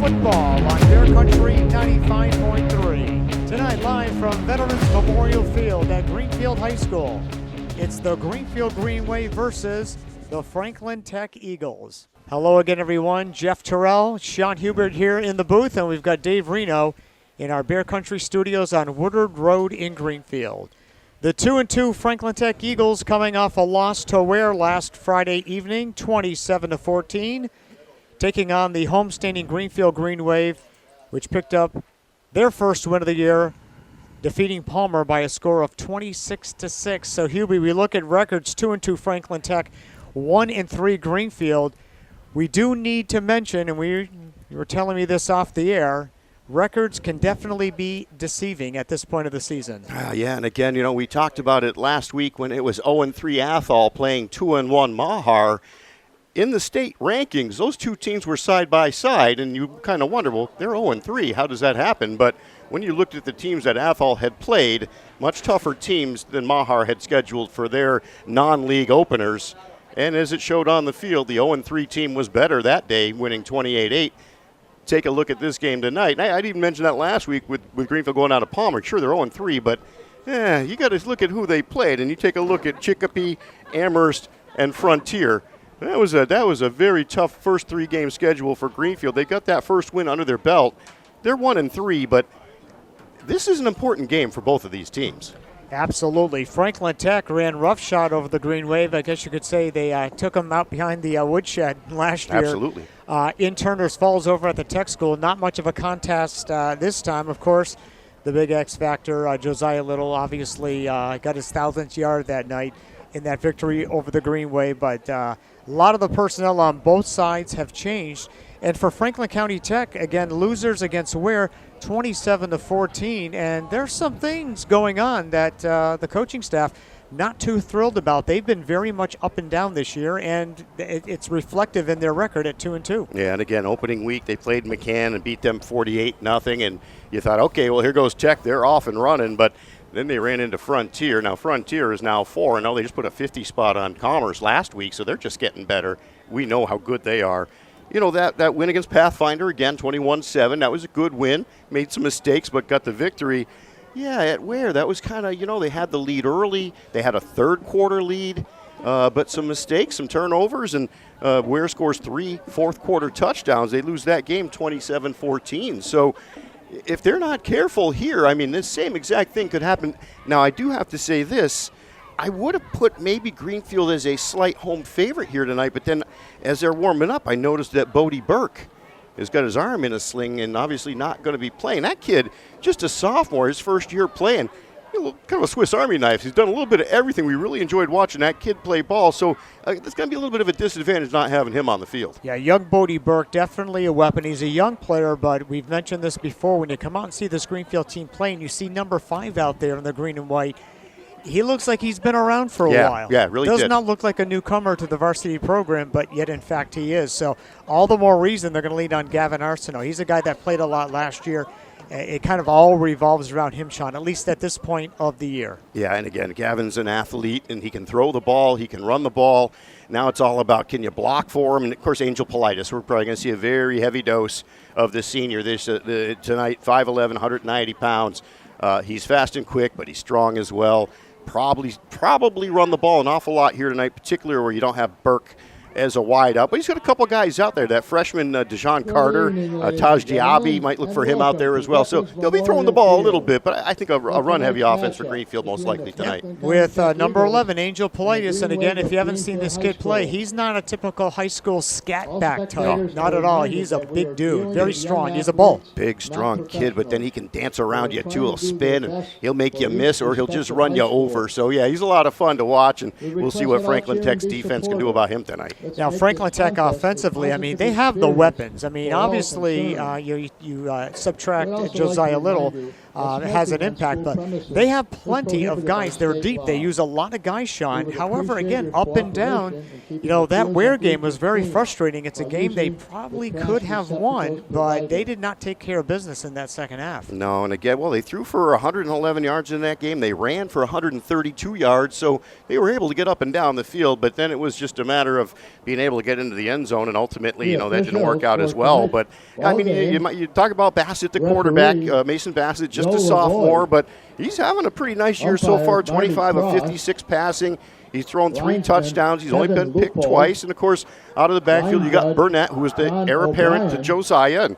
football on Bear Country 95.3. Tonight live from Veterans Memorial Field at Greenfield High School. It's the Greenfield Greenway versus the Franklin Tech Eagles. Hello again, everyone. Jeff Terrell, Sean Hubert here in the booth, and we've got Dave Reno in our Bear Country studios on Woodard Road in Greenfield. The 2-2 Franklin Tech Eagles coming off a loss to Ware last Friday evening, 27-14. Taking on the homestanding Greenfield Green Wave, which picked up their first win of the year, defeating Palmer by a score of 26-6. So, Hubie, we look at records: 2-2 Franklin Tech, 1-3 Greenfield. We do need to mention, and you were telling me this off the air, records can definitely be deceiving at this point of the season. Yeah, and again, we talked about it last week when it was 0-3 Athol playing 2-1 Mahar. In the state rankings, those two teams were side by side, and you kind of wonder, well, they're 0-3. How does that happen? But when you looked at the teams that Athol had played, much tougher teams than Mahar had scheduled for their non-league openers. And as it showed on the field, the 0-3 team was better that day, winning 28-8. Take a look at this game tonight. And I didn't mention that last week with Greenfield going out of Palmer. Sure, they're 0-3, but you got to look at who they played. And you take a look at Chicopee, Amherst, and Frontier. That was a very tough first three-game schedule for Greenfield. They got that first win under their belt. They're 1-3, but this is an important game for both of these teams. Absolutely. Franklin Tech ran roughshod over the Green Wave. I guess you could say they took them out behind the woodshed last year. Absolutely. In Turner's Falls over at the Tech School. Not much of a contest this time. Of course, the big X factor, Josiah Little, obviously got his 1,000th yard that night in that victory over the Green Wave. But a lot of the personnel on both sides have changed. And for Franklin County Tech, again, losers against Ware, 27-14. And there's some things going on that the coaching staff not too thrilled about. They've been very much up and down this year, and it's reflective in their record at 2-2. Yeah, and again, opening week they played McCann and beat them 48-0, and you thought, okay, well, here goes Tech. They're off and running, but then they ran into Frontier. Now, Frontier is now 4-0. They just put a 50 spot on Commerce last week, so they're just getting better. We know how good they are. That win against Pathfinder, again, 21-7, that was a good win. Made some mistakes, but got the victory. Yeah, at Ware, that was kind of, they had the lead early. They had a third quarter lead, but some mistakes, some turnovers, and Ware scores 3 fourth quarter touchdowns. They lose that game 27-14. So if they're not careful here, this same exact thing could happen. Now, I do have to say this. I would have put maybe Greenfield as a slight home favorite here tonight, but then as they're warming up, I noticed that Bodie Burke has got his arm in a sling and obviously not going to be playing. That kid, just a sophomore, his first year playing, kind of a Swiss Army knife. He's done a little bit of everything. We really enjoyed watching that kid play ball, so there's going to be a little bit of a disadvantage not having him on the field. Yeah, young Bodie Burke, definitely a weapon. He's a young player, but we've mentioned this before. When you come out and see this Greenfield team playing, you see number 5 out there in the green and white. He looks like he's been around for a while. Yeah, really does not look like a newcomer to the varsity program, but yet, in fact, he is. So all the more reason they're going to lean on Gavin Arsenault. He's a guy that played a lot last year. It kind of all revolves around him, Sean, at least at this point of the year. Yeah, and again, Gavin's an athlete, and he can throw the ball, he can run the ball. Now it's all about, can you block for him? And, of course, Angel Politis. We're probably going to see a very heavy dose of the senior tonight, 5'11", 190 pounds. He's fast and quick, but he's strong as well. Probably run the ball an awful lot here tonight, particularly where you don't have Burke as a wide out. But he's got a couple guys out there. That freshman, Dejon Carter, Taj Diaby, might look for him out there as well. So they'll be throwing the ball a little bit, but I think a run-heavy offense for Greenfield most likely tonight. With number 11, Angel Politis. And again, if you haven't seen this kid play, he's not a typical high school scat back type. Not at all. He's a big dude, very strong. He's a bull. Big, strong kid, but then he can dance around you too. He'll spin, and he'll make you miss, or he'll just run you over. So, yeah, he's a lot of fun to watch, and we'll see what Franklin Tech's defense can do about him tonight. Now, Franklin Tech offensively, they have the weapons. Obviously, you subtract Josiah Little, has an impact. But they have plenty of guys. They're deep. They use a lot of guys, Sean. However, again, up and down, that Ware game was very frustrating. It's a game they probably could have won, but they did not take care of business in that second half. No, and again, they threw for 111 yards in that game. They ran for 132 yards, so they were able to get up and down the field, but then it was just a matter of being able to get into the end zone, and ultimately, that didn't work out as well. But, I mean, you talk about Bassett, the quarterback, Mason Bassett, just a sophomore, but he's having a pretty nice year so far, 25 of 56 passing. He's thrown 3 touchdowns. He's only been picked twice. And, of course, out of the backfield, you got Burnett, who was the heir apparent to Josiah. And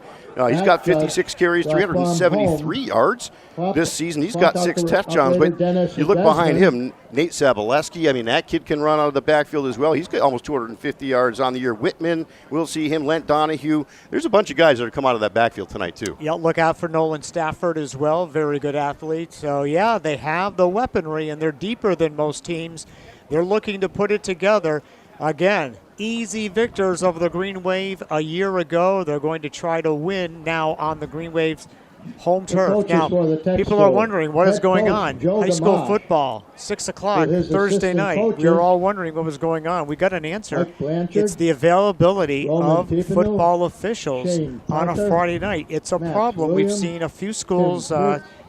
he's got 56 carries, 373 yards this season. He's got 6 touchdowns. But you look behind him, Nate Sabaleski. I mean, that kid can run out of the backfield as well. He's got almost 250 yards on the year. Whitman, we'll see him. Lent Donahue. There's a bunch of guys that have come out of that backfield tonight, too. Yeah, look out for Nolan Stafford as well. Very good athlete. So, yeah, they have the weaponry, and they're deeper than most teams. They're looking to put it together. Again, easy victors over the Green Wave a year ago. They're going to try to win now on the Green Wave's home turf. Now, people are wondering what is going on. High school football, 6 o'clock, Thursday night. We were all wondering what was going on. We got an answer. It's the availability of football officials on a Friday night. It's a problem. We've seen a few schools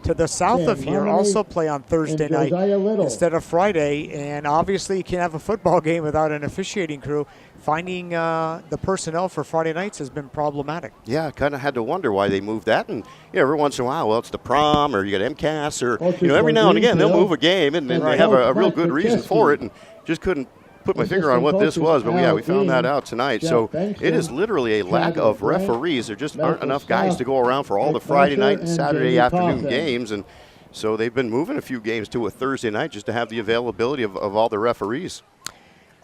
to the south of here also play on Thursday night instead of Friday, and obviously you can't have a football game without an officiating crew. Finding the personnel for Friday nights has been problematic. Yeah, I kind of had to wonder why they moved that, and every once in a while, it's the prom, or you got MCAS, or every now and again they'll move a game, and then they have a real good reason for it, and just couldn't put my finger on what this was, but we found that out tonight. So it is literally a lack of referees. There just aren't enough guys to go around for all the Friday night and Saturday afternoon games, and so they've been moving a few games to a Thursday night just to have the availability of all the referees.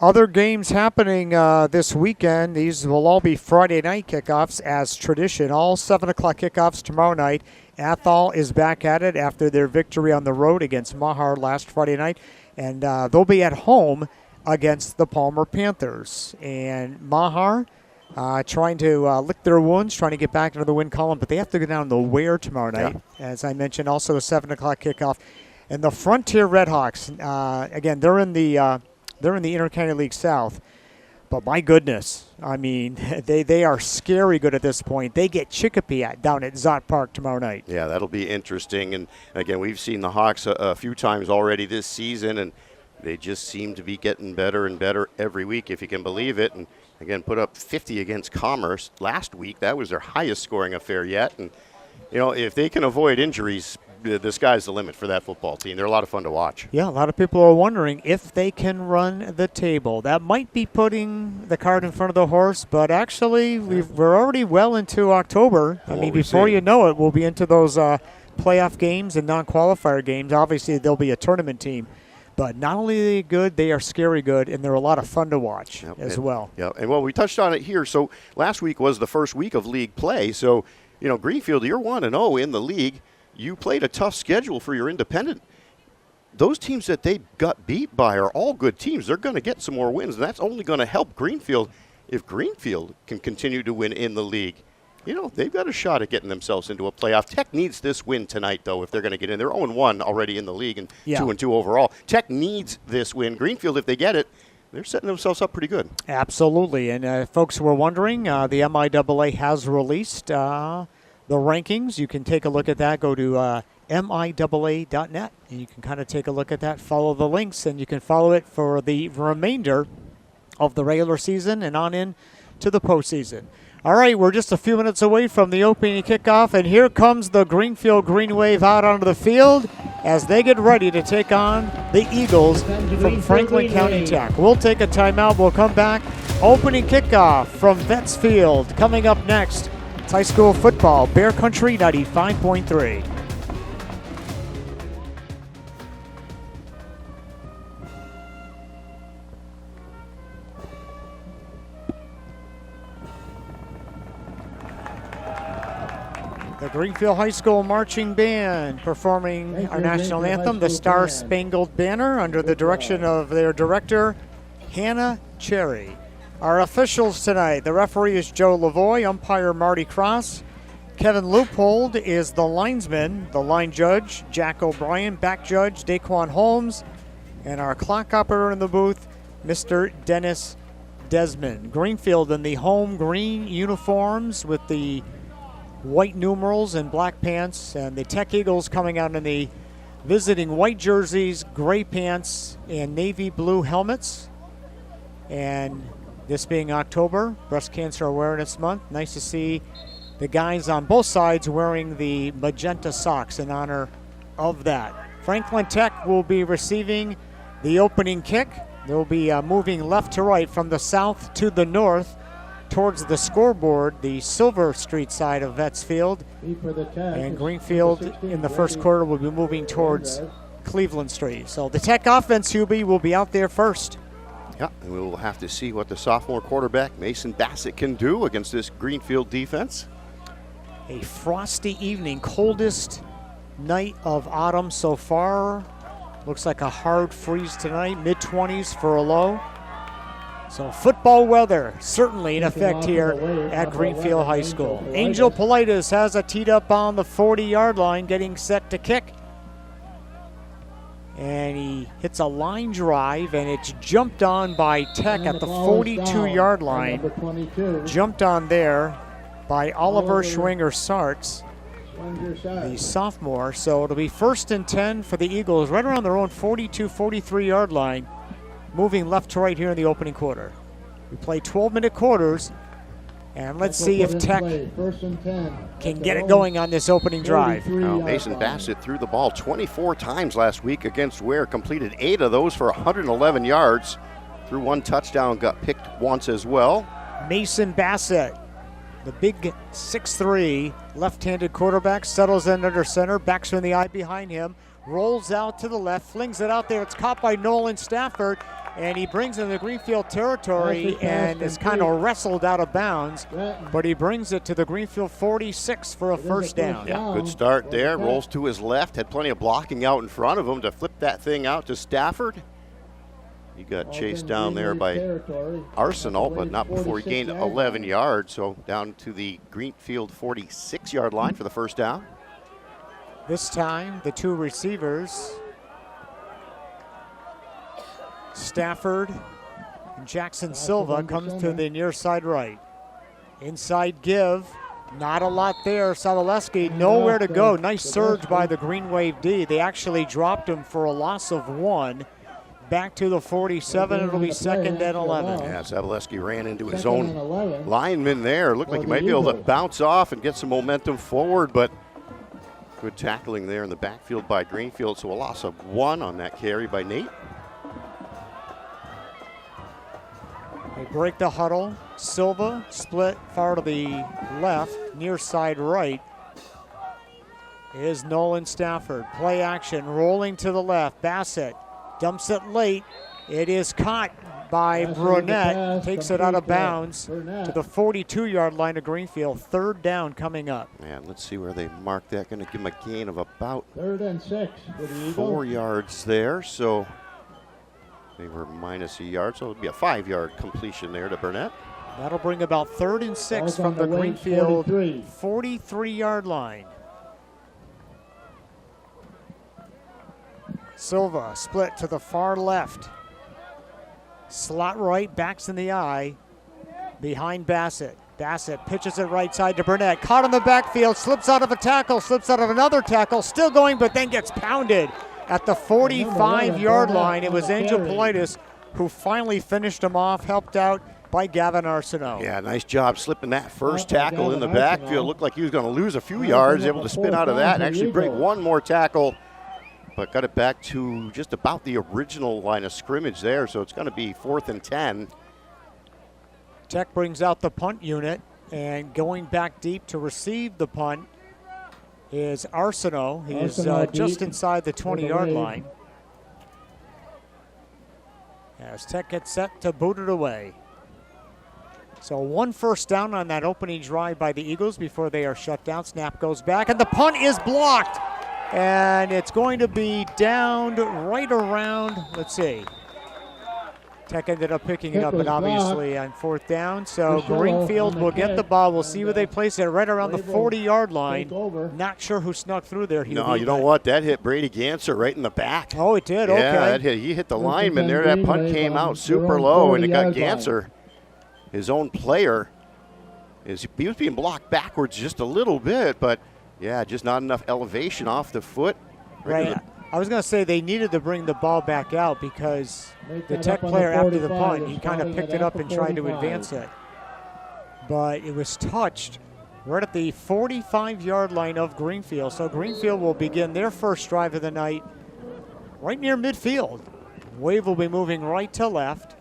Other games happening this weekend. These will all be Friday night kickoffs as tradition. All 7 o'clock kickoffs tomorrow night. Athol is back at it after their victory on the road against Mahar last Friday night, and they'll be at home against the Palmer Panthers. And Mahar trying to lick their wounds, trying to get back into the win column, but they have to go down to Ware tomorrow night. Yeah. As I mentioned, also a 7 o'clock kickoff. And the Frontier Redhawks, again, they're in the Intercounty League South. But my goodness, I mean, they are scary good at this point. They get Chicopee down at Zott Park tomorrow night. Yeah, that'll be interesting. And, again, we've seen the Hawks a few times already this season, and they just seem to be getting better and better every week, if you can believe it. And, again, put up 50 against Commerce last week. That was their highest scoring affair yet. And, if they can avoid injuries, the sky's the limit for that football team. They're a lot of fun to watch. Yeah, a lot of people are wondering if they can run the table. That might be putting the cart in front of the horse, but actually we're already well into October. I mean, before you know it, we'll be into those playoff games and non-qualifier games. Obviously, there'll be a tournament team. But not only are they good, they are scary good, and they're a lot of fun to watch as well. Yeah, and we touched on it here. So last week was the first week of league play. So, Greenfield, you're 1-0 in the league. You played a tough schedule for your independent. Those teams that they got beat by are all good teams. They're going to get some more wins, and that's only going to help Greenfield if Greenfield can continue to win in the league. They've got a shot at getting themselves into a playoff. Tech needs this win tonight, though, if they're going to get in. They're 0-1 already in the league and 2-2 overall. Tech needs this win. Greenfield, if they get it, they're setting themselves up pretty good. Absolutely. And folks were wondering, the MIAA has released the rankings. You can take a look at that. Go to MIAA.net, and you can kind of take a look at that, follow the links, and you can follow it for the remainder of the regular season and on in to the postseason. All right, we're just a few minutes away from the opening kickoff, and here comes the Greenfield Green Wave out onto the field as they get ready to take on the Eagles from Franklin County Tech. We'll take a timeout. We'll come back. Opening kickoff from Vets Field. Coming up next, it's high school football, Bear Country 95.3. The Greenfield High School Marching Band performing our national anthem, the Star Spangled Banner, under the direction of their director, Hannah Cherry. Our officials tonight, the referee is Joe Lavoie, umpire Marty Cross, Kevin Leupold is the linesman, the line judge, Jack O'Brien, back judge, Daquan Holmes, and our clock operator in the booth, Mr. Dennis Desmond. Greenfield in the home green uniforms with the white numerals and black pants, and the Tech Eagles coming out in the visiting white jerseys, gray pants, and navy blue helmets. And this being October, Breast Cancer Awareness Month, nice to see the guys on both sides wearing the magenta socks in honor of that. Franklin Tech will be receiving the opening kick. They'll be moving left to right from the south to the north towards the scoreboard, the Silver Street side of Vets Field. And Greenfield in the first quarter will be moving towards Cleveland Street. So the Tech offense, Hubie, will be out there first. Yeah, and we will have to see what the sophomore quarterback, Mason Bassett, can do against this Greenfield defense. A frosty evening, coldest night of autumn so far. Looks like a hard freeze tonight, mid-20s for a low. So football weather certainly in effect here at Greenfield High School. Angel Politis has it teed up on the 40-yard line, getting set to kick. And he hits a line drive, and it's jumped on by Tech at the 42-yard line. Jumped on there by Oliver Schwinger-Sartz, the sophomore. So it'll be 1st and 10 for the Eagles right around their own 42, 43-yard line, moving left to right here in the opening quarter. We play 12-minute quarters, and let's see if Tech can get it going on this opening drive. Now, Mason Bassett threw the ball 24 times last week against Ware, completed 8 of those for 111 yards, threw 1 touchdown, got picked once as well. Mason Bassett, the big 6'3", left-handed quarterback, settles in under center, backs in the eye behind him, rolls out to the left, flings it out there. It's caught by Nolan Stafford, and he brings it in the Greenfield territory and is kind of wrestled out of bounds, but he brings it to the Greenfield 46 for a first down. Yeah, good start there. Rolls to his left, had plenty of blocking out in front of him to flip that thing out to Stafford. He got chased down there by Arsenal, but not before he gained 11 yards. So down to the Greenfield 46-yard line for the first down. This time, the 2 receivers, Stafford and Jackson Silva, comes to the near side right. Inside give, not a lot there. Sadaleski, nowhere to go. Nice surge by the Green Wave D. They actually dropped him for a loss of 1. Back to the 47, it'll be 2nd and 11. Yeah, Zabaleski ran into his own lineman there. Looked like he might be able to bounce off and get some momentum forward, but good tackling there in the backfield by Greenfield. So a loss of 1 on that carry by Nate. They break the huddle. Silva split far to the left, near side right is Nolan Stafford. Play action, rolling to the left. Bassett dumps it late. It is caught by Brunette. Takes it out of bounds to the 42-yard line of Greenfield. 3rd down coming up. And let's see where they mark that. Going to give him a gain of about 3rd and 6 for the Eagles. 4 yards there. So they were minus a yard. So it'll be a 5-yard completion there to Burnett. That'll bring about 3rd and 6 from the Greenfield 43-yard line. Silva split to the far left. Slot right, backs in the eye behind Bassett. Bassett pitches it right side to Burnett. Caught in the backfield, slips out of a tackle, slips out of another tackle, still going, but then gets pounded at the 45-yard line. It was Angel Politis who finally finished him off, helped out by Gavin Arsenault. Yeah, nice job slipping that first tackle in the backfield. Looked like he was going to lose a few yards, able to spin out of that and actually break one more tackle, but got it back to just about the original line of scrimmage there, so it's going to be 4th and 10. Tech brings out the punt unit, and going back deep to receive the punt is Arsenault. He is just inside the 20-yard line. As Tech gets set to boot it away. So 1 first down on that opening drive by the Eagles before they are shut down. Snap goes back, and the punt is blocked. And it's going to be downed right around, let's see, Tech ended up picking it Kick up, was but obviously on fourth down. So Rochelle Greenfield on the will get kick, the ball. We'll see and, where they place it, right around the Wade will 40-yard take line. over. Not sure who snuck through there. No, you know what? That hit Brady Ganser right in the back. Oh, it did? Yeah, Okay. that he hit the This is lineman on there. That punt Greenway came on out super their own low, and it got 40-yard line. Ganser, his own player. He was being blocked backwards just a little bit, but yeah, just not enough elevation off the foot. Right. I was going to say they needed to bring the ball back out because Make the that Tech up on player the after the 45 punt, is he kind of starting picked at it up the and tried to 45. advance it. But it was touched right at the 45-yard line of Greenfield. So Greenfield will begin their first drive of the night right near midfield. Wave will be moving right to left.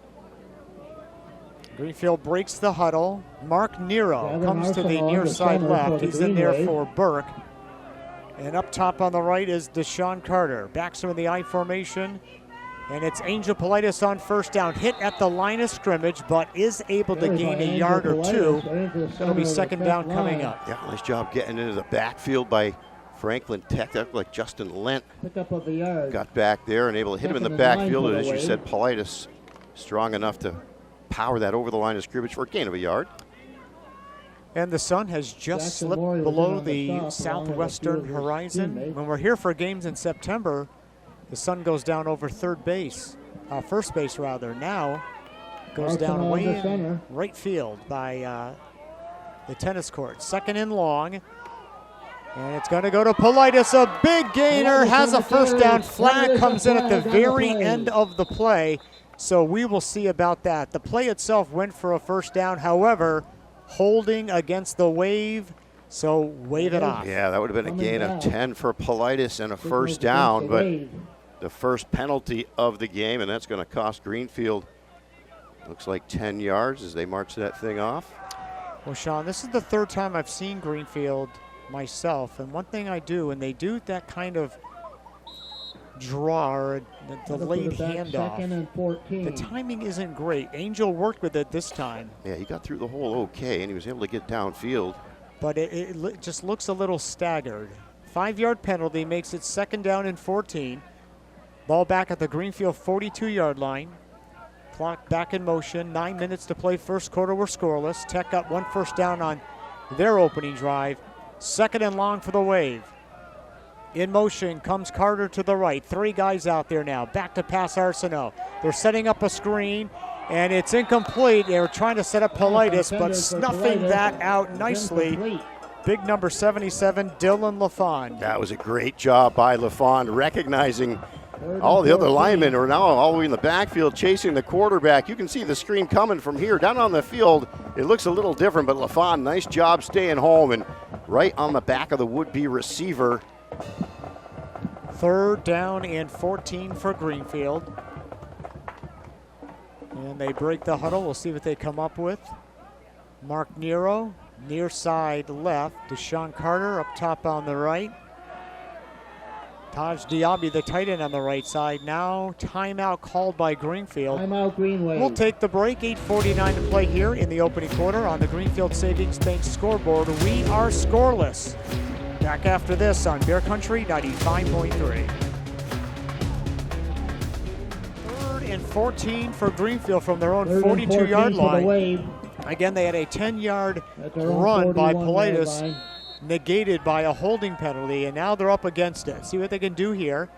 Greenfield breaks the huddle. Mark Nero Gavin comes to the Arsenal near under side center left. for the He's in there Green for Wave. Burke. And up top on the right is Deshaun Carter. Backs him in the I formation. And it's Angel Politis on first down. Hit at the line of scrimmage, but is able to There's gain by a Angel yard or Politis two. into the It'll center be of the second Tech down coming line. up. Yeah, nice job getting into the backfield by Franklin Tech. That looked like Justin Lent Pickup of the yard. got back there and able to hit him in the Second and 9 backfield. for And the as you Wave. said, Politis strong enough to power that over the line of scrimmage for a gain of a yard. And the sun has just Jackson slipped Memorial below in on the the stop, along with a southwestern few of his horizon. teammates. When we're here for games in September, the sun goes down over first base rather. Now goes Arsenal down way under in center. right field by the tennis court. Second and long. And it's going to go to Politis. A big gainer, Politis has a on the first carry. down. Flag Politis comes in at the flag on the very play. end of the play. So we will see about that. The play itself went for a first down. However, holding against the Wave. So wave it off. Yeah, that would have been a Coming gain down. of 10 for Politis and a Signals first against down, the but Wave. the first penalty of the game, and that's going to cost Greenfield, looks like 10 yards as they march that thing off. Well, Sean, this is the third time I've seen Greenfield myself, and one thing I do, and they do that kind of draw or the Look for delayed the back, handoff. Second and 14. The timing isn't great. Angel worked with it this time, Yeah, he got through the hole okay, and he was able to get downfield. but just looks a little staggered. 5-yard penalty makes it second down and 14. Ball back at the Greenfield 42-yard line. Clock back in motion. 9 minutes to play. First quarter, we're scoreless. Tech got one first down on their opening drive. Second and long for the Wave. In motion comes Carter to the right. 3 guys out there now. Back to pass Arsenault. They're setting up a screen, and it's incomplete. They were trying to set up Politis, but Defender for snuffing Politis. that out It's nicely. incomplete. Big number 77, Dylan LaFond. That was a great job by LaFond, recognizing Third all and the other 14. linemen are now all the way in the backfield chasing the quarterback. You can see the screen coming from here. Down on the field, it looks a little different, but LaFond, nice job staying home and right on the back of the would-be receiver. Third down and 14 for Greenfield. And they break the huddle. We'll see what they come up with. Mark Nero, near side left. Deshaun Carter up top on the right. Taj Diaby, the tight end on the right side. Now timeout called by Greenfield. Timeout Greenway. We'll take the break. 8:49 to play here in the opening quarter on the Greenfield Savings Bank scoreboard. We are scoreless. Back after this on Bear Country 95.3. Third and 14 for Greenfield from their own Third and 42-yard 14 for the line. Wave. Again, they had a 10-yard At their own run by 41-yard Politis, line. negated by a holding penalty, and now they're up against it. See what they can do here.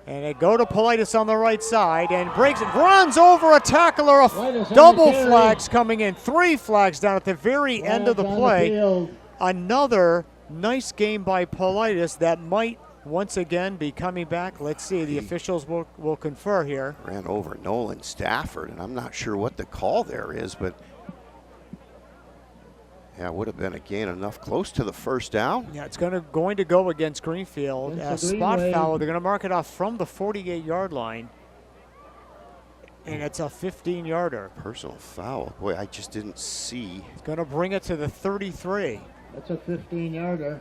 And they go to Politis on the right side and breaks it, runs over a tackler. Politis on Double the carry. flags coming in, 3 flags down at the very end of the Flags on play. field. Another nice game by Politis that might once again be coming back. Let's see, the officials will confer here. Ran over Nolan Stafford, and I'm not sure what the call there is, but yeah, it would have been a gain enough close to the first down. Yeah, it's going to go against Greenfield. Against A the spot Greenway. foul. They're going to mark it off from the 48-yard line. And it's a 15-yarder. Personal foul. Boy, I just didn't see. It's going to bring it to the 33. That's a 15-yarder.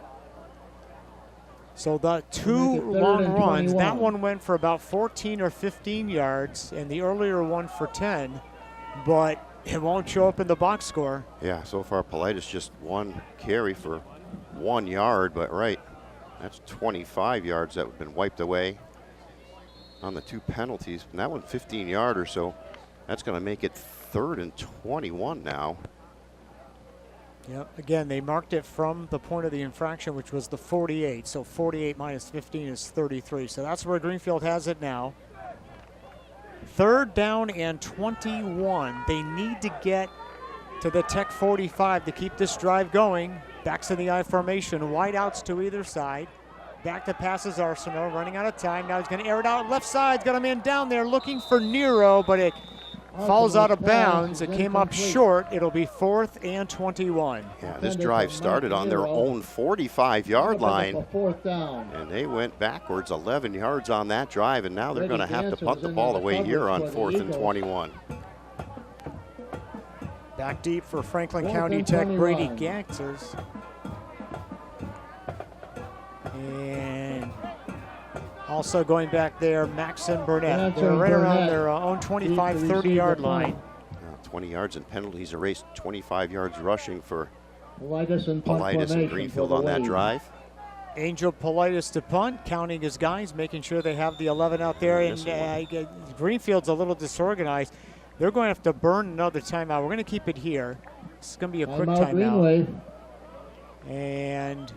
So the We'll make two it third long and runs, 21. that one went for about 14 or 15 yards, and the earlier one for 10, but it won't show up in the box score. Yeah, so far Politis just one carry for 1 yard, but right, that's 25 yards that have been wiped away on the 2 penalties. And that one 15-yarder, so That's going to make it 3rd and 21 now. Yep, again, they marked it from the point of the infraction, which was the 48. So 48 minus 15 is 33. So that's where Greenfield has it now. 3rd down and 21. They need to get to the Tech 45 to keep this drive going. Backs in the I formation, wide outs to either side. Back to passes Arsenault, running out of time. Now he's going to air it out left side. He's got a man down there looking for Nero, but it falls out of bounds. It came up short. It'll be 4th and 21. Yeah, this drive started on their own 45-yard line. 4th down. And they went backwards 11 yards on that drive, and now they're going to have to punt the ball away here on 4th and 21. Back deep for Franklin County Tech, Brady Gaxers. And also going back there, Maxon Burnett. They're right around their own 25, 30-yard line. 20 yards and penalties erased, 25 yards rushing for Politis and Greenfield on that drive. Angel Politis to punt, counting his guys, making sure they have the 11 out there. And Greenfield's a little disorganized. They're going to have to burn another timeout. We're going to keep it here. It's going to be a quick timeout. And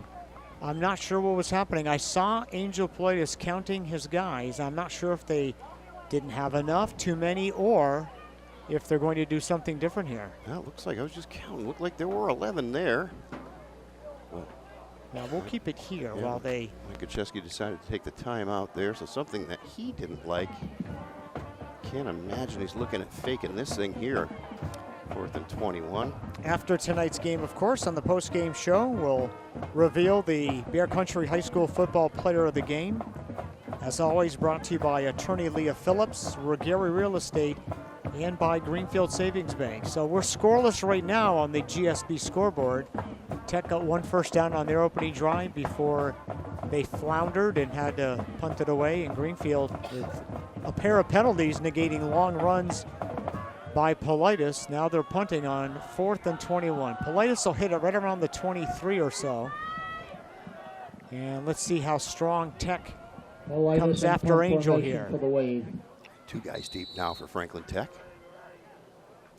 I'm not sure what was happening. I saw Angel Politis counting his guys. I'm not sure if they didn't have enough, too many, or if they're going to do something different here. Well, it looks like I was just counting. Looked like there were 11 there. Well, now we'll keep it here while they. Mike Kucheski decided to take the time out there, so something that he didn't like. Can't imagine he's looking at faking this thing here. 4th and 21. After tonight's game, of course, on the post-game show, we'll reveal the Bear Country High School football player of the game. As always, brought to you by attorney Leah Phillips, Ruggieri Real Estate, and by Greenfield Savings Bank. So we're scoreless right now on the GSB scoreboard. Tech got 1 first down on their opening drive before they floundered and had to punt it away. And Greenfield, with a pair of penalties negating long runs by Politis. Now they're punting on 4th and 21. Politis will hit it right around the 23 or so. And let's see how strong Tech comes after Angel here. 2 guys deep now for Franklin Tech.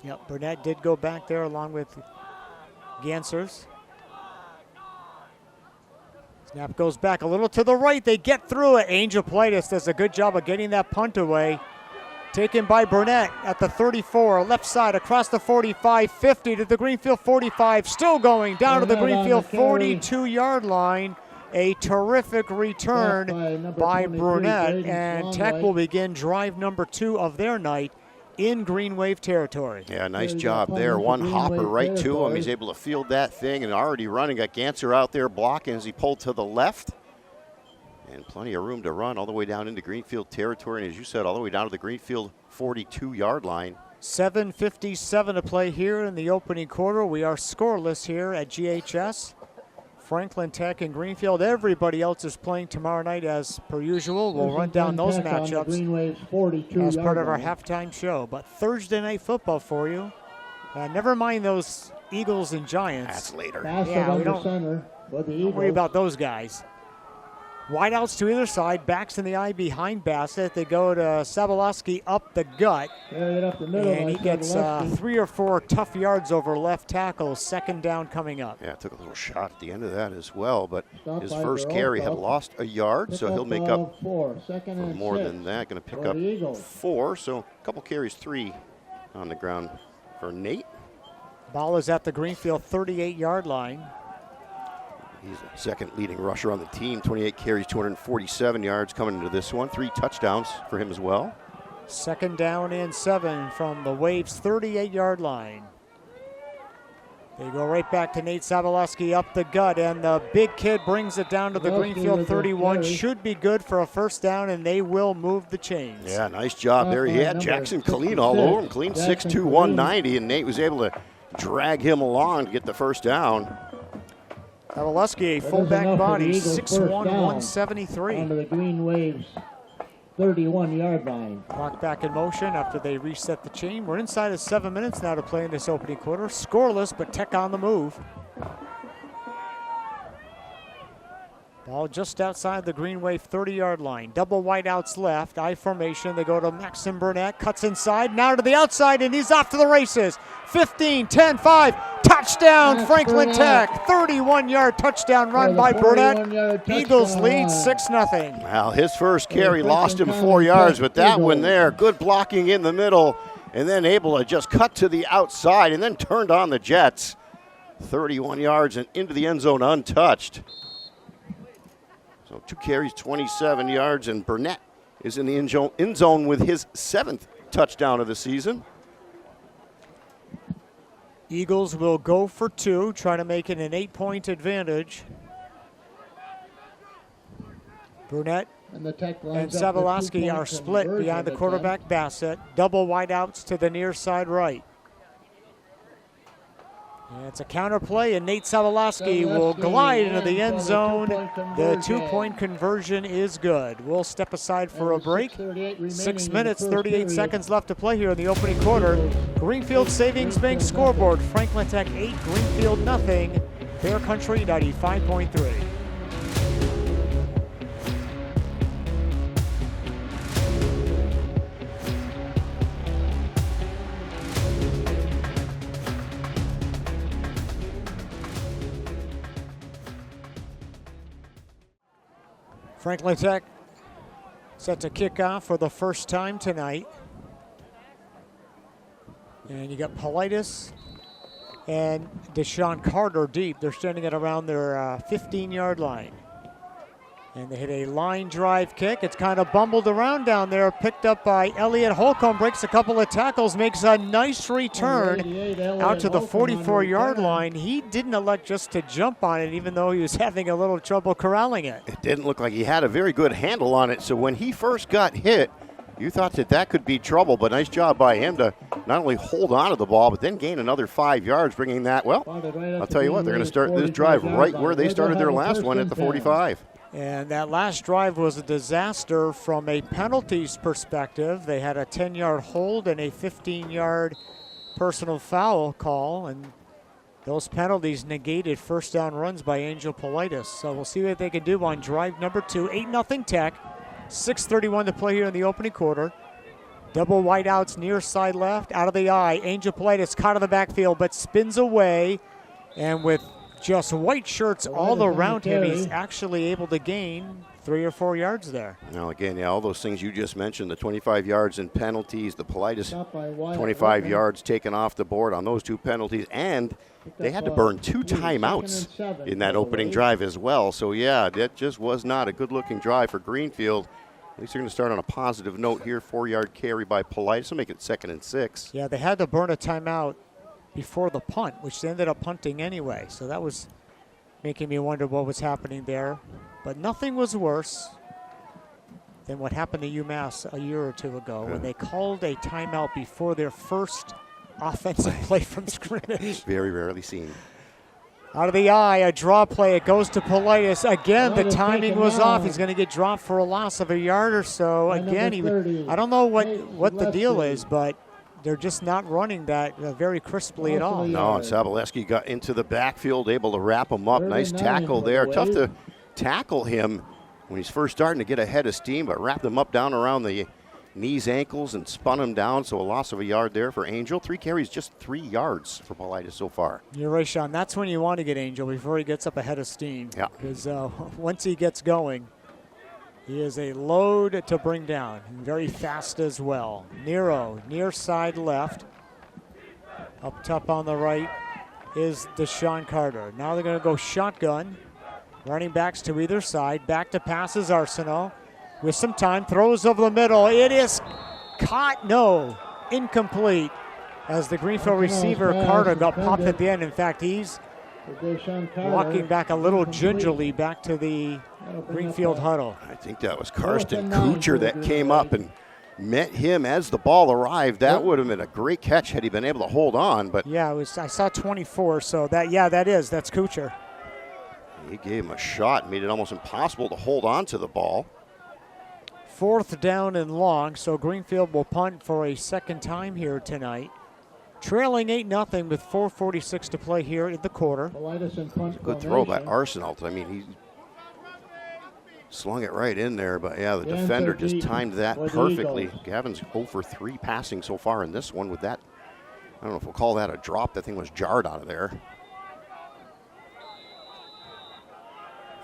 Yep, Burnett did go back there along with Gansers. Snap goes back a little to the right. They get through it. Angel Politis does a good job of getting that punt away. Taken by Burnett at the 34, left side across the 45, 50 to the Greenfield 45, still going down to the Greenfield 42-yard line. A terrific return by Burnett, and Tech will begin drive number 2 of their night in Green Wave territory. Yeah, nice job there. One hopper right to him. He's able to field that thing and already running. Got Ganser out there blocking as he pulled to the left. And plenty of room to run all the way down into Greenfield territory. And as you said, all the way down to the Greenfield 42-yard line. 7:57 to play here in the opening quarter. We are scoreless here at GHS. Franklin Tech and Greenfield. Everybody else is playing tomorrow night as per usual. We'll run down those matchups as part of our halftime show. But Thursday night football for you. Never mind those Eagles and Giants. That's later. Yeah, we don't worry about those guys. Wideouts to either side, backs in the eye behind Bassett. They go to Sabolowski up the gut. And he gets 3 or 4 tough yards over left tackle. 2nd down coming up. Yeah, took a little shot at the end of that as well, but his first carry had lost a yard, so he'll make up for more than that. Going to pick up 4, so a couple carries, 3 on the ground for Nate. Ball is at the Greenfield 38-yard line. He's the second leading rusher on the team. 28 carries, 247 yards coming into this one. 3 touchdowns for him as well. 2nd down and 7 from the Waves 38-yard line. They go right back to Nate Sabolowski up the gut, and the big kid brings it down to the Greenfield 31. Should be good for a first down, and they will move the chains. Yeah, nice job there. He had Jackson Colleen all over him. Colleen 6'2", 190, and Nate was able to drag him along to get the first down. Sabolowski, a fullback body, 6'1", 173. Under the Green Waves 31-yard line. Clock back in motion after they reset the chain. We're inside of 7 minutes now to play in this opening quarter. Scoreless, but Tech on the move. Ball just outside the Greenway 30-yard line. Double wideouts left, I formation. They go to Maxim Burnett, cuts inside, now to the outside, and he's off to the races. 15, 10, 5, touchdown Franklin Tech. 31-yard touchdown run by Burnett. Eagles lead 6-0. Well, his first carry lost him 4 yards, but that one there, good blocking in the middle, and then able to just cut to the outside and then turned on the Jets. 31 yards and into the end zone untouched. So 2 carries, 27 yards, and Burnett is in the end zone with his 7th touchdown of the season. Eagles will go for 2, trying to make it an 8-point advantage. Burnett and Sabalowski are split behind the quarterback Bassett. Double wideouts to the near side right. And it's a counter play, and Nate Sabalowski will glide into the end zone. The 2-point conversion is good. We'll step aside for a break. 6 minutes, 38 seconds left to play here in the opening quarter. Greenfield Savings Bank scoreboard. Franklin Tech 8, Greenfield nothing. Bear Country 95.3. Franklin Tech set to kick off for the first time tonight. And you got Politis and Deshaun Carter deep. They're standing at around their 15-yard line. And they hit a line drive kick. It's kind of bumbled around down there. Picked up by Elliott Holcomb. Breaks a couple of tackles. Makes a nice return out to the 44-yard line. He didn't elect just to jump on it, even though he was having a little trouble corralling it. It didn't look like he had a very good handle on it. So when he first got hit, you thought that could be trouble. But nice job by him to not only hold on to the ball, but then gain another 5 yards, bringing that, well, I'll tell you what, they're going to start this drive right where they started their last one at the 45. And that last drive was a disaster from a penalties perspective. They had a 10-yard hold and a 15-yard personal foul call, and those penalties negated first down runs by Angel Politis. So we'll see what they can do on drive number 2. 8-0 Tech. 6:31 to play here in the opening quarter. Double wideouts near side left, out of the eye. Angel Politis caught in the backfield, but spins away, and with just white shirts all around him, he's actually able to gain 3 or 4 yards there. Now, again, yeah, all those things you just mentioned, the 25 yards in penalties, the Politis 25 yards taken off the board on those 2 penalties, and they had to burn 2 timeouts in that opening drive as well. So, yeah, that just was not a good-looking drive for Greenfield. At least they're going to start on a positive note here. 4-yard carry by Politis will make it 2nd and 6. Yeah, they had to burn a timeout before the punt, which they ended up punting anyway. So that was making me wonder what was happening there. But nothing was worse than what happened to UMass a year or 2 ago when they called a timeout before their first offensive play from scrimmage. Very rarely seen. Out of the eye, a draw play. It goes to Politis. Again, the timing was off. He's going to get dropped for a loss of a yard or so. Again, I don't know what the deal is, but they're just not running that very crisply at all. No, and Sabalowski got into the backfield, able to wrap him up. Nice tackle there. Tough to tackle him when he's first starting to get ahead of steam, but wrapped him up down around the knees, ankles, and spun him down. So a loss of a yard there for Angel. 3 carries, just 3 yards for Politis so far. You're right, Sean. That's when you want to get Angel, before he gets up ahead of steam. Yeah. Because once he gets going, he is a load to bring down. Very fast as well. Nero, near side left. Up top on the right is Deshaun Carter. Now they're going to go shotgun. Running backs to either side. Back to passes Arsenault. With some time, throws over the middle. It is caught, no, incomplete. As the Greenfield receiver, Carter, got popped at the end. In fact, he's walking back a little gingerly back to the Greenfield huddle. I think that was Karsten Kucher that came up and met him as the ball arrived. That would have been a great catch had he been able to hold on. But yeah, I saw 24, so that's Kucher. He gave him a shot, made it almost impossible to hold on to the ball. 4th down and long, so Greenfield will punt for a second time here tonight. Trailing 8-0 with 4:46 to play here in the quarter. Good throw by Arsenault. I mean, slung it right in there. But yeah, the Yeah, defender 13 just timed that for the perfectly. Eagles. Gavin's 0 for 3 passing so far in this one with that. I don't know if we'll call that a drop. That thing was jarred out of there.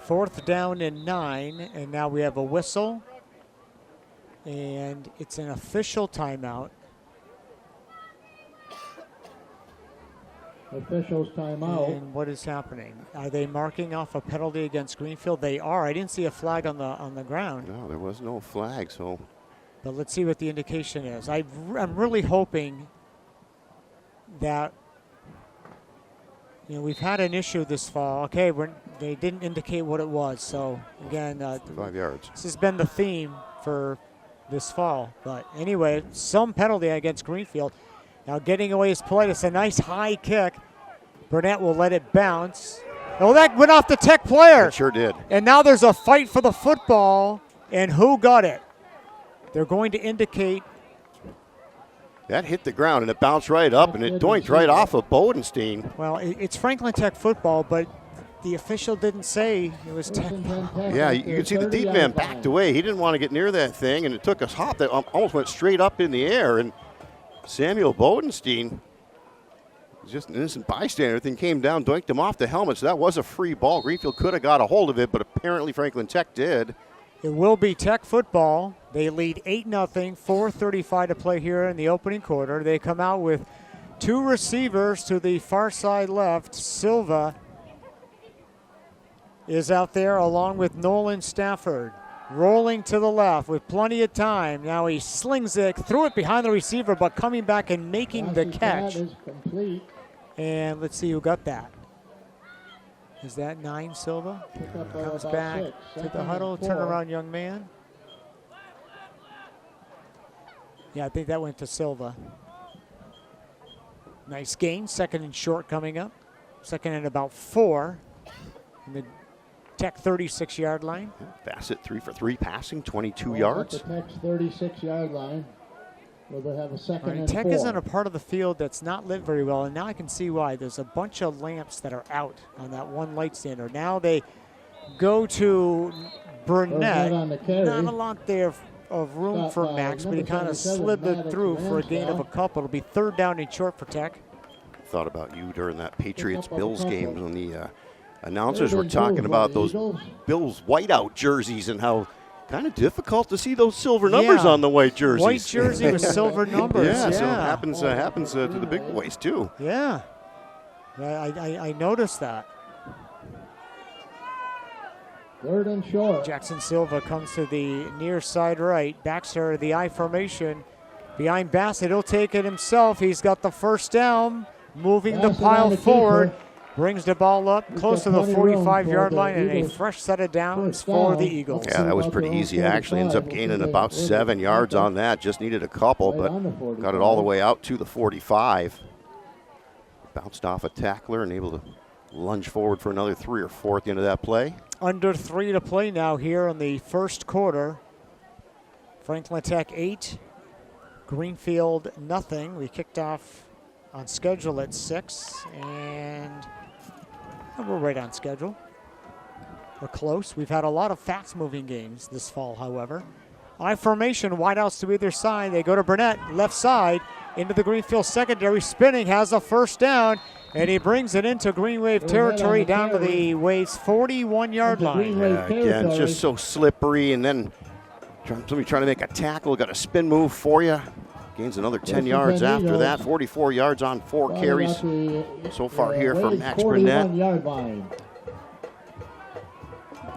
4th down and 9, and now we have a whistle. And it's an official timeout. Officials timeout. And what is happening? Are they marking off a penalty against Greenfield? They are. I didn't see a flag on the ground. No, there was no flag, so. But let's see what the indication is. I'm really hoping that, we've had an issue this fall. Okay, they didn't indicate what it was. So, again, 5 yards. this has been the theme for this fall. But anyway, some penalty against Greenfield. Now getting away is polite. It's a nice high kick. Burnett will let it bounce. Oh, that went off the Tech player. It sure did. And now there's a fight for the football. And who got it? They're going to indicate. That hit the ground and it bounced right up and it doinked right off of Bodenstein. Well, it's Franklin Tech football, but the official didn't say it was Tech. Yeah, you can see the deep man backed away. He didn't want to get near that thing, and it took a hop that almost went straight up in the air. And Samuel Bodenstein was just an innocent bystander. Everything came down, doinked him off the helmet, so that was a free ball. Greenfield could have got a hold of it, but apparently Franklin Tech did. It will be Tech football. They lead 8-0, 4:35 to play here in the opening quarter. They come out with 2 receivers to the far side left. Silva is out there along with Nolan Stafford. Rolling to the left with plenty of time. Now he slings it, threw it behind the receiver, but coming back and making the catch. Is complete. And let's see who got that. Is that 9 Silva? Pick up Comes about back 6. to Second the and huddle. 4. Turn around, young man. Yeah, I think that went to Silva. Nice gain. 2nd and short coming up. 2nd and about 4. In the Tech 36-yard line. Bassett 3 for 3 passing, 22 Ball yards. At the Tech's 36-yard line. Where they have a 2nd and Tech 4. is on a part of the field that's not lit very well, and now I can see why. There's a bunch of lamps that are out on that one light standard. Now they go to Burnett. on the carry. Not a lot there of room Got, for Max, but he number kind of 77, slithered Maddox through for a gain of a Ramsdale. couple. It'll be 3rd down and short for Tech. Thought about you during that Patriots up a Bills couple. game when the announcers Third were and talking 2 about for the those Eagles. Bills whiteout jerseys and how kind of difficult to see those silver numbers Yeah. on the white jerseys. White jersey with silver numbers. Yeah, so it happens to the big boys too. Yeah. I noticed that. 3rd and short. Jackson Silva comes to the near side right. Baxter to the I formation. Behind Bassett, he'll take it himself. He's got the 1st down. Moving the Bassett pile on the forward. keeper. Brings the ball up He's close to got the plenty of room 45-yard for line the and a Eagles. fresh set of downs First for down. the Eagles. Yeah, that was About pretty their own easy. Actually ends up 45. gaining We'll about see the 7 yards Eagles. on that. Just needed a couple, Right but on the got 45. it all the way out to the 45. Bounced off a tackler and able to lunge forward for another 3 or 4 at the end of that play. Under 3 to play now here in the first quarter. Franklin Tech 8, Greenfield nothing. We kicked off on schedule at 6, and we're right on schedule. We're close. We've had a lot of fast-moving games this fall, however. I formation, wideouts to either side. They go to Burnett, left side, into the Greenfield secondary. Spinning, has a 1st down, and he brings it into Green Wave territory down to the Wave's 41-yard Into Green line. Wave Yeah, again, territory. just so slippery, and then somebody trying to make a tackle, got a spin move for you. Gains another 10 Yes, yards and after Eagles. that. 44 yards on 4 Ball carries. about the, so far here for Wade's Max Burnett. 41-yard line.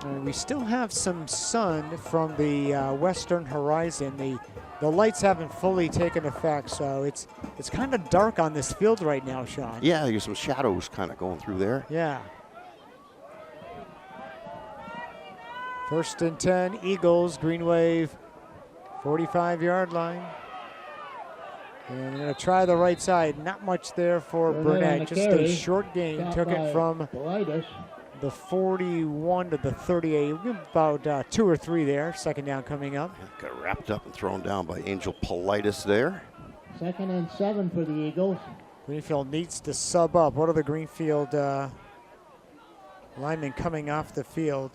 And we still have some sun from the western horizon. The lights haven't fully taken effect, so it's kind of dark on this field right now, Sean. Yeah, there's some shadows kind of going through there. Yeah. 1st and 10, Eagles, Green Wave, 45-yard line. And they're going to try the right side. Not much there for Burnett on Burnett. the Just a carry. short gain. Stopped Took it by from Politis. the 41 to the 38. About 2 or 3 there. 2nd down coming up. Got wrapped up and thrown down by Angel Politis there. 2nd and 7 for the Eagles. Greenfield needs to sub up. What are the Greenfield linemen coming off the field?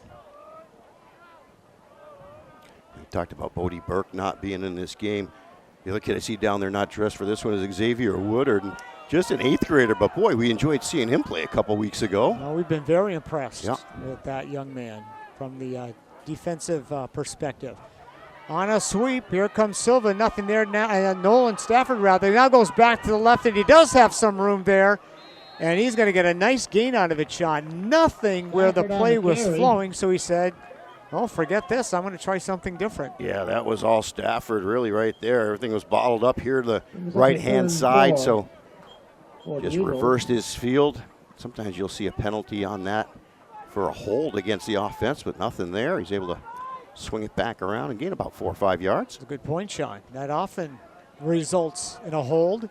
talked about Bodie Burke not being in this game. The other kid I see down there not dressed for this one is Xavier Woodard. And just an 8th grader, but boy, we enjoyed seeing him play a couple weeks ago. Well, we've been very impressed with that young man from the defensive perspective. On a sweep, here comes Silva, nothing there now, and Nolan Stafford rather, now goes back to the left, and he does have some room there, and he's going to get a nice gain out of it, Sean. Nothing where the play was flowing, so he said, oh, forget this, I'm going to try something different. Yeah, that was all Stafford really right there. Everything was bottled up here to the right-hand side, so just reversed his field. Sometimes you'll see a penalty on that for a hold against the offense, but nothing there. He's able to swing it back around and gain about 4 or 5 yards. That's a good point, Sean. That often results in a hold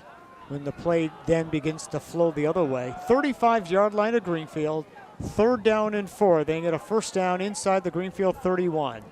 when the play then begins to flow the other way. 35-yard line of Greenfield, 3rd down and 4. They get a first down inside the Greenfield 31.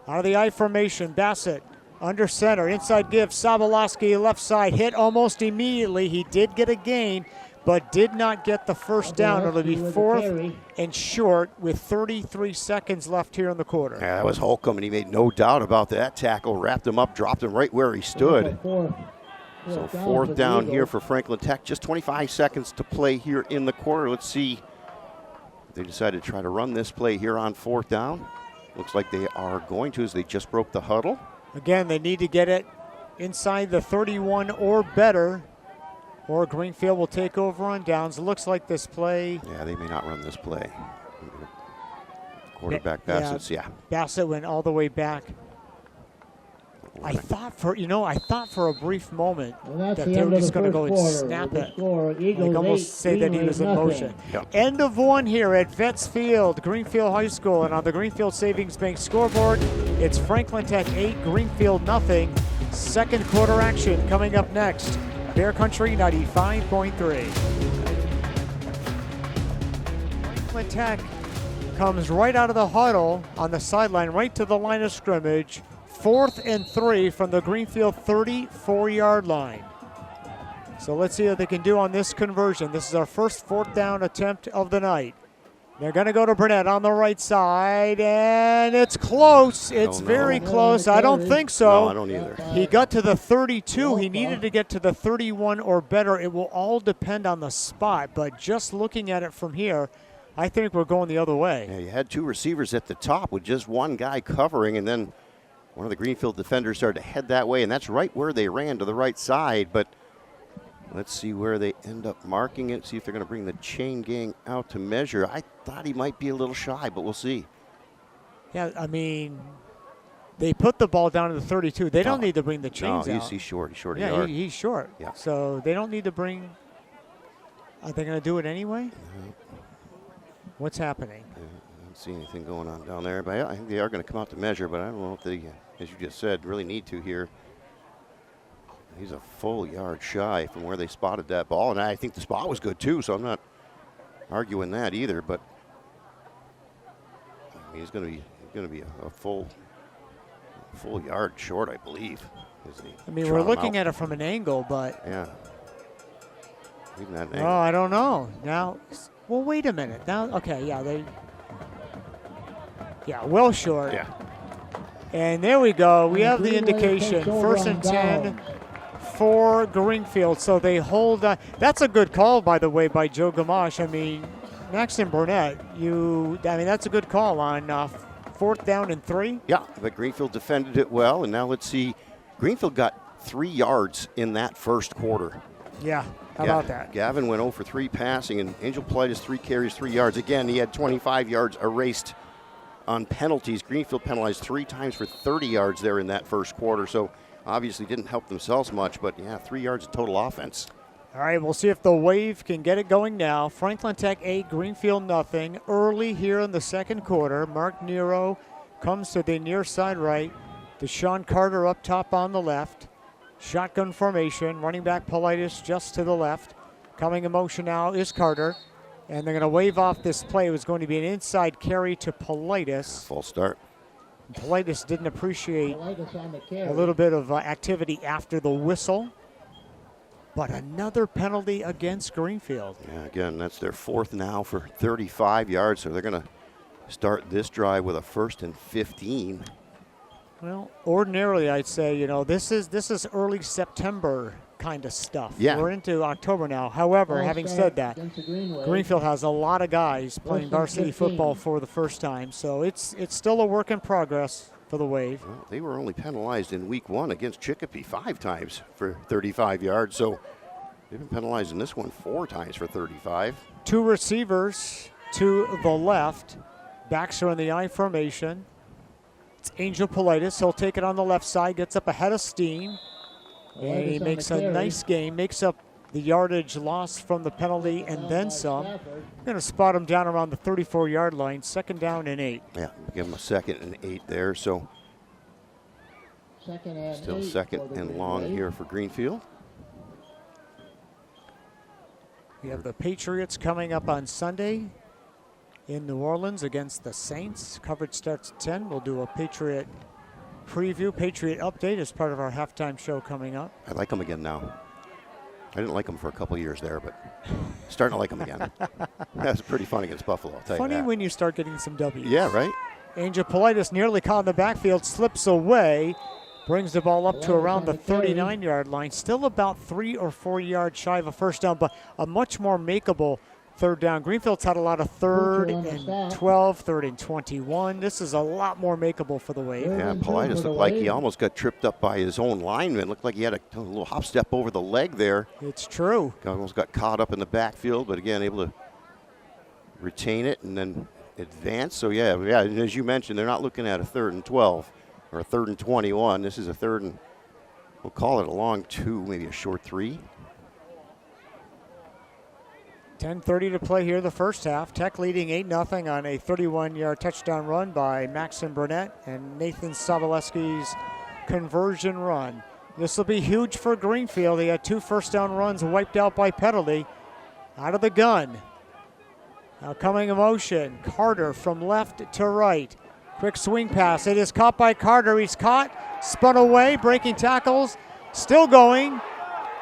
Out of the I formation, Bassett under center, inside give, Sobolowski left side, hit almost immediately. He did get a gain, but did not get the first down. It'll be 4th and short with 33 seconds left here in the quarter. Yeah, that was Holcomb, and he made no doubt about that tackle. Wrapped him up, dropped him right where he stood. So 4th down here for Franklin Tech. Just 25 seconds to play here in the quarter. Let's see if they decided to try to run this play here on 4th down. Looks like they are going to, as they just broke the huddle. Again, they need to get it inside the 31 or better, or Greenfield will take over on downs. It looks like this play. Yeah, they may not run this play. Quarterback Bassett, Bassett went all the way back. I thought for a brief moment that they were just going to go and snap it. Like almost say that he was in motion. Yep. End of 1 here at Vets Field, Greenfield High School, and on the Greenfield Savings Bank scoreboard, it's Franklin Tech 8, Greenfield nothing. Second quarter action coming up next. Bear Country 95.3. Franklin Tech comes right out of the huddle on the sideline, right to the line of scrimmage. 4th and 3 from the Greenfield 34-yard line. So let's see what they can do on this conversion. This is our first 4th down attempt of the night. They're going to go to Burnett on the right side, and it's close. It's very close. I don't think so. No, I don't either. He got to the 32. He needed to get to the 31 or better. It will all depend on the spot, but just looking at it from here, I think we're going the other way. Yeah, you had 2 receivers at the top with just 1 guy covering, and then one of the Greenfield defenders started to head that way, and that's right where they ran, to the right side. But let's see where they end up marking it, see if they're going to bring the chain gang out to measure. I thought he might be a little shy, but we'll see. Yeah, I mean, they put the ball down to the 32. They don't need to bring the chains out. He's short. He's short a yeah, yard. He's short. Yeah. So they don't need to bring. Are they going to do it anyway? What's happening? I don't see anything going on down there, but yeah, I think they are going to come out to measure, but I don't know if they, as you just said, really need to here. He's a full yard shy from where they spotted that ball, and I think the spot was good too, so I'm not arguing that either, but I mean, he's going to be a full yard short, I believe. I mean, we're looking at it from an angle, but yeah. Even that angle. Oh, I don't know. Now, well, wait a minute. Now, okay, well short. Yeah. And there we go. We have the indication. 1st and 10 for Greenfield. So they hold. That's a good call, by the way, by Joe Gamache. I mean, Maxton Burnett, that's a good call on 4th down and 3. Yeah, but Greenfield defended it well, and now let's see. Greenfield got 3 yards in that first quarter. Yeah, how about that? Gavin went 0 for 3 passing, and Angel Politis 3 carries, 3 yards. Again, he had 25 yards erased on penalties. Greenfield penalized 3 times for 30 yards there in that first quarter, so obviously didn't help themselves much, but yeah, 3 yards of total offense. All right, we'll see if the Wave can get it going now. Franklin Tech 8, Greenfield nothing. Early here in the second quarter. Mark Nero comes to the near side right. Deshaun Carter up top on the left. Shotgun formation. Running back Politis just to the left. Coming in motion now is Carter. And they're going to wave off this play. It was going to be an inside carry to Politis. Full start. Politis didn't appreciate a little bit of activity after the whistle. But another penalty against Greenfield. Yeah, again, that's their 4th now for 35 yards, so they're going to start this drive with a 1st and 15. Well, ordinarily I'd say, this is early September kind of stuff. Yeah. We're into October now. However, having said that, Greenfield has a lot of guys playing varsity football for the first time, so it's still a work in progress for the Wave. Well, they were only penalized in week 1 against Chicopee 5 times for 35 yards, so they've been penalized in this one 4 times for 35. 2 receivers to the left. Backs are in the I formation. It's Angel Politis. He'll take it on the left side, gets up ahead of steam. And he makes a nice gain, makes up the yardage loss from the penalty and then some. We're going to spot him down around the 34-yard line, 2nd down and 8. Yeah, give him a 2nd and 8 there, so still 2nd and long here for Greenfield. We have the Patriots coming up on Sunday in New Orleans against the Saints. Coverage starts at 10. We'll do a Patriot preview, Patriot update as part of our halftime show coming up. I like them again now. I didn't like them for a couple years there, but starting to like them again. That's pretty fun against Buffalo, I'll tell you Funny that. when you start getting some W's. Yeah, right? Angel Politis nearly caught in the backfield, slips away, brings the ball up to around the 39-yard line. Still about 3 or 4 yards shy of a first down, but a much more makeable 3rd down. Greenfield's had a lot of 3rd and 12, 3rd and 21. This is a lot more makeable for the Wave. Yeah, Politis looked like he almost got tripped up by his own lineman. Looked like he had a little hop step over the leg there. It's true. Almost got caught up in the backfield, but again, able to retain it and then advance. So, yeah, as you mentioned, they're not looking at a 3rd and 12 or a 3rd and 21. This is a 3rd and, we'll call it a long 2, maybe a short 3. 10:30 to play here the first half. Tech leading 8-0 on a 31-yard touchdown run by Maxim Burnett and Nathan Sobolewski's conversion run. This will be huge for Greenfield. They had 2 first down runs wiped out by penalty. Out of the gun. Now coming in motion. Carter from left to right. Quick swing pass. It is caught by Carter. He's caught, spun away, breaking tackles, still going.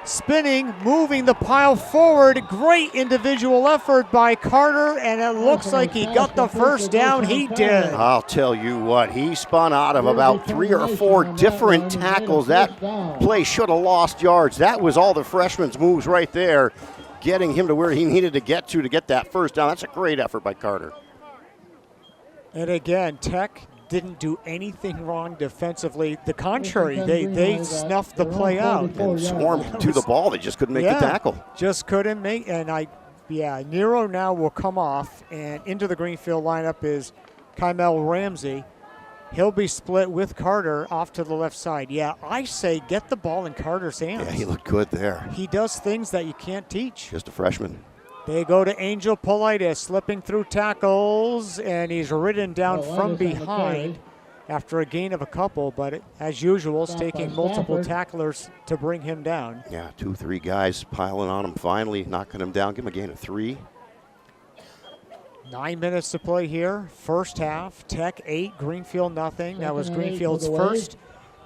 Spinning, moving the pile forward. Great individual effort by Carter, and it looks like he got the first down. He did. I'll tell you what, he spun out of about 3 or 4 different tackles. That play should have lost yards. That was all the freshman's moves right there, getting him to where he needed to get that first down. That's a great effort by Carter. And again, Tech didn't do anything wrong defensively. The contrary, they snuffed the play out. And swarmed to the ball. They just couldn't make the tackle. Just couldn't make, and Nero now will come off, and into the Greenfield lineup is Kymel Ramsey. He'll be split with Carter off to the left side. Yeah, I say get the ball in Carter's hands. Yeah, he looked good there. He does things that you can't teach. Just a freshman. They go to Angel Politis, slipping through tackles, and he's ridden down from behind after a gain of a couple, but as usual, it's taking multiple tacklers to bring him down. Yeah, 2-3 guys piling on him, finally knocking him down. Give him a gain of 3. 9 minutes to play here. First half, Tech 8, Greenfield nothing. That was Greenfield's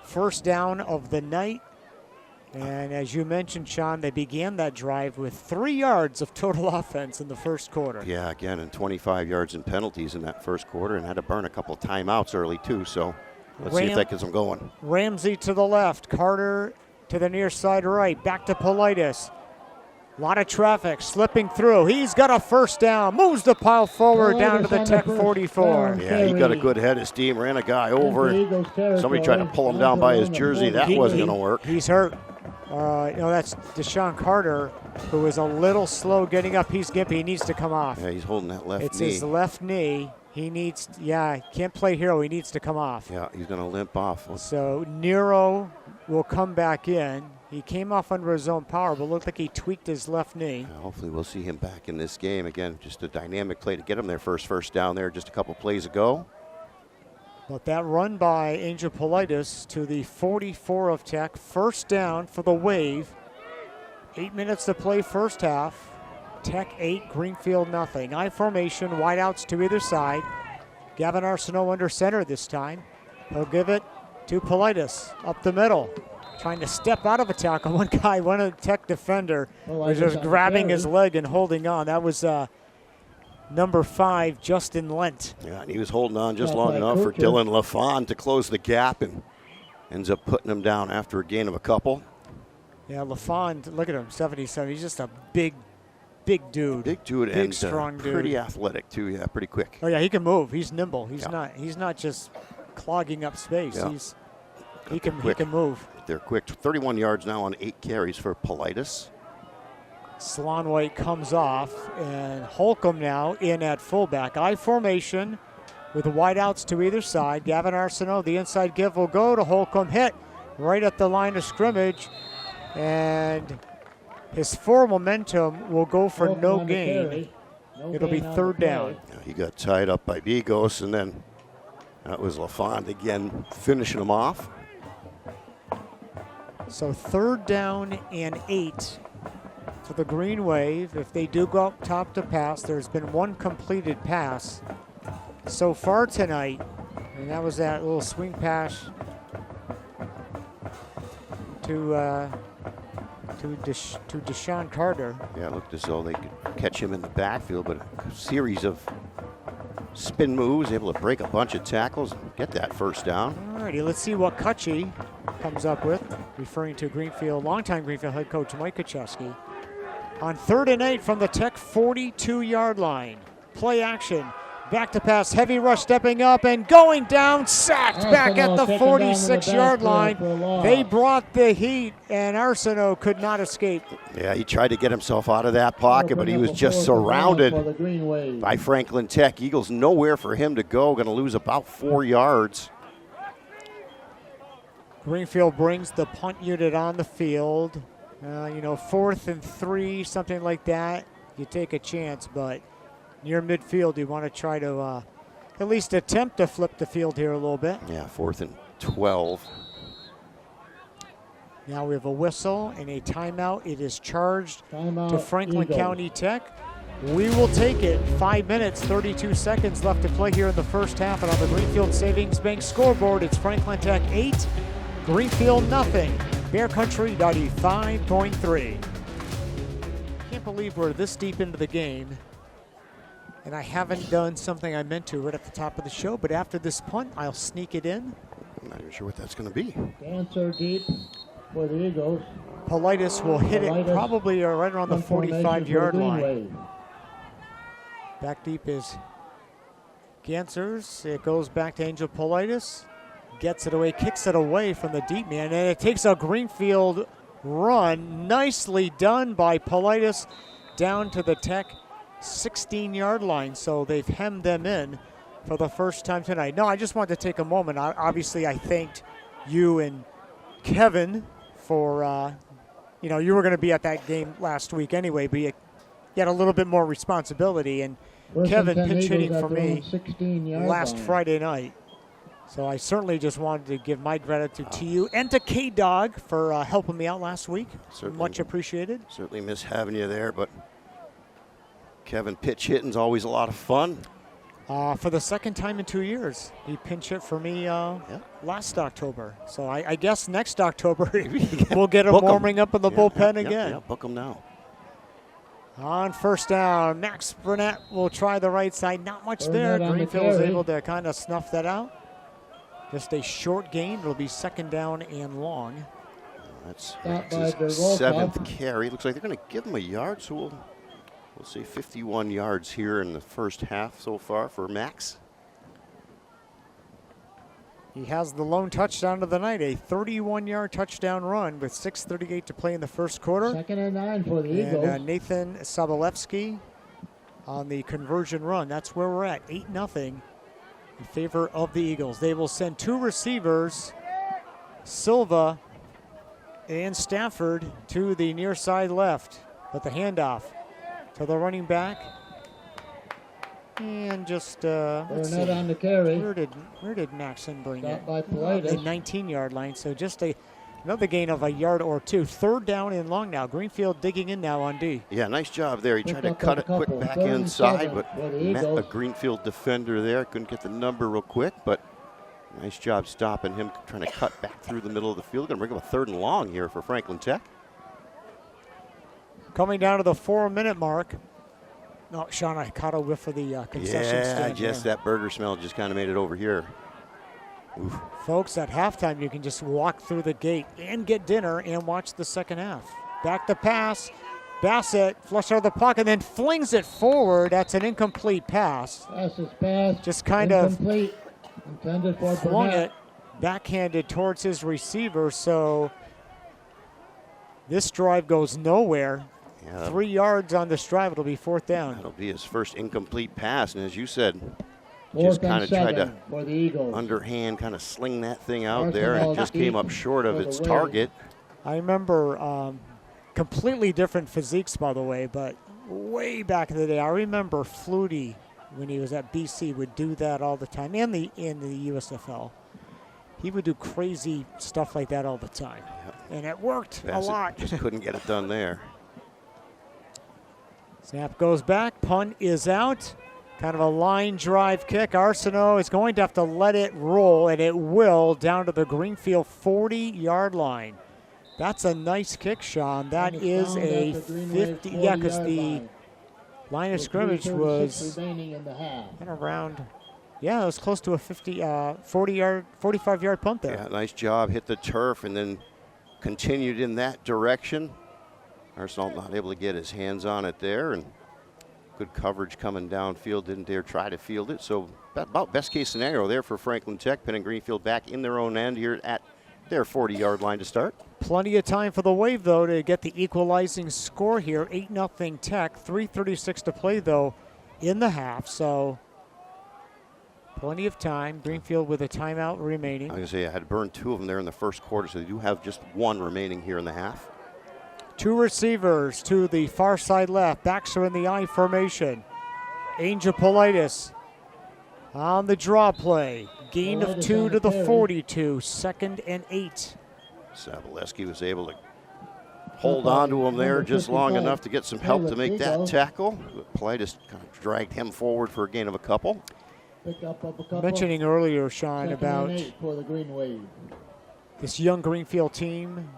first down of the night. And as you mentioned, Sean, they began that drive with 3 yards of total offense in the first quarter. Yeah, again, and 25 yards in penalties in that first quarter, and had to burn a couple of timeouts early too. So let's see if that gets them going. Ramsey to the left, Carter to the near side right, back to Politis. A lot of traffic slipping through. He's got a first down, moves the pile forward down to the Tech 44. Yeah, he got a good head of steam, ran a guy over. Somebody tried to pull him down by his jersey. That wasn't going to work. He's hurt. That's Deshaun Carter, who is a little slow getting up. He's gimpy. He needs to come off. Yeah, he's holding that left knee. It's his left knee. He needs, can't play hero. He needs to come off. Yeah, he's going to limp off. So Nero will come back in. He came off under his own power, but looked like he tweaked his left knee. Hopefully we'll see him back in this game. Again, just a dynamic play to get him their first down there just a couple plays ago. But that run by Angel Politis to the 44 of Tech. First down for the Wave. 8 minutes to play first half. Tech 8, Greenfield nothing. I formation, wideouts to either side. Gavin Arsenault under center this time. He'll give it to Politis up the middle. Trying to step out of a tackle. One of the Tech defender was just grabbing his leg and holding on. That was number 5, Justin Lent. Yeah, and he was holding on just Yeah, long by enough for Coacher. Dylan LaFon to close the gap and ends up putting him down after a gain of a couple. Yeah, LaFon, look at him, 77. He's just a big dude. Big dude Big, and strong dude. pretty athletic too. Yeah, pretty quick. Oh yeah, he can move. He's nimble. He's Yeah. not just clogging up space. Yeah. He can quick. move. They're quick. 31 yards now on 8 carries for Politis. Slonwhite comes off, and Holcomb now in at fullback. I formation with wideouts to either side. Gavin Arsenault, the inside give will go to Holcomb, hit right at the line of scrimmage, and his full momentum will go for Holcomb no on the gain. carry. No It'll be gain on the third carry. down. Yeah, he got tied up by Bigos, and then that was LaFon again finishing him off. So 3rd down and 8 for the Green Wave. If they do go up top to pass, there's been one completed pass so far tonight, and that was that little swing pass to Deshaun Carter. Yeah, it looked as though they could catch him in the backfield, but a series of spin moves, able to break a bunch of tackles and get that first down. Alrighty, let's see what Kutchie comes up with, referring to Greenfield, longtime Greenfield head coach Mike Kuchowski. On 3rd and 8 from the Tech 42-yard line. Play action. Back to pass, heavy rush stepping up and going down, sacked back at the 46-yard line. They brought the heat, and Arsenault could not escape. Yeah, he tried to get himself out of that pocket, but he was just surrounded by Franklin Tech. Eagles nowhere for him to go, going to lose about 4 yards. Greenfield brings the punt unit on the field. 4th and 3, something like that. You take a chance, but near midfield, you want to try to at least attempt to flip the field here a little bit. Yeah, 4th and 12. Now we have a whistle and a timeout. It is charged Timeout, to Franklin Eagles. County Tech. We will take it. 5 minutes, 32 seconds left to play here in the first half. And on the Greenfield Savings Bank scoreboard, it's Franklin Tech 8, Greenfield nothing. Bear Country 95.3. Can't believe we're this deep into the game, and I haven't done something I meant to right at the top of the show, but after this punt, I'll sneak it in. I'm not even sure what that's going to be. Dancer deep for the Eagles. Politis will hit it Politis probably right around the in formation 45-yard for the Green line. Wave. Back deep is Gansers. It goes back to Angel Politis. Gets it away, kicks it away from the deep man, and it takes a Greenfield run. Nicely done by Politis down to the Tech 16-yard line. So they've hemmed them in for the first time tonight. No, I just wanted to take a moment. Obviously, I thanked you and Kevin for, you were going to be at that game last week anyway, but you had a little bit more responsibility. And First Kevin and 10 pinch hitting Eagles for at their me own 16-yard last line. Friday night. So I certainly just wanted to give my gratitude to you and to K-Dog for helping me out last week. Certainly. Much appreciated. Certainly miss having you there, but Kevin pitch hitting's always a lot of fun. For the second time in 2 years, he pinch hit for me last October. So I guess next October we'll get him Book 'em. warming up in the bullpen again. Yeah, book him now. On first down, Max Burnett will try the right side. Not much there. Burnett on the Greenfield was carry. able to kind of snuff that out. Just a short gain. It'll be 2nd down and long. That's Stopped by his Dervolta. 7th carry. Looks like they're going to give him a yard, so we'll see 51 yards here in the first half so far for Max. He has the lone touchdown of the night, a 31-yard touchdown run with 6:38 to play in the first quarter. 2nd and 9 for the And Eagles. Nathan Sobolewski on the conversion run. That's where we're at, 8-0 in favor of the Eagles. They will send 2 receivers, Silva and Stafford, to the near side left. But the handoff to the running back. And just, let's Burnett see. on the carry. Where did Maxon bring it? Stopped by The Politis. 19-yard line. So just another gain of a yard or 2. 3rd down and long now. Greenfield digging in now on D. Yeah, nice job there. He tried to Picked cut up it a quick couple. back 37 inside, but for the met a Eagles. Greenfield defender there. Couldn't get the number real quick, but nice job stopping him, trying to cut back through the middle of the field. Going to bring up a 3rd and long here for Franklin Tech. Coming down to the 4-minute mark. No, Sean, I caught a whiff of the concession Yeah, stand. just that burger smell just kind of made it over here. Oof. Folks, at halftime, you can just walk through the gate and get dinner and watch the second half. Back to pass. Bassett flush out of the pocket, then flings it forward. That's an incomplete pass. Pass is passed. Just kind Incomplete. Intended for flung Burnett. it backhanded towards his receiver. So this drive goes nowhere. Yeah, 3 yards on this drive. It'll be fourth down. that'll be his first incomplete pass. And as you said, Fourth just and kind of tried to 7 for the Eagles. underhand kind of sling that thing out Arsenal there, and it just came deep up short of for the its win. target. I remember completely different physiques, by the way, but way back in the day, I remember Flutie, when he was at BC, would do that all the time, and in the USFL. He would do crazy stuff like that all the time, and it worked a Bassett lot. just couldn't get it done there. Snap goes back, punt is out. Kind of a line drive kick. Arsenault is going to have to let it roll, and it will, down to the Greenfield 40-yard line. That's a nice kick, Sean. That And is it's down a at the Greenway 50. Yeah, because 40-yard the line. line of With scrimmage 3:36 was remaining in the half. kind of around. Yeah, it was close to a 45-yard punt there. Yeah, nice job. Hit the turf and then continued in that direction. Arsenault not able to get his hands on it there, and good coverage coming downfield. Didn't dare try to field it. So about best case scenario there for Franklin Tech, pinning Greenfield back in their own end here at their 40-yard line to start. Plenty of time for the Wave, though, to get the equalizing score here. 8-0 Tech. 3:36 to play, though, in the half. So plenty of time. Greenfield with a timeout remaining. I was going to say I had burned 2 of them there in the first quarter, so they do have just 1 remaining here in the half. 2 receivers to the far side left. Backs are in the I formation. Angel Politis on the draw play. Gain of 2 to the 42. 2nd and 8. Saboleski was able to hold on to him there just long enough to get some help to make that tackle. Politis kind of dragged him forward for a gain of a couple. Pick up a couple. Mentioning earlier, Sean, 2nd about and 8 for the Green Wave. this young Greenfield team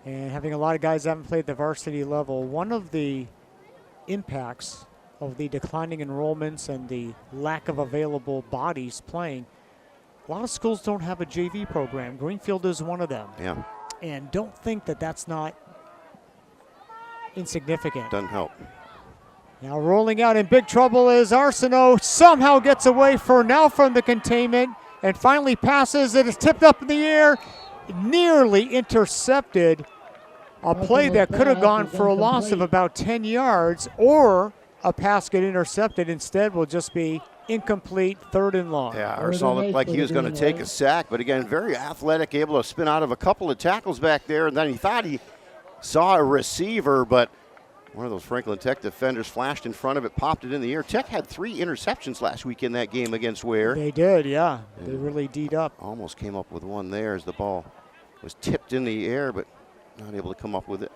and having a lot of guys that haven't played the varsity level. One of the impacts of the declining enrollments and the lack of available bodies playing, a lot of schools don't have a JV program. Greenfield is one of them. Yeah, And don't think that that's not insignificant. doesn't help. Now rolling out in big trouble is Arsenault. Somehow gets away from the containment and finally passes. It is tipped up in the air, nearly intercepted. A play that could have gone for a loss of about 10 yards, or a pass get intercepted. Instead will just be incomplete, 3rd and long. Yeah, Arsenal looked like he was going to take a sack, but again, very athletic, able to spin out of a couple of tackles back there, and then he thought he saw a receiver, but one of those Franklin Tech defenders flashed in front of it, popped it in the air. Tech had 3 interceptions last week in that game against Ware. They did, yeah. They really D'd up. Almost came up with one there as the ball was tipped in the air, but not able to come up with it.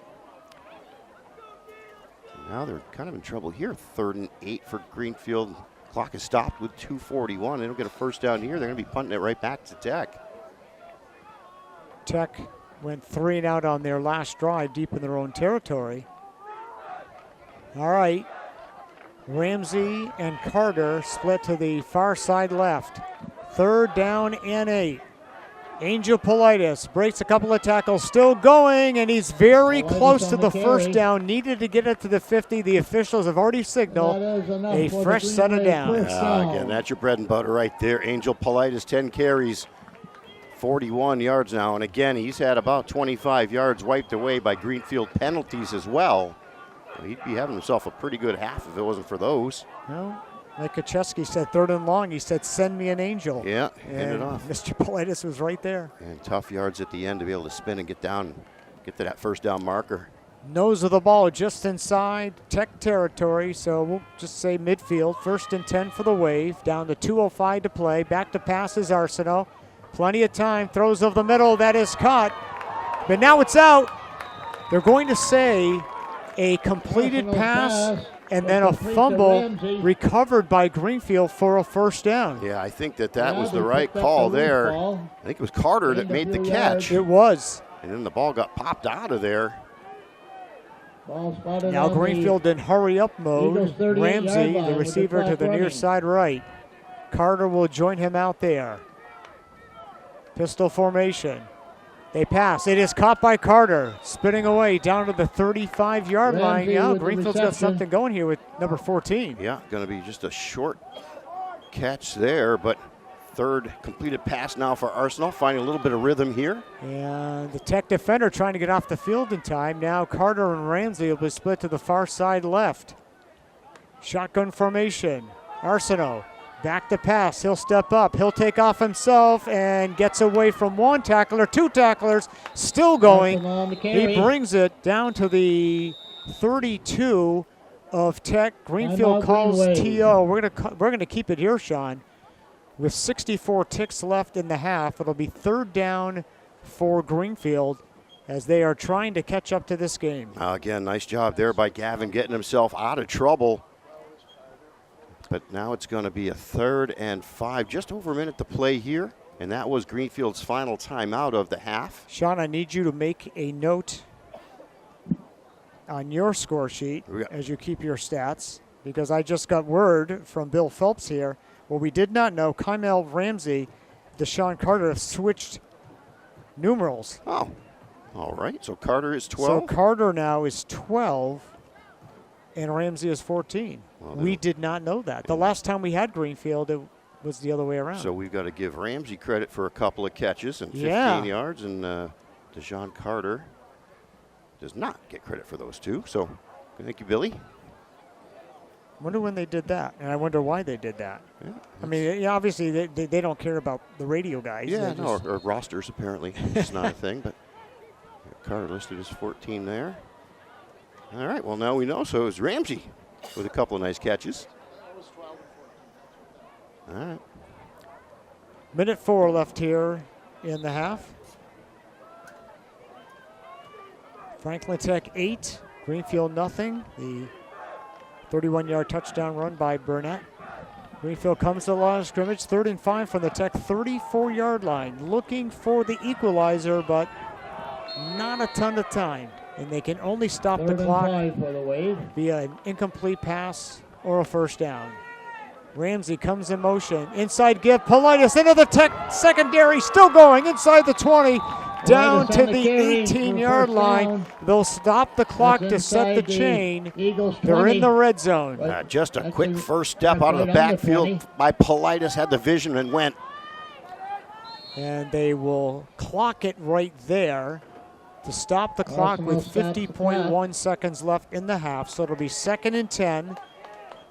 Now they're kind of in trouble here. 3rd and 8 for Greenfield. Clock is stopped with 2:41. They don't get a first down here. They're going to be punting it right back to Tech. Tech went 3 and out on their last drive deep in their own territory. All right. Ramsey and Carter split to the far side left. 3rd down and 8. Angel Politis breaks a couple of tackles, still going, and he's very close to the first down. Needed to get it to the 50. The officials have already signaled a fresh set of downs. Again, that's your bread and butter right there. Angel Politis, 10 carries, 41 yards now. And again, he's had about 25 yards wiped away by Greenfield penalties as well. He'd be having himself a pretty good half if it wasn't for those. Well, like Kacheski said, 3rd and long, he said, "Send me an angel." Yeah, and hand it off. Mr. Politis was right there. And tough yards at the end to be able to spin and get down, get to that first down marker. Nose of the ball just inside Tech territory, so we'll just say midfield. 1st and 10 for the Wave, down to 2:05 to play. Back to passes, Arsenault. Plenty of time, throws over the middle, that is caught. But now it's out. They're going to say a completed pass and then a fumble recovered by Greenfield for a first down. Yeah, I think that was the right call there. I think it was Carter that made the catch. It was. And then the ball got popped out of there. Ball spotted Now on Greenfield in hurry-up mode. Eagles 38-yard Ramsey, line the with the receiver to clock the near running. side right. Carter will join him out there. Pistol formation. They pass. It is caught by Carter. Spinning away down to the 35-yard line. Ramsey Yeah, with the Greenfield's got reception. something going here with number 14. Yeah, going to be just a short catch there, but third completed pass now for Arsenal, finding a little bit of rhythm here. And the Tech defender trying to get off the field in time. Now Carter and Ramsey will be split to the far side left. Shotgun formation. Arsenault back to pass. He'll step up. He'll take off himself and gets away from one tackler. Two tacklers still going. Arsenal on the He carry. brings it down to the 32 of Tech. Greenfield Timeout calls Greenway. TO. We're gonna keep it here, Sean. With 64 ticks left in the half, it'll be third down for Greenfield as they are trying to catch up to this game. Again, nice job there by Gavin getting himself out of trouble. But now it's going to be a 3rd and 5, just over a minute to play here. And that was Greenfield's final timeout of the half. Sean, I need you to make a note on your score sheet Yeah. as you keep your stats, because I just got word from Bill Phelps here. What we did not know, Kymel Ramsey, Deshaun Carter have switched numerals. Oh, all right. So Carter is So 12. Carter now is 12 and Ramsey is 14. Well, We did not know that. The last time we had Greenfield, it was the other way around. So we've got to give Ramsey credit for a couple of catches and 15 Yeah. yards, and Deshaun Carter does not get credit for those two. So thank you, Billy. Wonder when they did that, and I wonder why they did that. Yeah, I mean, yeah, obviously they don't care about the radio guys. yeah, They no, just- or rosters apparently. It's not a thing, but Carter listed as 14 there. All right, well, now we know. So it was Ramsey with a couple of nice catches. All right. Minute 4 left here in the half. Franklin Tech 8, Greenfield nothing. The 31-yard touchdown run by Burnett. Greenfield comes to the line of scrimmage, 3rd and 5 from the Tech 34-yard line. Looking for the equalizer, but not a ton of time. And they can only stop 3rd the and clock 5 for the Wave. via an incomplete pass or a first down. Ramsey comes in motion. Inside give. Politis into the Tech secondary. Still going inside the 20. Down Politis to on the the carry 18-yard for first line. down. They'll stop the clock That's to set the inside the chain. Eagles 20. They're in the red zone. Right. Just a That's quick a- first step that's out of the right on the backfield 20. by Politis, had the vision and went. And they will clock it right there to stop the clock Arsenal with stops the 50.1 seconds left in the half. So it'll be 2nd and 10.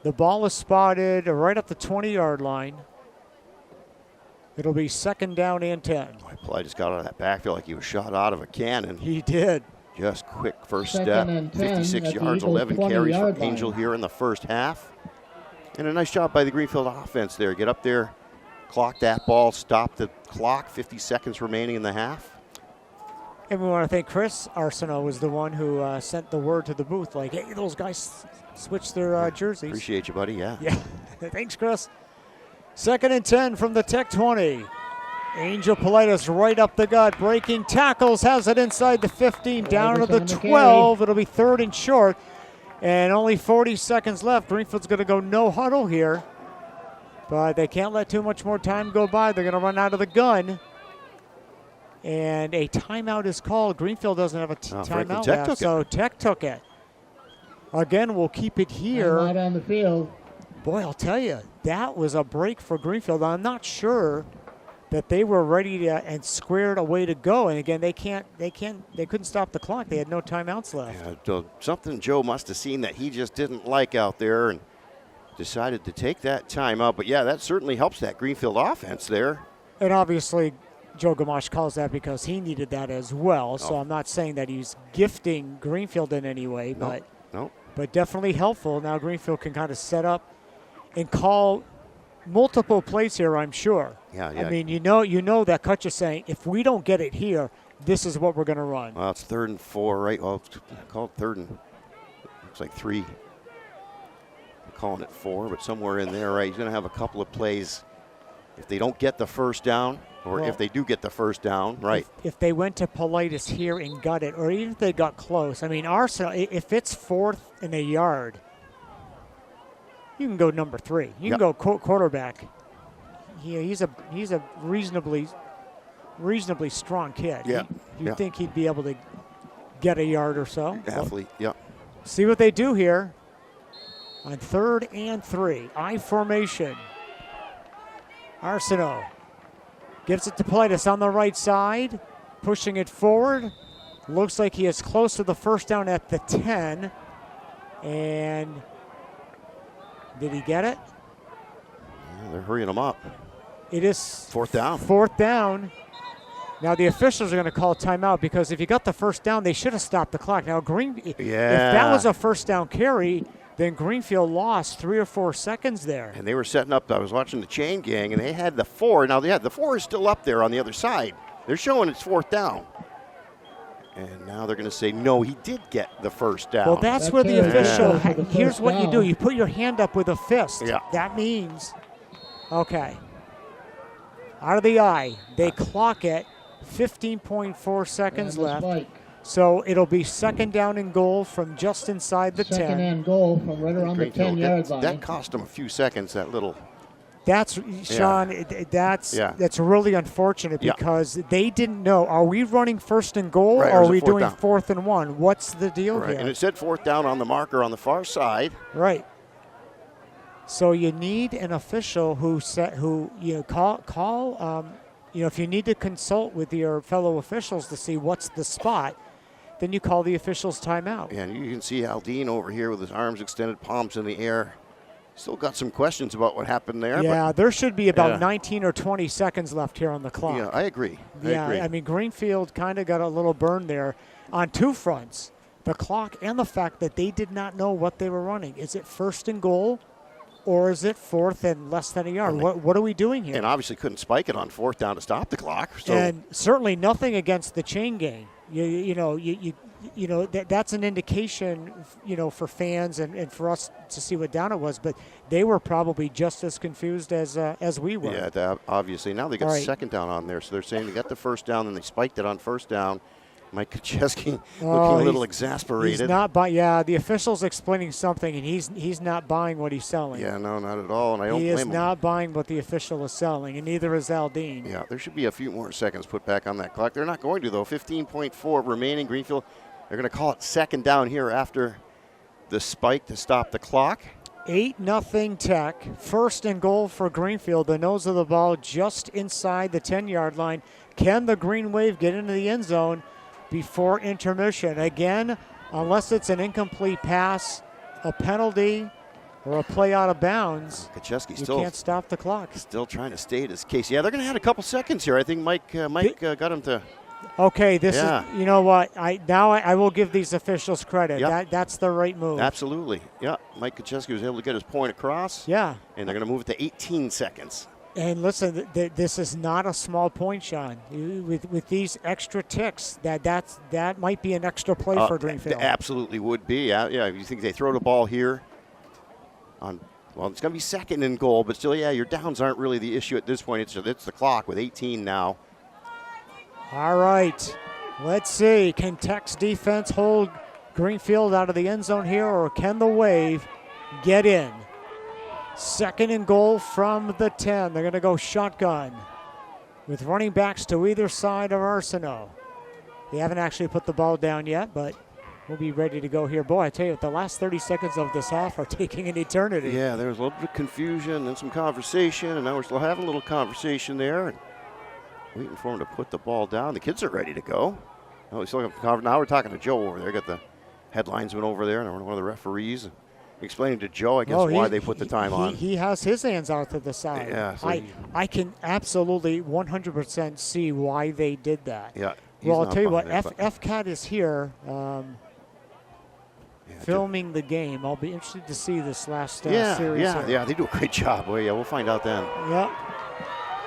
The ball is spotted right up the 20-yard line. It'll be 2nd down and 10. Boy, Politis got out of that backfield like he was shot out of a cannon. He did. Just quick first 2nd step. and 10 56 at the yards, Eagles' 11 carries for 20-yard line. Angel here in the first half. And a nice job by the Greenfield offense there. Get up there, clock that ball, stop the clock. 50 seconds remaining in the half. And we want to thank Chris Arsenault was the one who sent the word to the booth, like, hey, those guys switched their jerseys. Appreciate you, buddy. Yeah. Yeah, thanks, Chris. 2nd and 10 from the Tech 20. Angel Politis right up the gut, breaking tackles, has it inside the 15, down to the on the 12. It'll be 3rd and short, and only 40 seconds left. Greenfield's going to go no huddle here, but they can't let too much more time go by. They're going to run out of the gun. And a timeout is called. Greenfield doesn't have a Franklin timeout Tech left, took it. so Tech took it. Again, we'll keep it here. Timeout on the field. Boy, I'll tell you, that was a break for Greenfield. I'm not sure that they were ready to, and squared away to go. And again, they couldn't stop the clock. They had no timeouts left. Yeah, something Joe must have seen that he just didn't like out there and decided to take that timeout. But yeah, that certainly helps that Greenfield offense there. And obviously, Joe Gamache calls that because he needed that as well. So I'm not saying that he's gifting Greenfield in any way, No. but definitely helpful. Now Greenfield can kind of set up and call multiple plays here, I'm sure. Yeah. I mean, you know that Kutch is saying, if we don't get it here, this is what we're going to run. Well, it's 3rd and 4, right? Well, it's called 3rd and, looks like 3. I'm calling it 4, but somewhere in there, right? He's going to have a couple of plays if they don't get the first down, or if they do get the first down, right? If they went to Politis here and got it, or even if they got close. I mean, Arsenal, if it's 4th and a yard, you can go number 3. You can go quarterback. He's a reasonably strong kid. Yeah. You'd think he'd be able to get a yard or so. Athlete, yeah. See what they do here on 3rd and 3. I formation. Arsenault gives it to Politis on the right side, pushing it forward. Looks like he is close to the first down at the 10. And did he get it? Yeah, they're hurrying him up. It is 4th down. 4th down. Now the officials are going to call timeout because if you got the first down, they should have stopped the clock. Now if that was a first down carry, then Greenfield lost 3 or 4 seconds there. And they were setting up, I was watching the chain gang, and they had the 4. Now, the 4 is still up there on the other side. They're showing it's 4th down. And now they're going to say, no, he did get the first down. Well, that's where the official, Yeah. here's what you do. You put your hand up with a fist. Yeah. That means, okay. Out of the eye, they clock it, 15.4 seconds left. So it'll be 2nd down and goal from just inside the 10. 2nd and goal from right around the 10-yard line. That cost them a few seconds, that little. That's, Sean, that's really unfortunate because they didn't know, are we running 1st and goal or are we doing 4th and 1? What's the deal here? And it said 4th down on the marker on the far side. Right. So you need an official who call if you need to consult with your fellow officials to see what's the spot, then you call the officials timeout. Yeah, and you can see Aldine over here with his arms extended, palms in the air. Still got some questions about what happened there. Yeah, there should be about 19 or 20 seconds left here on the clock. Yeah, I agree. I mean, Greenfield kind of got a little burn there on 2 fronts, the clock and the fact that they did not know what they were running. Is it 1st and goal? Or is it 4th and less than a yard? What are we doing here? And obviously couldn't spike it on 4th down to stop the clock. So. And certainly nothing against the chain gang. That's an indication, for fans and for us to see what down it was. But they were probably just as confused as we were. Yeah, obviously. Now they got 2nd down on there. So they're saying they got the first down, and they spiked it on 1st down. Mike Kacheski looking a little exasperated. He's not buying. Yeah, the official's explaining something, and he's not buying what he's selling. Yeah, no, not at all, and I don't blame him. He is not buying what the official is selling, and neither is Aldine. Yeah, there should be a few more seconds put back on that clock. They're not going to, though. 15.4 remaining. Greenfield, they're going to call it 2nd down here after the spike to stop the clock. 8-0 Tech. 1st and goal for Greenfield. The nose of the ball just inside the 10-yard line. Can the Green Wave get into the end zone before intermission? Again, unless it's an incomplete pass, a penalty, or a play out of bounds, Kacheski you still can't stop the clock. Still trying to state his case. Yeah, they're going to add a couple seconds here. I think Mike got him to. Okay, this is, you know what, I will give these officials credit. Yep. That's the right move. Absolutely. Yeah, Mike Kacheski was able to get his point across. Yeah. And they're going to move it to 18 seconds. And listen, this is not a small point, Sean. With these extra ticks, that might be an extra play for Greenfield. Absolutely would be. Yeah, you think they throw the ball here on. Well, it's going to be 2nd and goal, but still, your downs aren't really the issue at this point. It's the clock with 18 now. All right, let's see. Can Tech's defense hold Greenfield out of the end zone here, or can the Wave get in? 2nd and goal from the 10. They're going to go shotgun with running backs to either side of Arsenault. They haven't actually put the ball down yet, but we'll be ready to go here. Boy, I tell you, the last 30 seconds of this half are taking an eternity. Yeah, there was a little bit of confusion and some conversation, and now we're still having a little conversation there. And waiting for him to put the ball down. The kids are ready to go. Now we're talking to Joe over there. Got the headlinesman over there and one of the referees explaining to Joe, I guess, why they put the time on. He has his hands out to the side. Yeah, so I can absolutely 100% see why they did that. Yeah. Well, I'll tell you what, FCAT is here filming the game. I'll be interested to see this last series. Yeah, they do a great job. Well, we'll find out then. Yeah.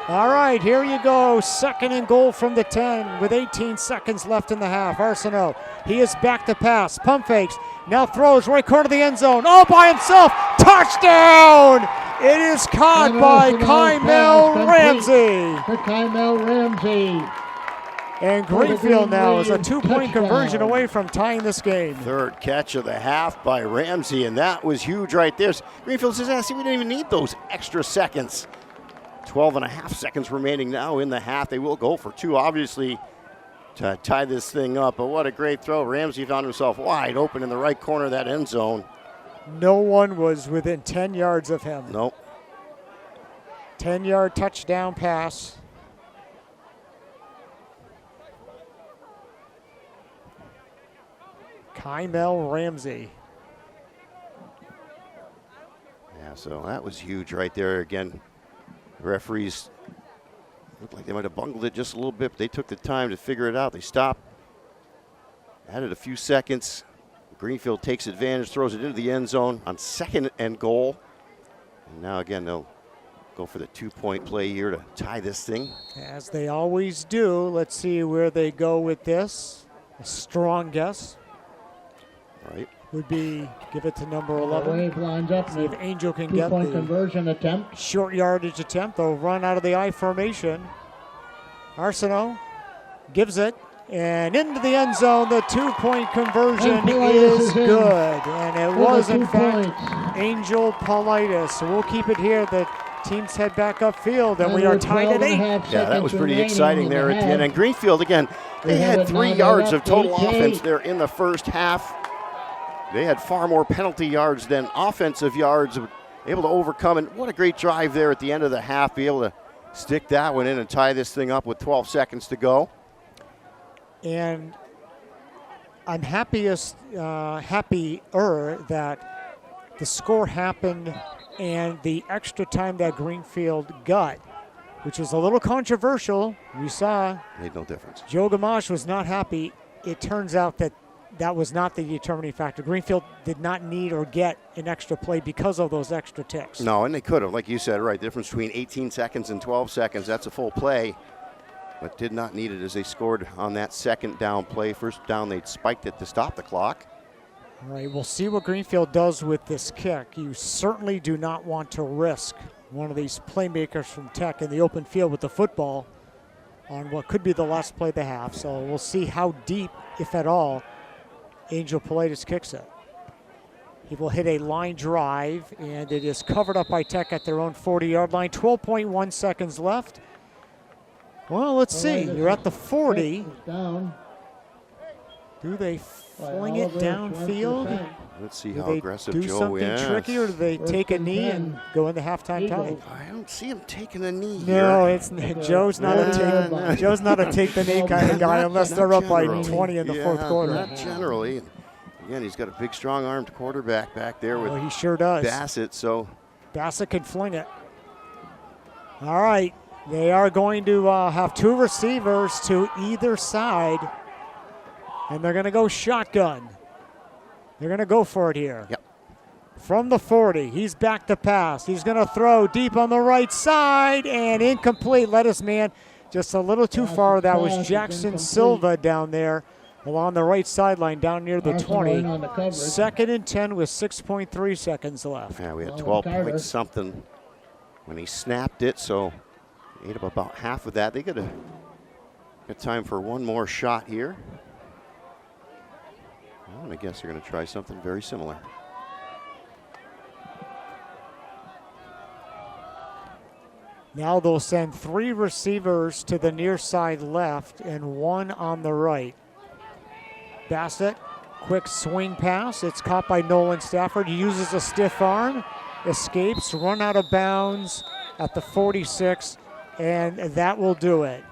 All right, here you go. 2nd and goal from the 10 with 18 seconds left in the half. Arsenault, he is back to pass. Pump fakes, Now throws right corner of the end zone. All by himself. Touchdown! It is caught by Kymel Ramsey. To Kymel Ramsey. And Greenfield now is a 2-point conversion away from tying this game. Third catch of the half by Ramsey, and that was huge right there. Greenfield says, see, we didn't even need those extra seconds. 12 and a half seconds remaining now in the half. They will go for 2, obviously, to tie this thing up. But what a great throw. Ramsey found himself wide open in the right corner of that end zone. No one was within 10 yards of him. Nope. 10-yard touchdown pass. Kymel Ramsey. Yeah, so that was huge right there. Again, the referees looked like they might have bungled it just a little bit, but they took the time to figure it out. They stopped, added a few seconds. Greenfield takes advantage, throws it into the end zone on 2nd and goal. And now again, they'll go for the 2-point play here to tie this thing. As they always do. Let's see where they go with this. A strong guess Right. would be give it to number 11. Wave lines up. See if Angel can get 2-point the conversion attempt. short yardage attempt. They'll run out of the I formation. Arsenault gives it. And into the end zone, the 2-point conversion And Politis is is in good. And it for was, the in 2 fact, points. Angel Politis. So we'll keep it here. The teams head back upfield, and we are tied at 8. Yeah, that was pretty exciting there at the end. And Greenfield, again, they had 3 yards of total offense there in the first half. They had far more penalty yards than offensive yards, able to overcome. And what a great drive there at the end of the half, be able to stick that one in and tie this thing up with 12 seconds to go. And I'm happier that the score happened and the extra time that Greenfield got, which is a little controversial. We saw Made no difference. Joe Gamache was not happy. It turns out that that was not the determining factor. Greenfield did not need or get an extra play because of those extra ticks. No, and they could have, like you said, right, difference between 18 seconds and 12 seconds, that's a full play, but did not need it as they scored on that 2nd down play. First down, they spiked it to stop the clock. All right, we'll see what Greenfield does with this kick. You certainly do not want to risk one of these playmakers from Tech in the open field with the football on what could be the last play of the half. So we'll see how deep, if at all, Angel Politis kicks it. He will hit a line drive, and it is covered up by Tech at their own 40-yard line. 12.1 seconds left. Well, let's see. You're at the 40. Down. Do they fling it downfield? Let's see Do how they aggressive do Joe something is. tricky, or do they take a knee and go into halftime time? I don't see him taking a knee No, here. it's Joe's not a take the knee kind of guy unless they're up by Generally. 20 in the fourth quarter. Not generally. Again, he's got a big, strong-armed quarterback back there with Well, he sure does. Bassett, so Bassett can fling it. All right, they are going to have 2 receivers to either side, and they're going to go shotgun. They're going to go for it here. Yep. From the 40, he's back to pass. He's going to throw deep on the right side and incomplete. Lettuce man just a little too far. That was Jackson Silva down there along the right sideline down near the 20. 2nd and 10 with 6.3 seconds left. yeah, we had 12 point something when he snapped it, so ate up about half of that. They got time for one more shot here. Well, and I guess they're going to try something very similar. Now they'll send 3 receivers to the near side left and 1 on the right. Bassett, quick swing pass. It's caught by Nolan Stafford. He uses a stiff arm, escapes, run out of bounds at the 46, and that will do it.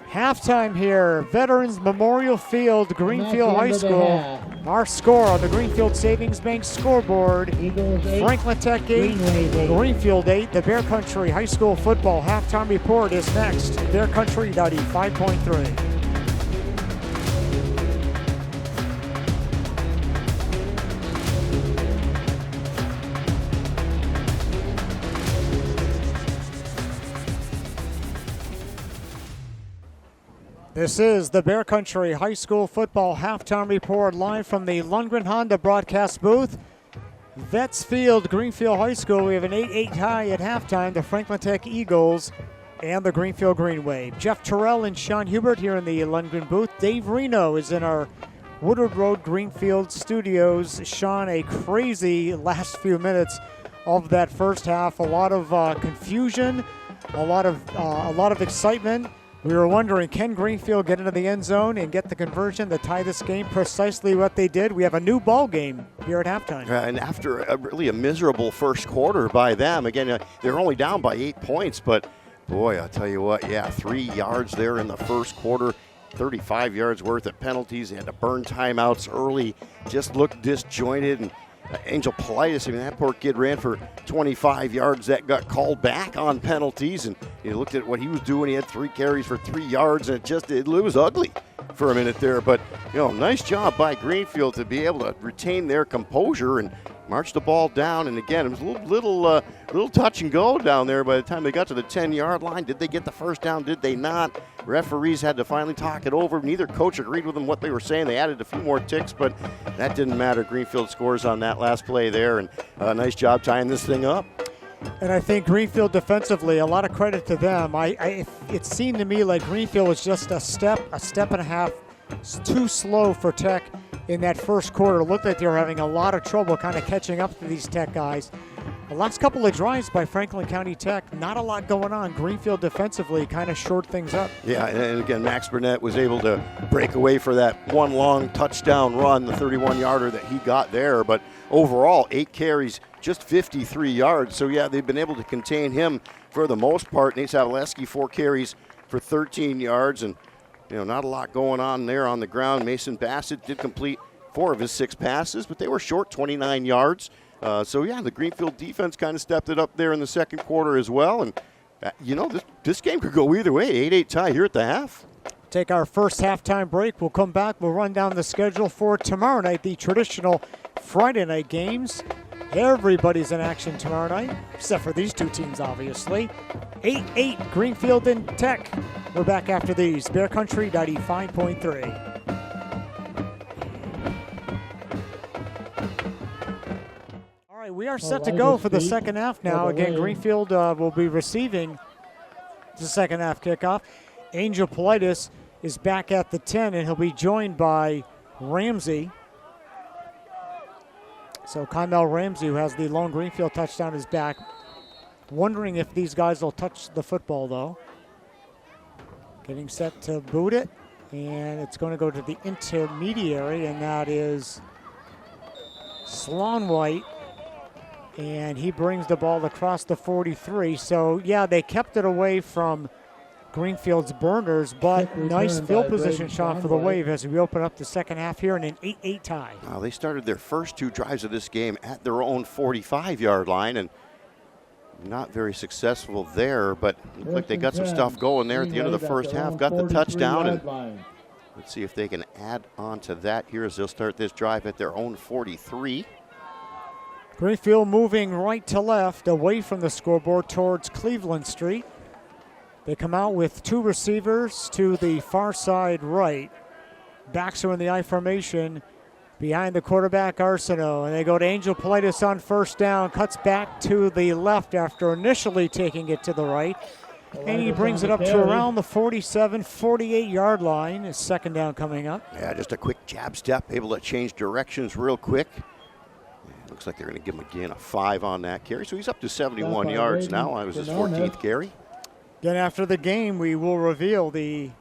Halftime here, Veterans Memorial Field, Greenfield High School. Our score on the Greenfield Savings Bank scoreboard: Eagles 8. Franklin Tech 8, Greenfield 8. The Bear Country High School football halftime report is next. Bear Country 95.3. This is the Bear Country High School Football Halftime Report live from the Lundgren Honda broadcast booth. Vets Field, Greenfield High School. We have an 8-8 tie at halftime. The Franklin Tech Eagles and the Greenfield Green Wave. Jeff Terrell and Sean Hubert here in the Lundgren booth. Dave Reno is in our Woodward Road Greenfield studios. Sean, a crazy last few minutes of that first half. A lot of confusion, a lot of excitement. We were wondering, can Greenfield get into the end zone and get the conversion to tie this game? Precisely what they did. We have a new ball game here at halftime. And after a miserable first quarter by them, again, they're only down by 8 points, but boy, I'll tell you what, 3 yards there in the first quarter, 35 yards worth of penalties. They had to burn timeouts early, just looked disjointed. And Angel Politis, that poor kid ran for 25 yards. That got called back on penalties, and you looked at what he was doing. He had 3 carries for 3 yards, and it was ugly for a minute there. But, nice job by Greenfield to be able to retain their composure and march the ball down. And again, it was a little touch and go down there by the time they got to the 10-yard line. Did they get the first down? Did they not? Referees had to finally talk it over. Neither coach agreed with them what they were saying. They added a few more ticks, but that didn't matter. Greenfield scores on that last play there, and nice job tying this thing up. And I think Greenfield defensively, a lot of credit to them. It seemed to me like Greenfield was just a step and a half too slow for Tech in that first quarter. It looked like they were having a lot of trouble kind of catching up to these Tech guys. The last couple of drives by Franklin County Tech, not a lot going on. Greenfield defensively kind of shored things up. Yeah, and again, Max Burnett was able to break away for that one long touchdown run, the 31-yarder that he got there. But overall, 8 carries, just 53 yards. So, they've been able to contain him for the most part. Nate Savaleski, 4 carries for 13 yards. And, not a lot going on there on the ground. Mason Bassett did complete 4 of his 6 passes, but they were short, 29 yards. The Greenfield defense kind of stepped it up there in the second quarter as well. And, this game could go either way. 8-8 tie here at the half. Take our first halftime break. We'll come back. We'll run down the schedule for tomorrow night, the traditional Friday night games. Everybody's in action tomorrow night, except for these two teams, obviously. 8-8, Greenfield and Tech. We're back after these. Bear Country 95.3. All right, we are set to go for the second half now. Again, Greenfield will be receiving the second half kickoff. Angel Politis is back at the 10, and he'll be joined by Ramsey. So Kymel Ramsey, who has the lone Greenfield touchdown, is back. Wondering if these guys will touch the football, though. Getting set to boot it, and it's going to go to the intermediary, and that is Sloan White. And he brings the ball across the 43. So, they kept it away from Greenfield's burners, but nice field position shot for the Wave as we open up the second half here in an 8-8 tie. They started their first 2 drives of this game at their own 45-yard line, and not very successful there, but looked like they got some stuff going there at the end of the first half. Got the touchdown, and let's see if they can add on to that here as they'll start this drive at their own 43. Greenfield moving right to left away from the scoreboard towards Cleveland Street. They come out with 2 receivers to the far side right. Backs are in the I formation behind the quarterback Arsenault. And they go to Angel Politis on first down. Cuts back to the left after initially taking it to the right. And he brings it up to around the 47, 48-yard line. His second down coming up. Yeah, just a quick jab step, able to change directions real quick. Looks like they're going to give him again a 5 on that carry. So he's up to 71 yards now. That was his 14th carry. Then after the game, we will reveal the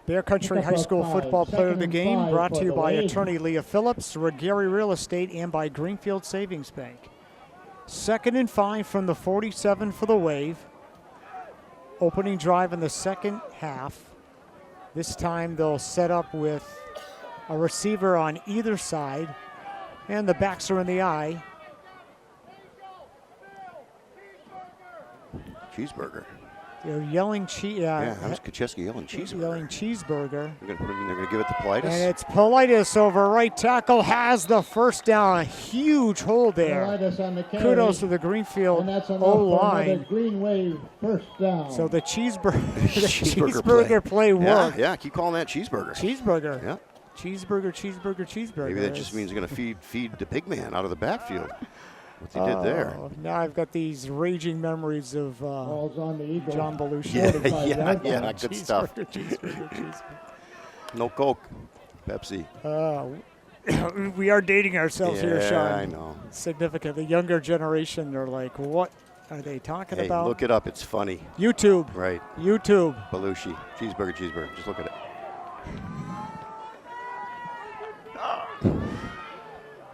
Bear Country High School Football Player of the Game, brought to you by attorney Leah Phillips, Regary Real Estate, and by Greenfield Savings Bank. 2nd and 5 from the 47 for the Wave. Opening drive in the second half. This time they'll set up with a receiver on either side, and the backs are in the I. Cheeseburger. They're yelling Yeah, that was Kacheski yelling cheeseburger. Yelling cheeseburger. They're going to give it to Politis. And it's Politis over right tackle, has the first down. A huge hold there. Politis on the carry. Kudos to the Greenfield And that's enough for O-line. another Green Wave first down. So the cheeseburger play worked. Yeah, keep calling that cheeseburger. Cheeseburger. Yeah. Cheeseburger. Maybe that just means they're going to feed the pig man out of the backfield. What they did there. Now I've got these raging memories of Balls on the Eagles. John Belushi. Yeah, good stuff. Cheeseburger. No Coke, Pepsi. We are dating ourselves here, Sean. I know. Significant. The younger generation are like, what are they talking Hey, about? look it up. It's funny. YouTube. Right. YouTube. Belushi. Cheeseburger. Just look at it.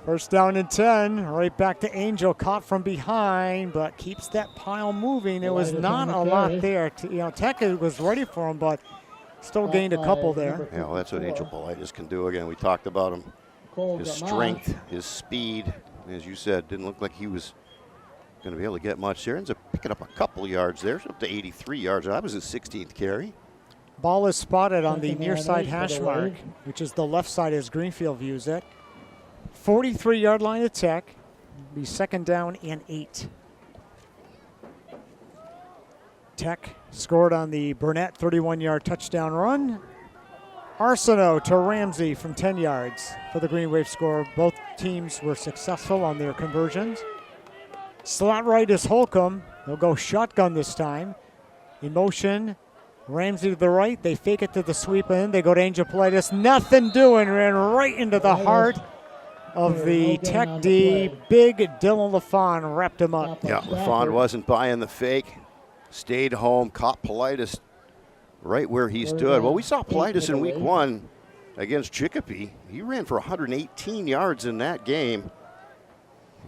First down and 10, right back to Angel, caught from behind, but keeps that pile moving. There was not a lot there. Tech was ready for him, but still gained a couple there. Yeah, well, that's what Angel Politis can do. Again, we talked about him. His strength, his speed, as you said, didn't look like he was going to be able to get much there. Ends up picking up a couple yards there, up to 83 yards. That was his 16th carry. Ball is spotted on the near side hash mark, which is the left side as Greenfield views it. 43-yard line of Tech. Be second down and 8. Tech scored on the Burnett 31-yard touchdown run. Arsenault to Ramsey from 10 yards for the Green Wave score. Both teams were successful on their conversions. Slot right is Holcomb. They'll go shotgun this time. In motion, Ramsey to the right. They fake it to the sweep in. They go to Angel Politis. Nothing doing. Ran right into the heart of the Tech D. Big Dylan LaFawn wrapped him up. Yeah, LaFawn wasn't buying the fake. Stayed home, caught Politis right where he stood. Well, we saw Politis in week 1 against Chicopee. He ran for 118 yards in that game.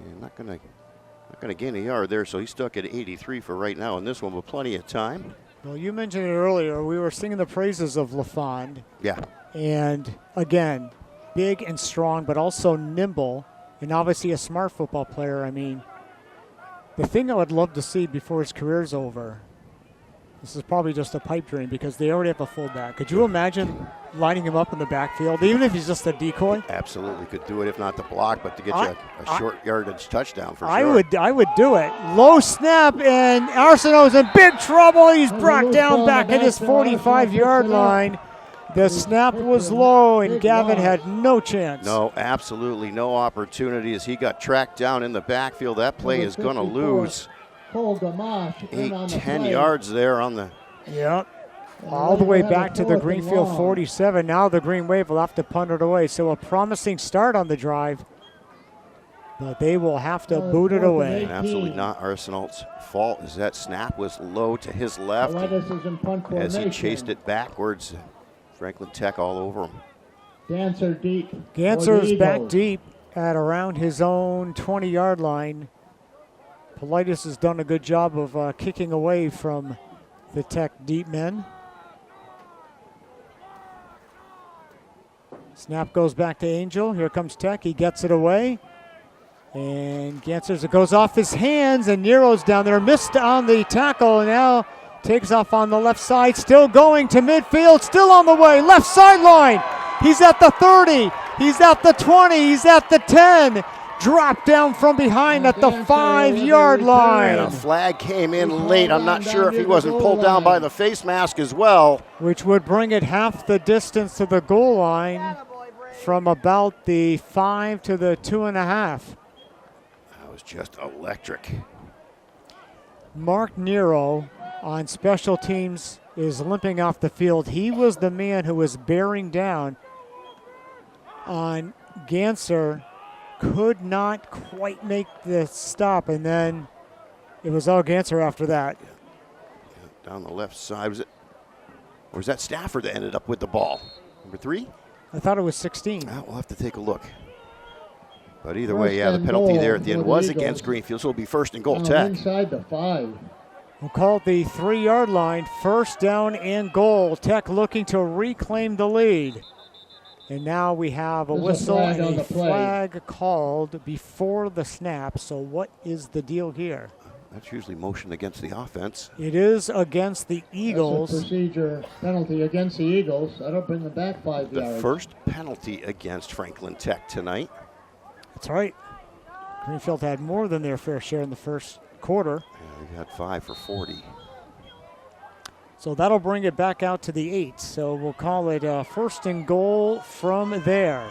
And not going to gain a yard there, so he's stuck at 83 for right now in this one, but plenty of time. Well, you mentioned it earlier. We were singing the praises of LaFawn. Yeah. And again, big and strong, but also nimble, and obviously a smart football player. I mean, the thing I would love to see before his career's over, this is probably just a pipe dream because they already have a fullback. Could you imagine lining him up in the backfield, even if he's just a decoy? Absolutely could do it, if not the block, but to get you a short yardage touchdown for sure. I would do it. Low snap, and Arsenault's in big trouble. He's brought down back at his 45-yard line. The snap was low, and Gavin had no chance. No, absolutely no opportunity as he got tracked down in the backfield. That play is going to lose 8-10 yards there on the... Yep. All the way back to the Greenfield 47. Now the Green Wave will have to punt it away. So a promising start on the drive, but they will have to boot it away. And absolutely not Arsenault's fault as that snap was low to his left as he chased it backwards. Franklin Tech all over him. Ganser deep. Ganser's back deep at around his own 20-yard line. Politis has done a good job of kicking away from the Tech deep men. Snap goes back to Angel. Here comes Tech. He gets it away. And Ganser's, it goes off his hands, and Nero's down there. Missed on the tackle, and now takes off on the left side, still going to midfield, still on the way, left sideline. He's at the 30, he's at the 20, he's at the 10. Dropped down from behind at the 5-yard line. And a flag came in late. I'm not sure if he wasn't pulled down by the face mask as well. Which would bring it half the distance to the goal line from about the 5 to the 2.5. That was just electric. Mark Nero on special teams is limping off the field. He was the man who was bearing down on Ganser. Could not quite make the stop, and then it was all Ganser after that. Yeah, down the left side. Was it, or was that Stafford that ended up with the ball? Number 3? I thought it was 16. We'll have to take a look. But either way, yeah, the penalty there at the end was against Greenfield, so it'll be first and goal Tech. Inside the 5. We'll call it the 3-yard line, first down and goal. Tech looking to reclaim the lead. And now we have a whistle and a flag called before the snap. So what is the deal here? That's usually motion against the offense. It is against the Eagles. That's a procedure penalty against the Eagles. That'll bring them back 5 The yards. first penalty against Franklin Tech tonight. That's right. Greenfield had more than their fair share in the first quarter. Yeah, they had 5 for 40. So that'll bring it back out to the 8. So we'll call it first and goal from there.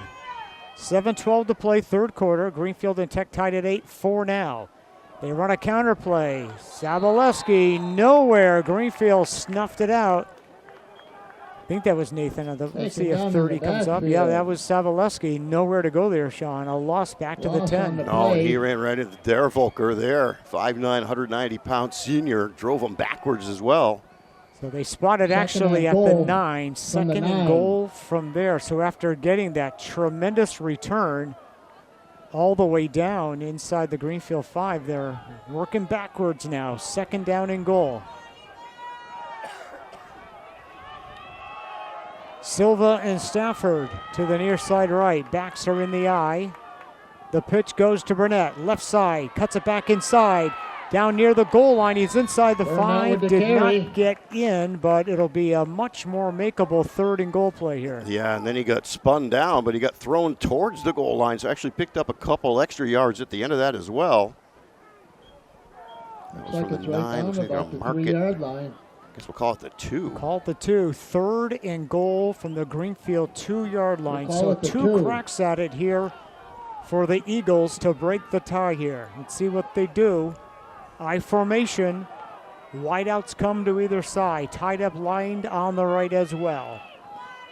7:12 to play, third quarter. Greenfield and Tech tied at 8-4 now. They run a counter play. Saboleski nowhere. Greenfield snuffed it out. I think that was Nathan. Let's see if 30 comes up. Yeah, that was Saboleski. Nowhere to go there, Sean. A loss back to the 10. No, he ran right into Dare Volker there. 5'9", 190-pound senior. Drove him backwards as well. So they spotted actually at the 9. Second and goal from there. So after getting that tremendous return all the way down inside the Greenfield 5, they're working backwards now. Second down and goal. Silva and Stafford to the near side right. Backs are in the eye. The pitch goes to Burnett. Left side. Cuts it back inside. Down near the goal line. He's inside the 5. Did not get in, but it'll be a much more makeable third and goal play here. Yeah, and then he got spun down, but he got thrown towards the goal line, so actually picked up a couple extra yards at the end of that as well. That was Looks like from it's the right 9. down So they're about going the to mark 3-yard it. line. I guess we'll call it the 2. Call it the 2. Third and goal from the Greenfield 2-yard line. We'll call So it the 2 2. cracks at it here for the Eagles to break the tie here. Let's see what they do. I formation. Wideouts come to either side. Tied up, lined on the right as well.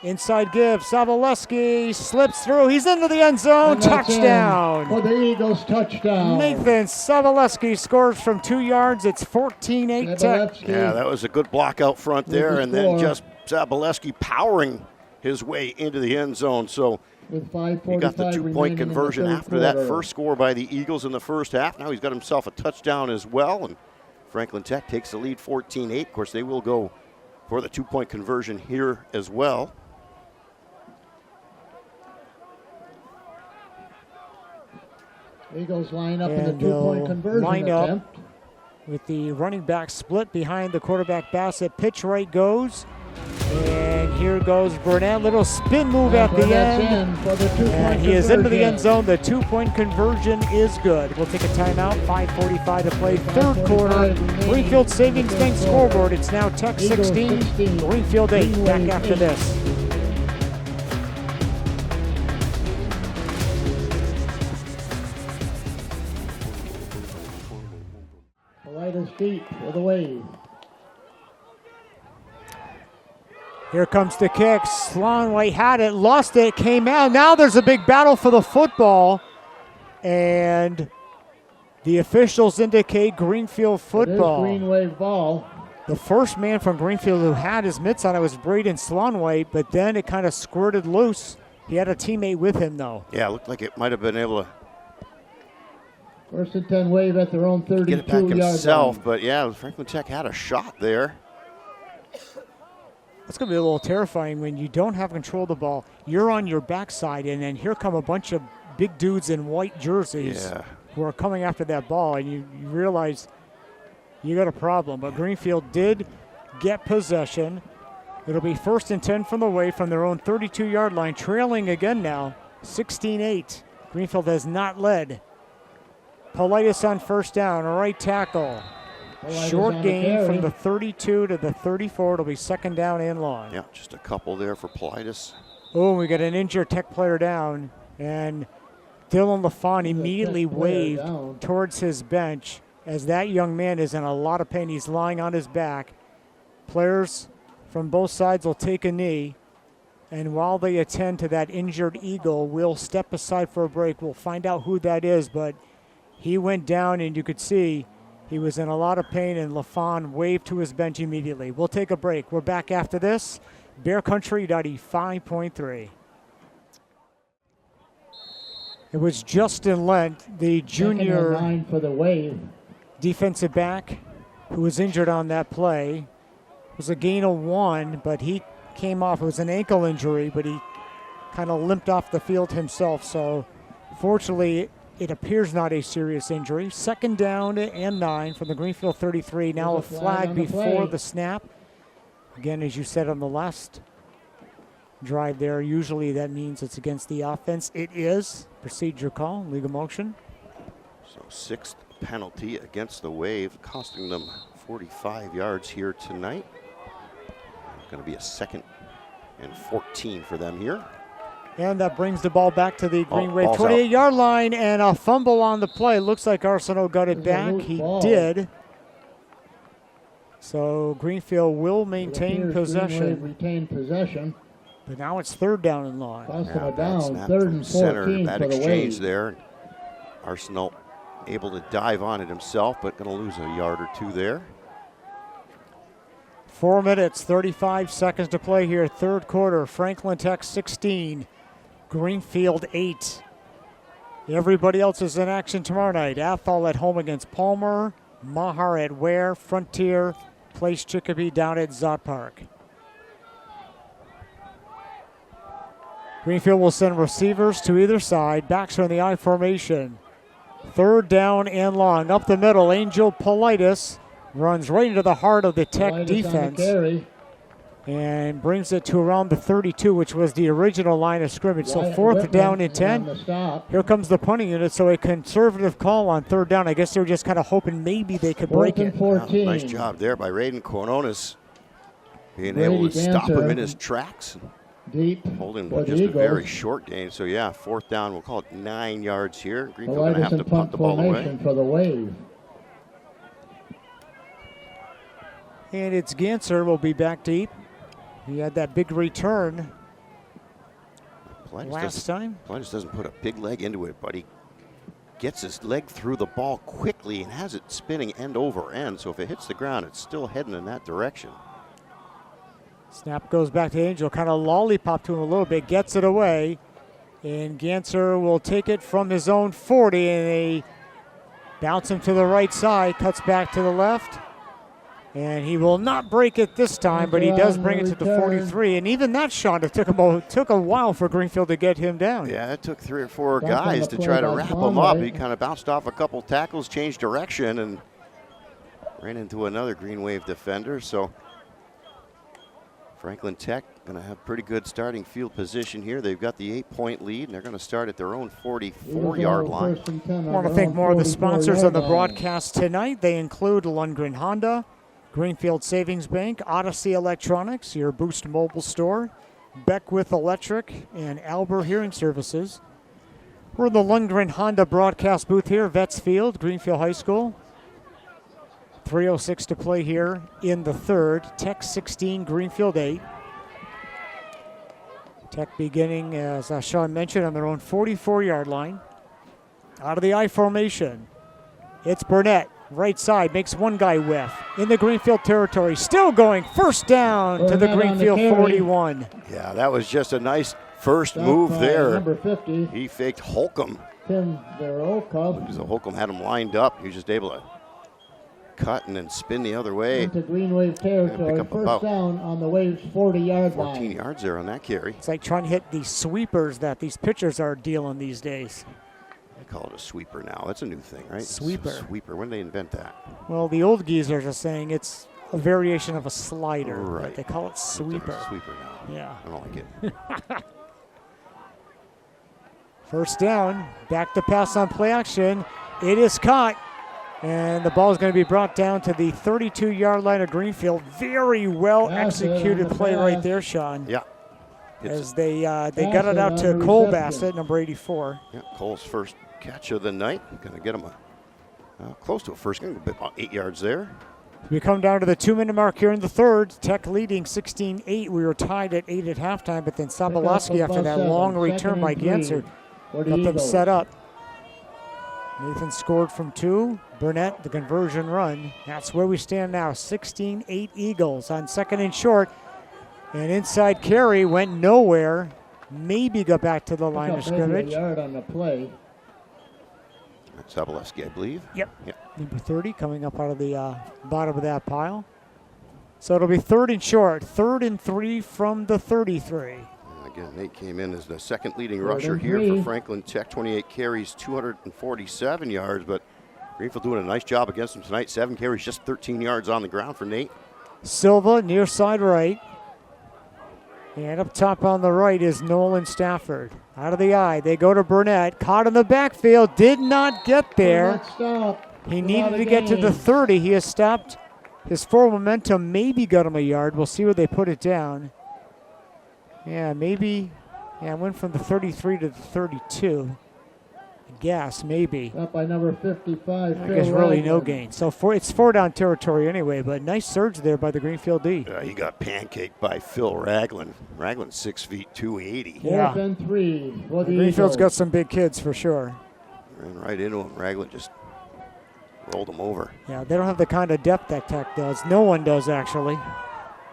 Inside give. Saboleski slips through. He's into the end zone. Touchdown. For the Eagles, touchdown. Nathan Saboleski scores from 2 yards. It's 14-8 Tech. Yeah, that was a good block out front there, and then just Saboleski powering his way into the end zone. So he got the 2-point conversion after that first score by the Eagles in the first half. Now he's got himself a touchdown as well, and Franklin Tech takes the lead 14-8. Of course, they will go for the 2-point conversion here as well. Eagles line up in the 2-point conversion line attempt. up with the running back split behind the quarterback Bassett. Pitch right goes. And here goes Burnett. Little spin move at the end. And he is into the end zone. The 2-point conversion is good. We'll take a timeout. 5:45 to play. Third quarter. Greenfield Savings Bank scoreboard. It's now Tech 16, Greenfield 8. Back after this. His feet for the wave. Here comes the kick. Slonway had it, lost it, came out. Now there's a big battle for the football. And the officials indicate Greenfield football. It is Green Wave ball. The first man from Greenfield who had his mitts on it was Braden Slonway, but then it kind of squirted loose. He had a teammate with him, though. Yeah, it looked like it might have been able to First and 10 wave at their own 32-yard get it back himself, line. but yeah, Franklin Tech had a shot there. That's going to be a little terrifying when you don't have control of the ball. You're on your backside, and then here come a bunch of big dudes in white jerseys who are coming after that ball, and you realize you got a problem. But Greenfield did get possession. It'll be first and 10 from the way from their own 32-yard line, trailing again now, 16-8. Greenfield has not led. Politis on first down, right tackle. Short gain from the 32 to the 34. It'll be second down and long. Yeah, just a couple there for Politis. Oh, we got an injured Tech player down, and Dylan LaFawn immediately waved towards his bench as that young man is in a lot of pain. He's lying on his back. Players from both sides will take a knee, and while they attend to that injured Eagle, we'll step aside for a break. We'll find out who that is, but he went down, and you could see he was in a lot of pain, and LaFawn waved to his bench immediately. We'll take a break. We're back after this. Bear Country 95.3. It was Justin Lent, the junior line for the wave. defensive back who was injured on that play. It was a gain of 1, but he came off. It was an ankle injury, but he kind of limped off the field himself. So fortunately, it appears not a serious injury. Second down and 9 from the Greenfield 33. Now a flag before the snap. Again, as you said on the last drive there, usually that means it's against the offense. It is. Procedure call, legal motion. So 6th penalty against the Wave, costing them 45 yards here tonight. Going to be a 2nd and 14 for them here. And that brings the ball back to the Green Wave ball's 28-yard line, and a fumble on the play. Looks like Arsenault got it back. He did. So Greenfield will maintain possession. Retain possession. But now it's 3rd down and long. Arsenal Bad down, snap 3rd from and center, 14 bad for the exchange Wave. there. Arsenault able to dive on it himself, but going to lose a yard or 2 there. 4 minutes, 35 seconds to play here. 3rd quarter. Franklin Tech 16, Greenfield 8. Everybody else is in action tomorrow night. Athol at home against Palmer. Mahar at Ware. Frontier plays Chicopee down at Zott Park. Greenfield will send receivers to either side. Backs are in the I formation. 3rd down and long. Up the middle, Angel Politis runs right into the heart of the Tech defense and brings it to around the 32, which was the original line of scrimmage. So 4th down and 10. Here comes the punting unit, so a conservative call on 3rd down. I guess they were just kind of hoping maybe they could break it. Nice job there by Raiden Coronas, being able to stop him in his tracks. Deep. Holding just a very short gain. So, yeah, 4th down. We'll call it 9 yards here. Greenfield going to have to punt the ball away. For the Wave. And it's Ganser will be back deep. He had that big return last time. Politis doesn't put a big leg into it, but he gets his leg through the ball quickly and has it spinning end over end. So if it hits the ground, it's still heading in that direction. Snap goes back to Angel, kind of lollipop to him a little bit, gets it away, and Ganser will take it from his own 40, and they bounce him to the right side, cuts back to the left, and he will not break it this time, but he does bring it to the 43, and even that shot, it took a while for Greenfield to get him down. Yeah, it took 3 or 4 guys to try to wrap him up. He kind of bounced off a couple tackles, changed direction, and ran into another Green Wave defender, so Franklin Tech going to have pretty good starting field position here. They've got the 8-point lead, and they're going to start at their own 44-yard line. I want to thank more of the sponsors on the broadcast tonight. They include Lundgren Honda, Greenfield Savings Bank, Odyssey Electronics, your Boost mobile store, Beckwith Electric, and Albert Hearing Services. We're in the Lundgren Honda broadcast booth here, Vets Field, Greenfield High School. 3:06 to play here in the 3rd. Tech 16, Greenfield 8. Tech beginning, as Sean mentioned, on their own 44-yard line. Out of the I formation, it's Burnett. Right side, makes one guy whiff. In the Greenfield territory, still going. 1st down to the Greenfield 41. Yeah, that was just a nice first move there. Number 50. He faked Holcomb. Tim Verokov. So Holcomb had him lined up. He was just able to cut and then spin the other way. Into Green Wave territory. 1st down on the Wave's 40-yard line. 14 yards there on that carry. It's like trying to hit these sweepers that these pitchers are dealing these days. They call it a sweeper now. That's a new thing, right? Sweeper. Sweeper. When did they invent that? Well, the old geezers are saying it's a variation of a slider. Right. But they call it sweeper. Sweeper now. Yeah. I don't like it. 1st down. Back to pass on play action. It is caught. And the ball is going to be brought down to the 32-yard line of Greenfield. Very well executed play right there, Sean. Yeah. As they got it out to Cole Bassett, number 84. Yeah, Cole's first catch of the night. Going to get him close to a first game, about 8 yards there. We come down to the 2-minute mark here in the 3rd. Tech leading 16-8. We were tied at 8 at halftime, but then Sobolewski, after that long return by Ganser, got them set up. Nathan scored from 2. Burnett, the conversion run. That's where we stand now. 16-8 Eagles on 2nd and short. And inside carry went nowhere. Maybe got back to the line of scrimmage. A yard on the play. That's Sobolewski, I believe. Yep. Number 30 coming up out of the bottom of that pile. So it'll be 3rd and short. 3rd and 3 from the 33. Again, Nate came in as the second leading rusher here for Franklin Tech. 28 carries, 247 yards, but Greenfield doing a nice job against them tonight. 7 carries, just 13 yards on the ground for Nate. Silva, near side right. And up top on the right is Nolan Stafford. Out of the eye, they go to Burnett. Caught in the backfield, did not get there. He needed to get to the 30. He has stopped. His forward momentum maybe got him a yard. We'll see where they put it down. Yeah, maybe. Yeah, went from the 33 to the 32. I guess, maybe. Up by number 55. I guess really no gain. So it's 4-down territory anyway, but nice surge there by the Greenfield D. He got pancaked by Phil Ragland. Ragland's 6 feet, 280. Yeah. 4th and 3 for the Greenfield's Eagles. got some big kids for sure. Ran right into him. Ragland just rolled him over. Yeah, they don't have the kind of depth that Tech does. No one does, actually.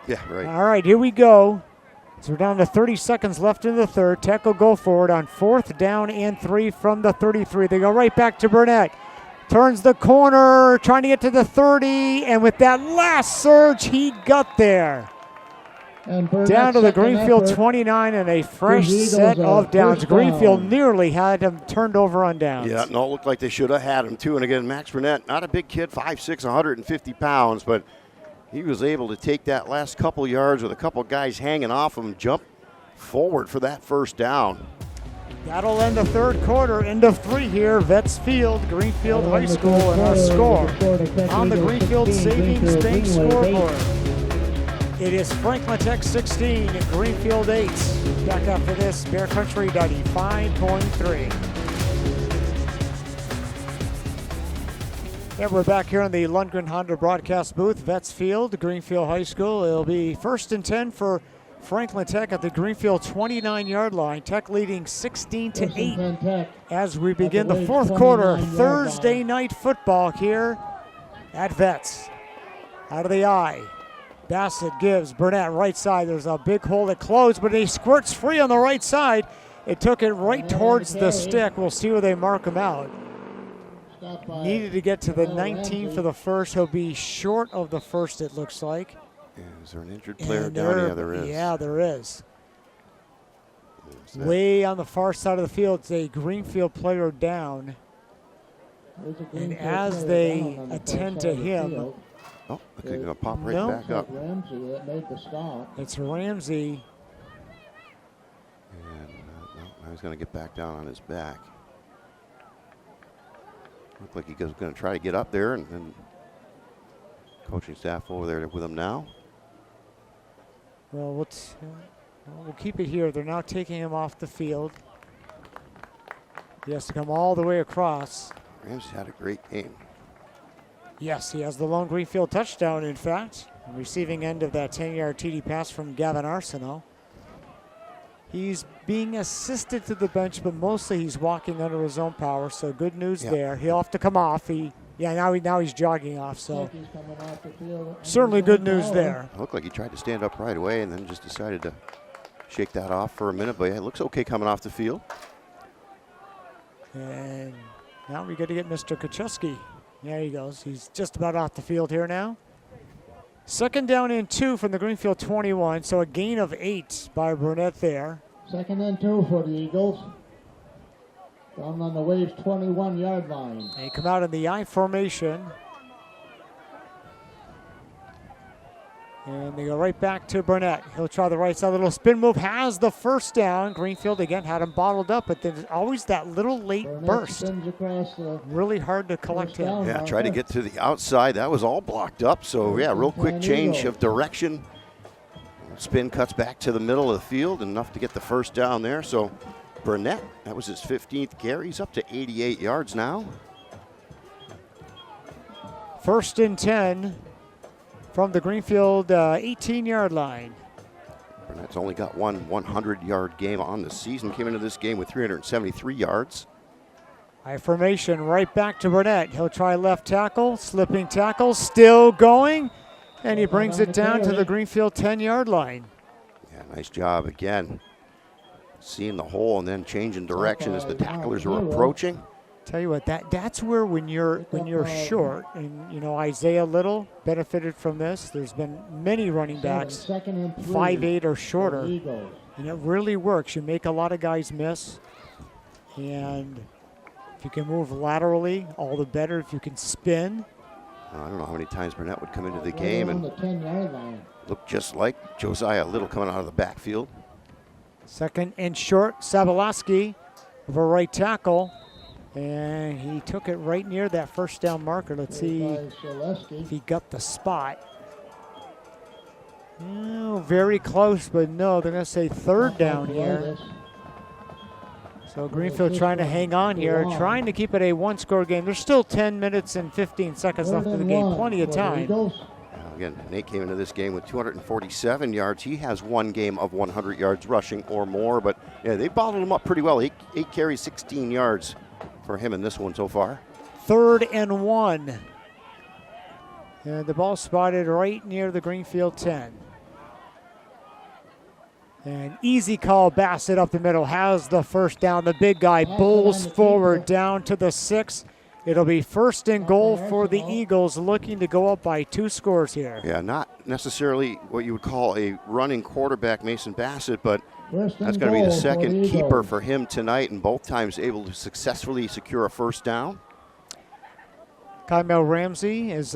Yeah, right. All right, here we go. So we're down to 30 seconds left in the third. Tech will go forward on 4th down and 3 from the 33. They go right back to Burnett. Turns the corner, trying to get to the 30, and with that last surge, he got there. And Burnett's Down to the second Greenfield effort. 29 and a fresh The Eagles set are of downs. first Greenfield down. nearly had him turned over on downs. Yeah, no, it looked like they should have had him too. And again, Max Burnett, not a big kid, 5'6", 150 pounds, but he was able to take that last couple yards with a couple guys hanging off him, jump forward for that first down. That'll end the third quarter. End of 3 here. Vets Field, Greenfield High School, and our score on the Greenfield Savings Bank scoreboard. It is Franklin Tech 16 and Greenfield 8. Back after this, Bear Country 95.3. And we're back here in the Lundgren Honda broadcast booth. Vets Field, Greenfield High School. It'll be 1st and 10 for Franklin Tech at the Greenfield 29-yard line. Tech leading 16-8 as we begin the fourth quarter. Thursday night football here at Vets. Out of the eye. Bassett gives Burnett right side. There's a big hole that closed, but he squirts free on the right side. It took it right towards the stick. We'll see where they mark him out. Needed to get to the 19 for the first. He'll be short of the first, it looks like. Is there an injured player down? Yeah, there is. Yeah, there is. Way on the far side of the field, it's a Greenfield player down. And as they attend to him, oh, they're going to pop right back up. Ramsey that made the stop. It's Ramsey. And now he's going to get back down on his back. Looked like he was going to try to get up there, and then coaching staff over there with him now. Well, we'll keep it here. They're now taking him off the field. He has to come all the way across. Ramsey had a great game. Yes, he has the lone Greenfield touchdown, in fact. Receiving end of that 10-yard TD pass from Gavin Arsenault. He's being assisted to the bench, but mostly he's walking under his own power, so good news there. He'll have to come off. Now he's jogging off, so certainly good news there. It looked like he tried to stand up right away and then just decided to shake that off for a minute, but yeah, it looks okay coming off the field. And now we got to get Mr. Kaczewski. There he goes. He's just about off the field here now. 2nd down and 2 from the Greenfield 21, so a gain of 8 by Burnett there. 2nd and 2 for the Eagles. Down on the Waves 21-yard line. They come out in the I formation. And they go right back to Burnett. He'll try the right side. Little spin move has the first down. Greenfield again had him bottled up, but there's always that little late Burnett burst. spins across the Really hard to collect first him. down. Yeah, tried to get to the outside. That was all blocked up. So, yeah, real quick change of direction. Spin cuts back to the middle of the field, enough to get the first down there. So, Burnett, that was his 15th carry. He's up to 88 yards now. 1st and 10 from the Greenfield 18-yard line. Burnett's only got one 100-yard game on the season. Came into this game with 373 yards. I formation right back to Burnett. He'll try left tackle, slipping tackle, still going, and he brings it down to the Greenfield 10-yard line. Yeah, nice job again. Seeing the hole and then changing direction as the tacklers are approaching. Tell you what, that's where when you're short, and Isaiah Little benefited from this. There's been many running backs 5'8" or shorter, And it really works. You make a lot of guys miss. And if you can move laterally, all the better. If you can spin. I don't know how many times Burnett would come into the Right game around and the 10-yard line. look just like Josiah Little coming out of the backfield. Second and short, Sabalaski of a right tackle. And he took it right near that first down marker. Let's see if he got the spot. Oh, very close, but no, they're going to say third down here. So Greenfield trying to hang on here, trying to keep it a one-score game. There's still 10 minutes and 15 seconds left in the game. Plenty of time. Again, Nate came into this game with 247 yards. He has one game of 100 yards rushing or more, but yeah, they bottled him up pretty well. Eight carries, 16 yards for him in this one so far. 3rd and 1. And the ball spotted right near the Greenfield 10. And easy call, Bassett up the middle, has the first down. The big guy bowls forward down to the 6. It'll be 1st and goal for the Eagles, looking to go up by 2 scores here. Yeah, not necessarily what you would call a running quarterback, Mason Bassett, but that's going to be the second keeper for him tonight, and both times able to successfully secure a first down. Kyle Ramsey is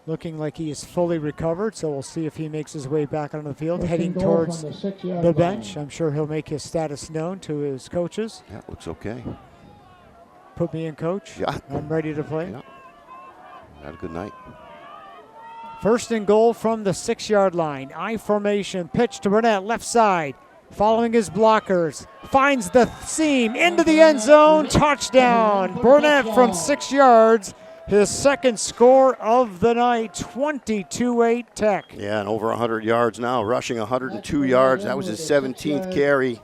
looking like he is fully recovered, so we'll see if he makes his way back onto the field, heading towards the bench. I'm sure he'll make his status known to his coaches. Yeah, looks okay. Put me in, coach. Yeah. I'm ready to play. Yeah. Had a good night. 1st and goal from the 6-yard line. I formation, pitch to Burnett, left side. Following his blockers, finds the seam into the end zone. Touchdown. Burnett from 6 yards. His second score of the night, 22-8 Tech. Yeah, and over 100 yards now, rushing 102 yards. That was his 17th carry.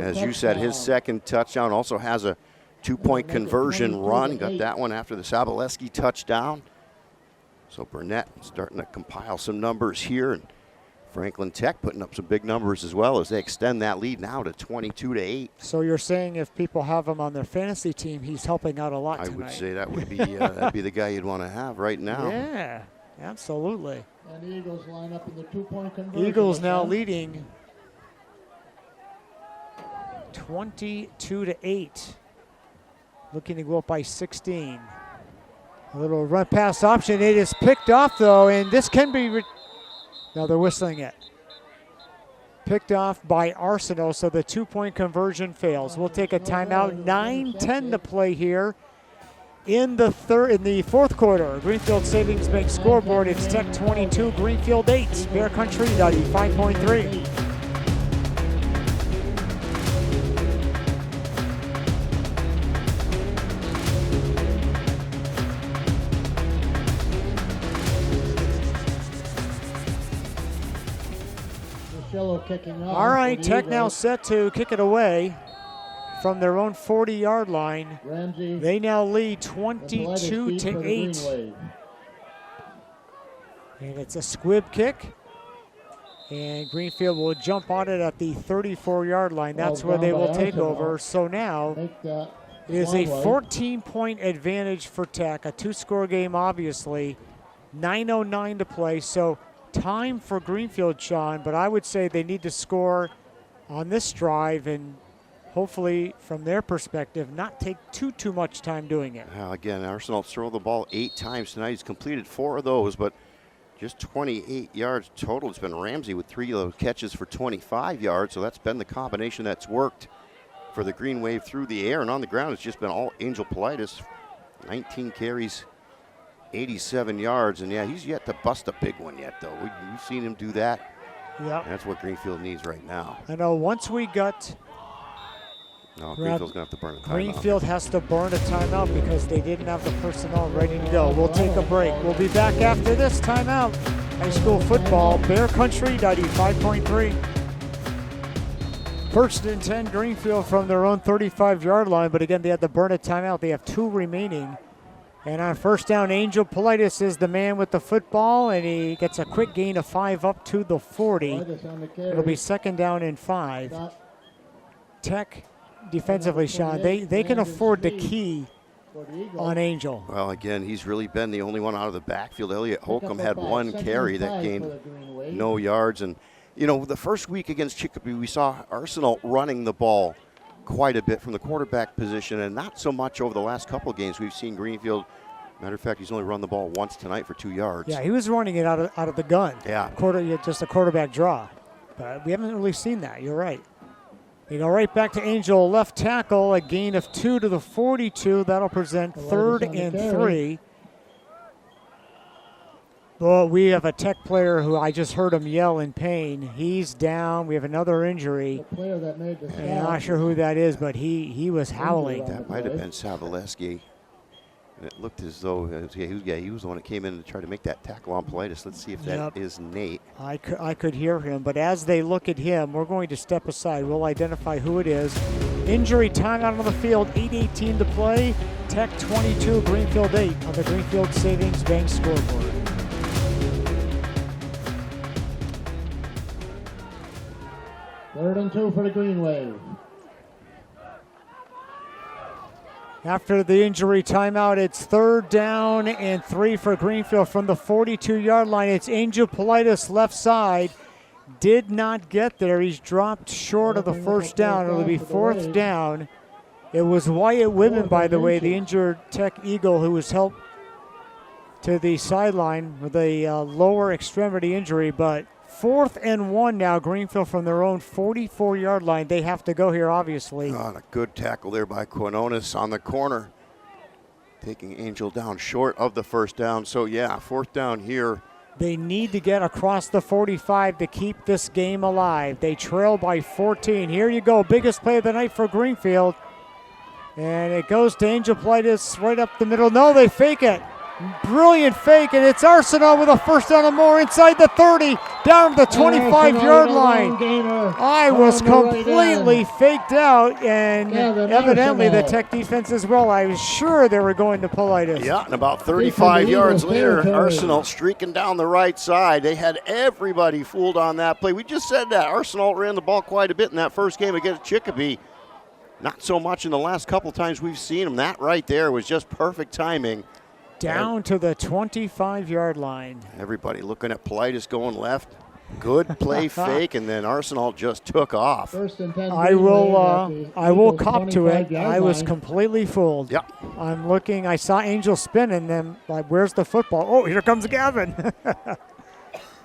As you said, his second touchdown. Also has a 2-point conversion run. Got that one after the Sabaleski touchdown. So Burnett starting to compile some numbers here. And Franklin Tech putting up some big numbers as well as they extend that lead now to 22-8. So you're saying if people have him on their fantasy team, he's helping out a lot tonight. I would say that would be that'd be the guy you'd want to have right now. Yeah, absolutely. And the Eagles line up in the 2-point conversion. Eagles now leading 22-8. Looking to go up by 16. A little run pass option. It is picked off though, and this can be. Now they're whistling it. Picked off by Arsenal, so the 2-point conversion fails. We'll take a timeout. 9:10 to play here in the 4th quarter. Greenfield Savings Bank scoreboard. It's Tech 22, Greenfield 8. Bear Country 95.3. Kicking off. All right, Tech now set to kick it away from their own 40-yard line. Ramsey, they now lead 22-8. And it's a squib kick. And Greenfield will jump on it at the 34-yard line. That's where they will take over. So now it is a 14-point advantage for Tech. A 2-score game, obviously. 9:09 to play. So time for Greenfield, Sean, but I would say they need to score on this drive and hopefully, from their perspective, not take too much time doing it. Again, Arsenal throw the ball 8 times tonight. He's completed 4 of those, but just 28 yards total. It's been Ramsey with 3 of those catches for 25 yards, so that's been the combination that's worked for the Green Wave through the air. And on the ground, it's just been all Angel Politis. 19 carries, 87 yards, and yeah, he's yet to bust a big one yet, though. We've seen him do that. Yeah, that's what Greenfield needs right now. I know. Once we got, Greenfield's gonna have to burn a timeout. Greenfield has to burn a timeout because they didn't have the personnel ready to go. We'll take a break. We'll be back after this timeout. High school football, Bear Country 95.3. 1st and 10, Greenfield from their own 35-yard line, but again, they had to burn a timeout. They have 2 remaining. And on first down, Angel Politis is the man with the football, and he gets a quick gain of 5 up to the 40. It'll be 2nd down and 5. Tech defensively, Sean, they can afford to key on Angel. Well, again, he's really been the only one out of the backfield. Elliott Holcomb had 1 carry that gained no yards, and You know, the first week against Chicopee, we saw Arsenal running the ball quite a bit from the quarterback position, and not so much over the last couple of games. We've seen Greenfield. Matter of fact, he's only run the ball once tonight for 2 yards. Yeah, he was running it out of the gun. Yeah. Just a quarterback draw. But we haven't really seen that. You're right. You go right back to Angel, left tackle, a gain of 2 to the 42. That'll present 3rd and 3. Well, we have a Tech player who I just heard him yell in pain. He's down. We have another injury. The player that made the I'm not sure who that is, but he was howling. That might have been Savaleski. And it looked as though he was the one that came in to try to make that tackle on Politis. Let's see if that is Nate. I could hear him, but as they look at him, we're going to step aside. We'll identify who it is. Injury timeout on the field, 8:18 to play. Tech 22, Greenfield 8 on the Greenfield Savings Bank scoreboard. Third and 2 for the Green Wave. After the injury timeout, it's 3rd down and 3 for Greenfield from the 42-yard line. It's Angel Politis left side. Did not get there. He's dropped short of the first down. It'll be 4th down. It was Wyatt Whitman, by the way, the injured Tech Eagle, who was helped to the sideline with a lower extremity injury, but 4th and 1 now, Greenfield from their own 44-yard line. They have to go here, obviously. A good tackle there by Quinones on the corner, taking Angel down short of the first down. So, yeah, 4th down here. They need to get across the 45 to keep this game alive. They trail by 14. Here you go, biggest play of the night for Greenfield. And it goes to Angel Politis right up the middle. No, they fake it. Brilliant fake, and it's Arsenal with a first down and more inside the 30, down to the 25-yard line. I was completely faked out, and evidently the Tech defense as well. I was sure they were going to Politis. Yeah, and about 35 yards later, Arsenal streaking down the right side. They had everybody fooled on that play. We just said that. Arsenal ran the ball quite a bit in that first game against Chicopee. Not so much in the last couple times we've seen them. That right there was just perfect timing. Down to the 25-yard line. Everybody looking at Politis going left. Good play fake, and then Arsenal just took off. I will cop to it. I was completely fooled. Yep. I'm looking. I saw Angel spin, and then like, where's the football? Oh, here comes Gavin.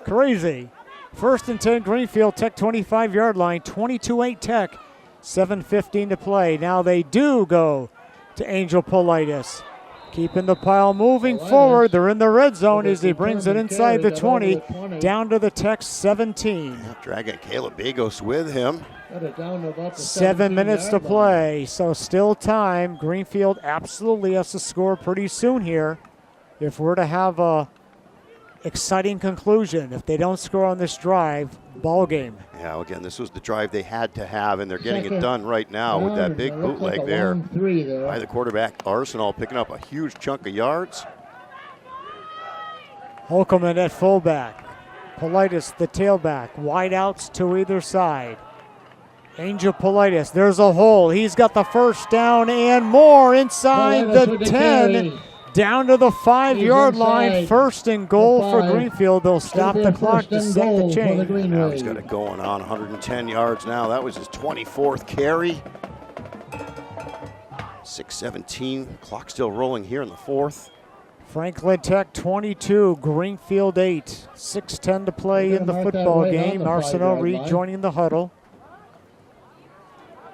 Crazy. 1st and 10, Greenfield, Tech 25-yard line, 22-8 Tech, 7:15 to play. Now they do go to Angel Politis. Keeping the pile moving forward. They're in the red zone as he brings it inside the 20, down to the Tech 17. Dragging Caleb Bagos with him. 7 minutes to play, so still time. Greenfield absolutely has to score pretty soon here if we're to have a exciting conclusion. If they don't score on this drive, ball game. Yeah, again, this was the drive they had to have, and they're getting it done right now with that big bootleg there by the quarterback. Arsenal picking up a huge chunk of yards. Holcomb at fullback. Politis, the tailback. Wide outs to either side. Angel Politis, there's a hole. He's got the first down and more inside the 10. Down to the 5-yard line, 1st and goal for Greenfield. They'll stop the clock to set the chain. Now he's got it going on, 110 yards now. That was his 24th carry. 6:17, clock still rolling here in the 4th. Franklin Tech 22, Greenfield 8. 6:10 to play in the football game. Arsenal rejoining the huddle.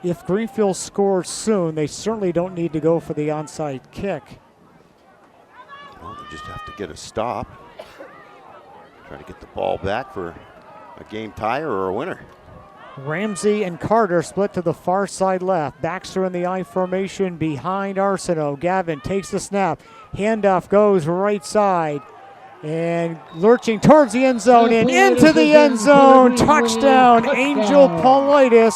If Greenfield scores soon, they certainly don't need to go for the onside kick. Well, they just have to get a stop. Try to get the ball back for a game tire or a winner. Ramsey and Carter split to the far side left. Baxter in the I formation behind Arsenault. Gavin takes the snap. Handoff goes right side. And lurching towards the end zone and into the end zone. Touchdown, Angel Politis.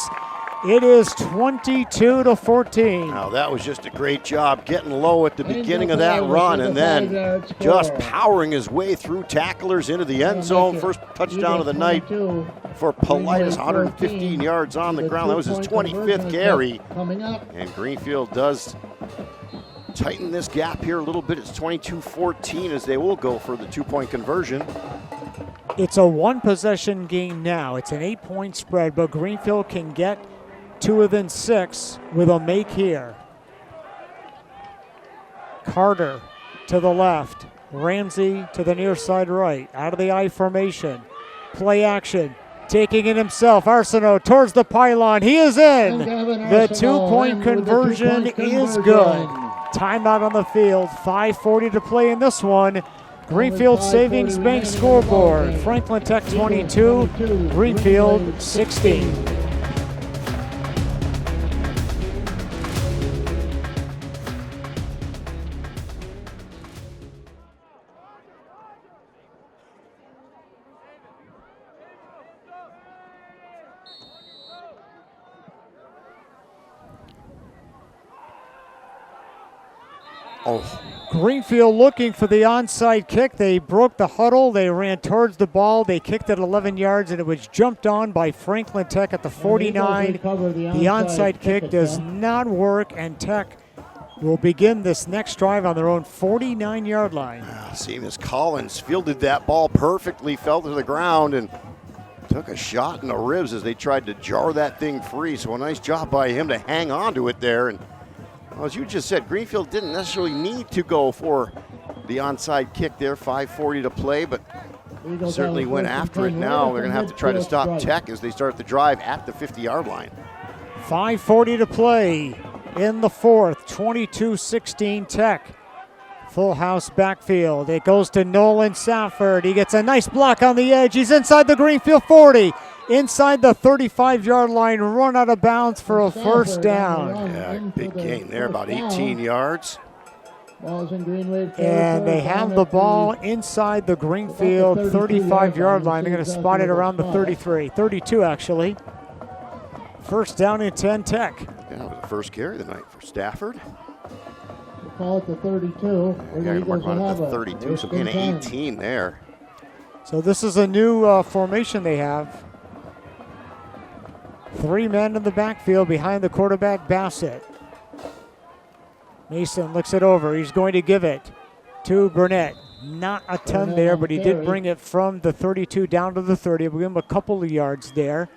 It is 22-14. Now that was just a great job getting low at the beginning of that run and then just powering his way through tacklers into the end zone. First touchdown of the night for Politis, 115 yards on the ground. That was his 25th carry. And Greenfield does tighten this gap here a little bit. It's 22-14 as they will go for the 2-point conversion. It's a one-possession game now. It's an 8-point spread, but Greenfield can get to within 6 with a make here. Carter to the left. Ramsey to the near side right. Out of the I formation. Play action. Taking it himself. Arsenault towards the pylon. He is in. The 2-point conversion is good. Timeout on the field. 5:40 to play in this one. Greenfield Savings Bank scoreboard. Franklin Tech 22, Greenfield 16. Greenfield looking for the onside kick. They broke the huddle. They ran towards the ball. They kicked it 11 yards, and it was jumped on by Franklin Tech at the 49. The onside kick does not work, and Tech will begin this next drive on their own 49-yard line. Seamus Collins fielded that ball perfectly, fell to the ground, and took a shot in the ribs as they tried to jar that thing free. So a nice job by him to hang on to it there. And well, as you just said, Greenfield didn't necessarily need to go for the onside kick there, 5:40 to play, but certainly went after it now. They're going to have to try to stop Tech as they start the drive at the 50-yard line. 5:40 to play in the fourth, 22-16 Tech. Full house backfield. It goes to Nolan Safford. He gets a nice block on the edge. He's inside the Greenfield 40. Inside the 35-yard line, run out of bounds for a first down. Yeah, big gain there, about 18 yards. And they have the ball inside the Greenfield 35-yard line. They're going to spot it around the 33, 32 actually. First down and 10 Tech. Yeah, that was the first carry of the night for Stafford. Call it the 32. Yeah, mark on it the 32, so gain of 18 there. So this is a new formation they have. 3 men in the backfield behind the quarterback, Bassett. Mason looks it over. He's going to give it to Burnett. Not a ton there, but he did bring it from the 32 down to the 30. We'll give him a couple of yards there.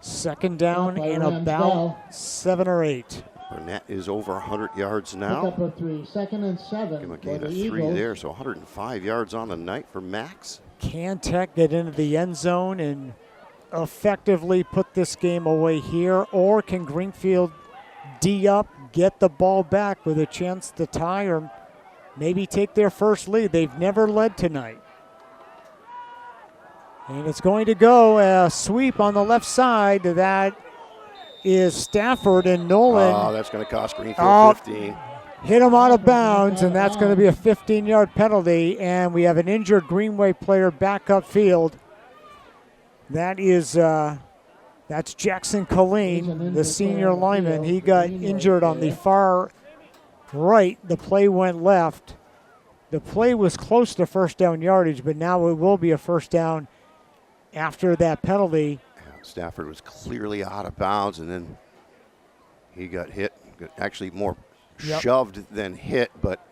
Second down and about 7 or 8. Burnett is over 100 yards now. Pick up a 3, 2nd and 7. Give him a gain of 3 there, so 105 yards on the night for Max. Can Tech get into the end zone and effectively put this game away here, or can Greenfield D up, get the ball back with a chance to tie or maybe take their first lead? They've never led tonight. And it's going to go a sweep on the left side. That is Stafford, and Nolan. Oh, that's going to cost Greenfield 15. Hit him out of bounds, and that's going to be a 15-yard penalty. And we have an injured Greenway player back upfield. That is, that's Jackson Colleen, the senior lineman. He got injured on the far right. The play went left. The play was close to first down yardage, but now it will be a first down after that penalty. Stafford was clearly out of bounds, and then he got hit. Actually more shoved than hit, but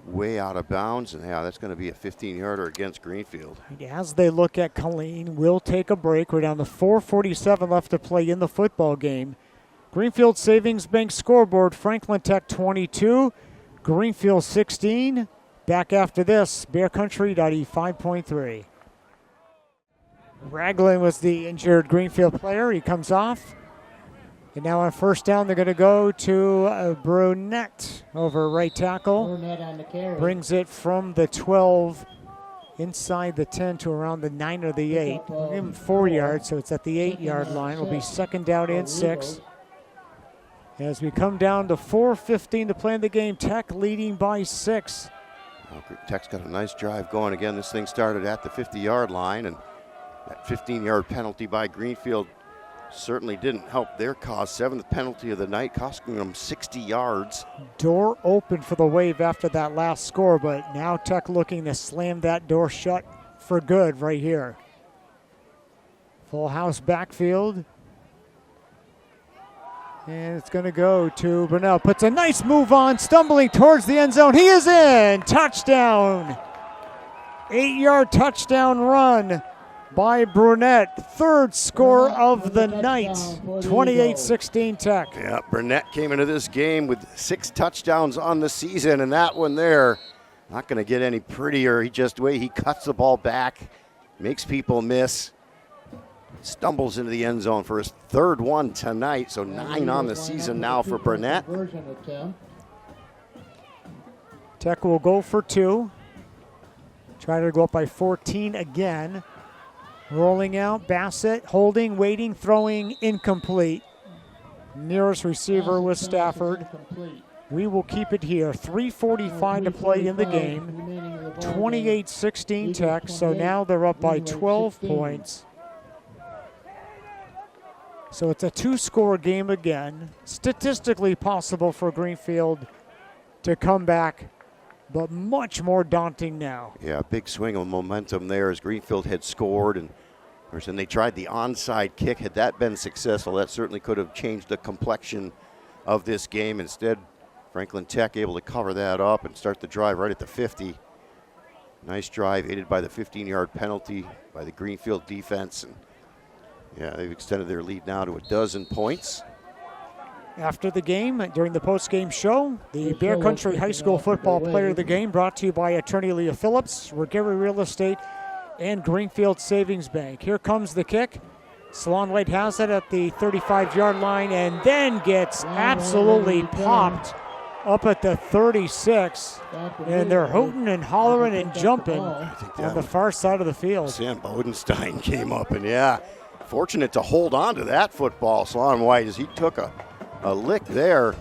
way out of bounds. And yeah, that's going to be a 15-yarder against Greenfield. As they look at Colleen, we'll take a break. We're down to 4:47 left to play in the football game. Greenfield Savings Bank scoreboard, Franklin Tech 22, Greenfield 16. Back after this, Bear Country 95.3. Ragland was the injured Greenfield player. He comes off. And now on first down, they're going to go to Brunette over right tackle. Burnett on the carry. Brings it from the 12 inside the 10 to around the 9 or the 8. We'll give him 4 yards, so it's at the 8-yard line. It'll be second down and 6. As we come down to 4:15 to play in the game, Tech leading by 6. Well, Tech's got a nice drive going. Again, this thing started at the 50-yard line, and that 15-yard penalty by Greenfield certainly didn't help their cause. 7th penalty of the night, costing them 60 yards. Door open for the Wave after that last score, but now Tech looking to slam that door shut for good right here. Full house backfield. And it's going to go to Burnell. Puts a nice move on, stumbling towards the end zone. He is in! Touchdown! 8-yard touchdown run by Brunette. Third score of the night, 28-16 Tech. Yeah, Burnett came into this game with 6 touchdowns on the season, and that one there, not going to get any prettier. The way he cuts the ball back, makes people miss, stumbles into the end zone for his third one tonight, so 9 on the season now for Burnett. Tech will go for 2. Try to go up by 14 again. Rolling out, Bassett, holding, waiting, throwing, incomplete. Nearest receiver was Stafford. We will keep it here. 3:45 to play in the game. 28-16 Tech, so now they're up by 12 points. So it's a 2-score game again. Statistically possible for Greenfield to come back, but much more daunting now. Yeah, big swing of momentum there as Greenfield had scored, and they tried the onside kick. Had that been successful, that certainly could have changed the complexion of this game. Instead, Franklin Tech able to cover that up and start the drive right at the 50. Nice drive, aided by the 15-yard penalty by the Greenfield defense. And yeah, they've extended their lead now to 12 points. After the game, during the post-game show, the Bear Country High School football player of the game brought to you by attorney Leah Phillips, Regary Real Estate, and Greenfield Savings Bank. Here comes the kick. Salon White has it at the 35-yard line and then gets absolutely popped up at the 36. And they're hooting and hollering and jumping on the far side of the field. Sam Bodenstein came up, and yeah, fortunate to hold on to that football, Salon White, as he took a lick there.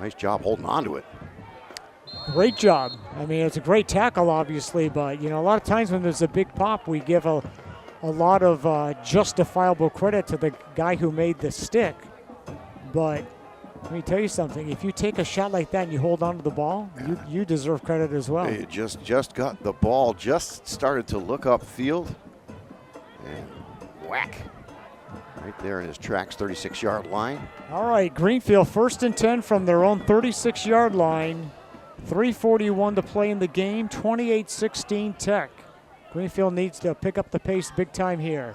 Nice job holding on to it. Great job. I mean, it's a great tackle, obviously, but, a lot of times when there's a big pop, we give a lot of justifiable credit to the guy who made the stick. But let me tell you something. If you take a shot like that and you hold on to the ball, you deserve credit as well. He just got the ball, just started to look upfield, and whack. Right there in his tracks, 36-yard line. All right, Greenfield 1st and 10 from their own 36-yard line. 3:41 to play in the game, 28-16 Tech. Greenfield needs to pick up the pace big time here.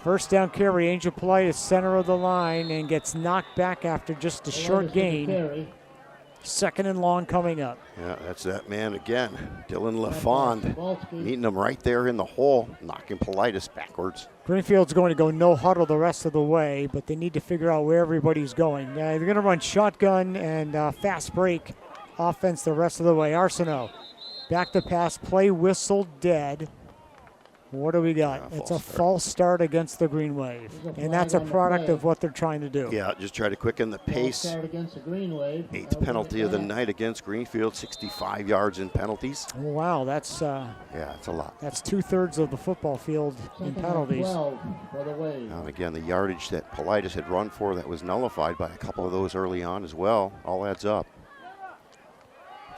First down carry, Angel Politis center of the line and gets knocked back after just a short gain. 2nd and long coming up. Yeah, that's that man again, Dylan LaFond, meeting him right there in the hole, knocking Politis backwards. Greenfield's going to go no huddle the rest of the way, but they need to figure out where everybody's going. They're going to run shotgun and fast break offense the rest of the way. Arsenault, back to pass, play whistle dead. What do we got? It's a false start against the Green Wave, and that's a product of what they're trying to do. Yeah, just try to quicken the pace. 8th penalty of the night against Greenfield, 65 yards in penalties. Oh, wow, that's that's a lot. That's 2/3 of the football field in penalties. And again, the yardage that Politis had run for that was nullified by a couple of those early on as well. All adds up.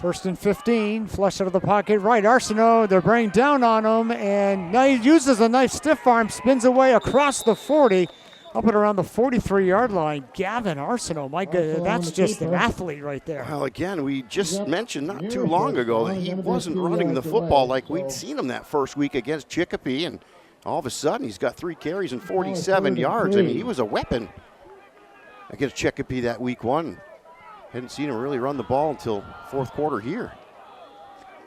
1st and 15, flush out of the pocket right. Arsenault, they're bringing down on him, and now he uses a nice stiff arm, spins away across the 40, up at around the 43-yard line. Gavin Arsenault, my goodness, that's just an athlete right there. Well, again, we just mentioned not too long ago that he wasn't running the football like we'd seen him that first week against Chicopee, and all of a sudden he's got 3 carries and 47 yards. I mean, he was a weapon against Chicopee that week 1. Hadn't seen him really run the ball until 4th quarter here.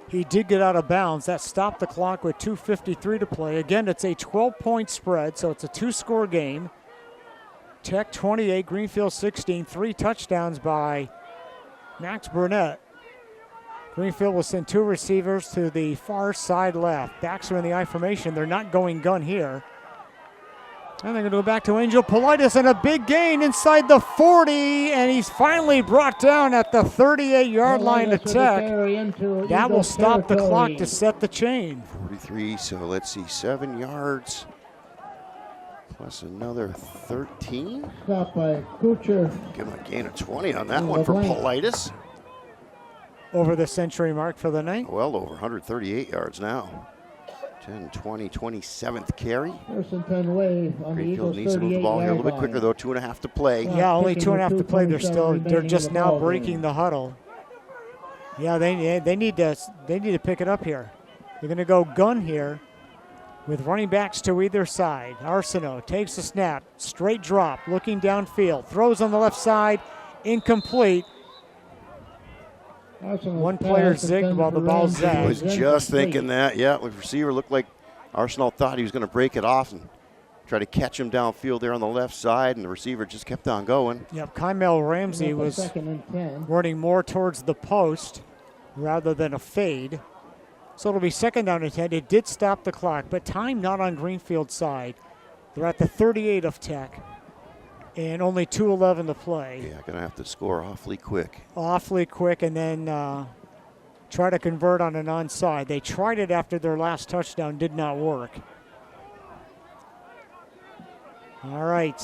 He did get out of bounds. That stopped the clock with 2:53 to play. Again, it's a 12-point spread, so it's a 2-score game. Tech 28, Greenfield 16. 3 touchdowns by Max Burnett. Greenfield will send 2 receivers to the far side left. Backs are in the I formation. They're not going gun here. And they're going to go back to Angel Politis, and a big gain inside the 40, and he's finally brought down at the 38-yard line to Tech. That will stop the clock to set the chain. 43, so let's see, 7 yards plus another 13. Stop by Kucher. Give him a gain of 20 on that one for Politis. Over the century mark for the night. Well over 138 yards now. 10, 20, 27th carry. 1st and 10 away on the Greenfield Eagles' needs to move the ball here a little bit quicker, though. 2.5 to play. Yeah, only 2.5 to play. They're just now breaking the huddle. Yeah, they need to pick it up here. They're going to go gun here with running backs to either side. Arsenault takes the snap, straight drop, looking downfield, throws on the left side, incomplete. One player zigged while the ball I zagged. was just thinking that. Yeah, the receiver looked like Arsenault thought he was going to break it off and try to catch him downfield there on the left side, and the receiver just kept on going. Yep, Kymel Ramsey was running more towards the post rather than a fade. So it'll be 2nd down and 10. It did stop the clock, but time not on Greenfield's side. They're at the 38 of Tech, and only 2:11 to play. Yeah, going to have to score awfully quick. Awfully quick, and then try to convert on an onside. They tried it after their last touchdown, did not work. All right,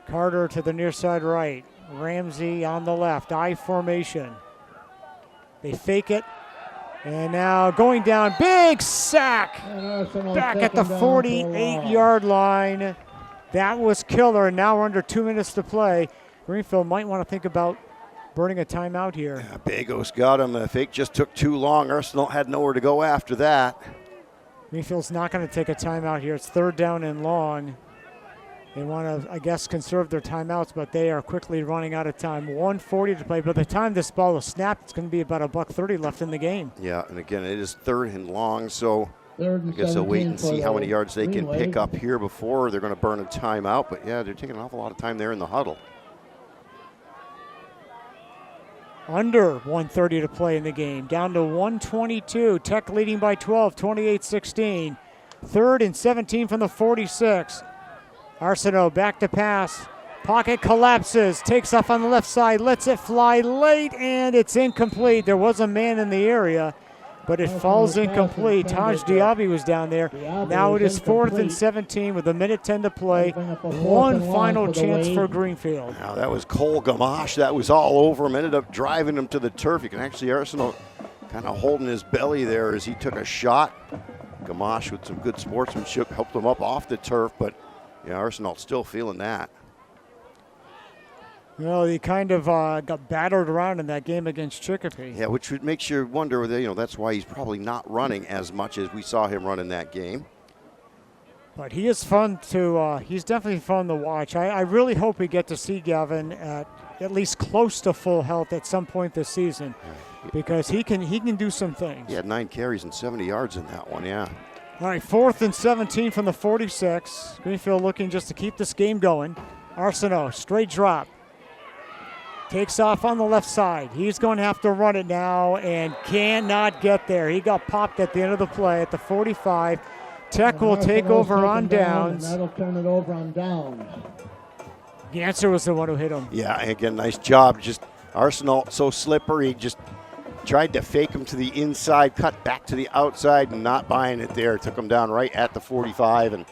Carter to the near side right. Ramsey on the left, I formation. They fake it. And now going down, big sack back at the 48-yard line. That was killer, and now we're under 2 minutes to play. Greenfield might want to think about burning a timeout here. Yeah, Bagos got him. The fake just took too long. Arsenal had nowhere to go after that. Greenfield's not going to take a timeout here. It's 3rd down and long. They want to, I guess, conserve their timeouts, but they are quickly running out of time. 1:40 to play. By the time this ball is snapped, it's going to be about $1:30 left in the game. Yeah, and again, it is 3rd and long, so Third I and guess they'll wait and 17 see how many yards they can Greenway. pick up here before they're going to burn a timeout. But, yeah, they're taking an awful lot of time there in the huddle. Under 1:30 to play in the game. Down to 1:22. Tech leading by 12, 28-16. 3rd and 17 from the 46. Arsenault back to pass. Pocket collapses. Takes off on the left side. Lets it fly late, and it's incomplete. There was a man in the area, but it falls incomplete. Taj Diaby was down there. Now it is 4th and 17 with 1:10 to play. One final chance for Greenfield. Now, that was Cole Gamache. That was all over him. Ended up driving him to the turf. You can actually see Arsenault kind of holding his belly there as he took a shot. Gamache with some good sportsmanship helped him up off the turf, but yeah, Arsenault still feeling that. You know, he kind of got battered around in that game against Chicopee. Yeah, which makes you wonder, that's why he's probably not running as much as we saw him run in that game. But he is fun to, he's definitely fun to watch. I really hope we get to see Gavin at least close to full health at some point this season, because he can do some things. He had 9 carries and 70 yards in that one, yeah. All right, 4th and 17 from the 46. Greenfield looking just to keep this game going. Arsenault, straight drop. Takes off on the left side. He's going to have to run it now and cannot get there. He got popped at the end of the play at the 45. Tech will take over on downs. That'll turn it over on downs. Ganser was the one who hit him. Yeah, again, nice job. Just Arsenault so slippery, just tried to fake him to the inside, cut back to the outside, and not buying it there. Took him down right at the 45, and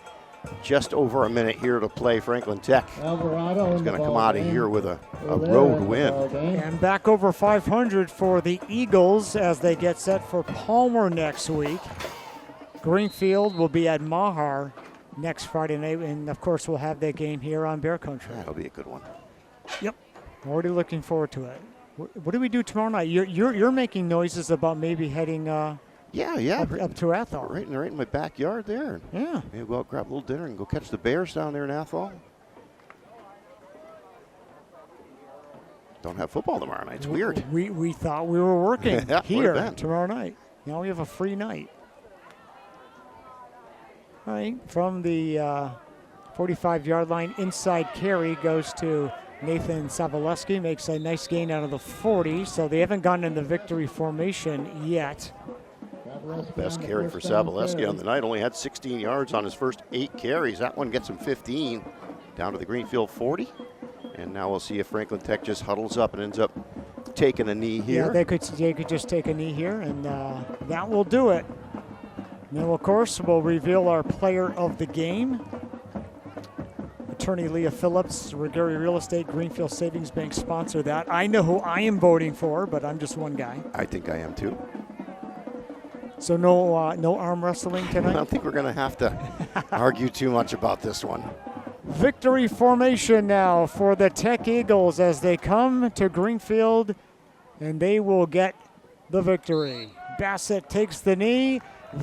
just over a minute here to play. Franklin Tech Alvarado is going to come out of here with a road win. And back over 500 for the Eagles as they get set for Palmer next week. Greenfield will be at Mahar next Friday night, and of course we'll have that game here on Bear Country. That'll be a good one. Yep, already looking forward to it. What do we do tomorrow night? You're making noises about maybe heading up to Athol. Right in my backyard there. Yeah. Maybe go out, grab a little dinner, and go catch the Bears down there in Athol. Don't have football tomorrow night. It's weird. We thought we were working Yeah, here would've been. tomorrow night. Now we have a free night. All right, from the 45-yard line, inside carry goes to Nathan Savaleski, makes a nice gain out of the 40, so they haven't gotten in the victory formation yet. Best carry for Savaleski on the night. Only had 16 yards on his first 8 carries. That one gets him 15 down to the Greenfield 40. And now we'll see if Franklin Tech just huddles up and ends up taking a knee here. Yeah, they could just take a knee here, and that will do it. Now, of course, we'll reveal our player of the game. Attorney Leah Phillips, Gary Real Estate, Greenfield Savings Bank sponsor that. I know who I am voting for, but I'm just one guy. I think I am too. So no arm wrestling I tonight? don't think we're going to have to argue too much about this one. Victory formation now for the Tech Eagles as they come to Greenfield, and they will get the victory. Bassett takes the knee.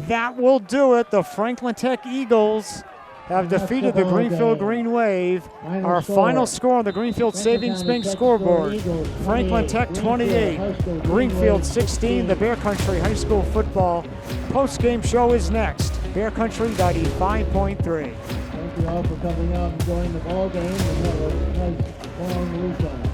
That will do it. The Franklin Tech Eagles have defeated the Greenfield Green Wave. Our final score on the Greenfield Savings Bank scoreboard: Franklin Tech 28, Greenfield 16. The Bear Country High School football post-game show is next. Bear Country 95.3. Thank you all for coming out and enjoying the ball game, and have a nice long weekend.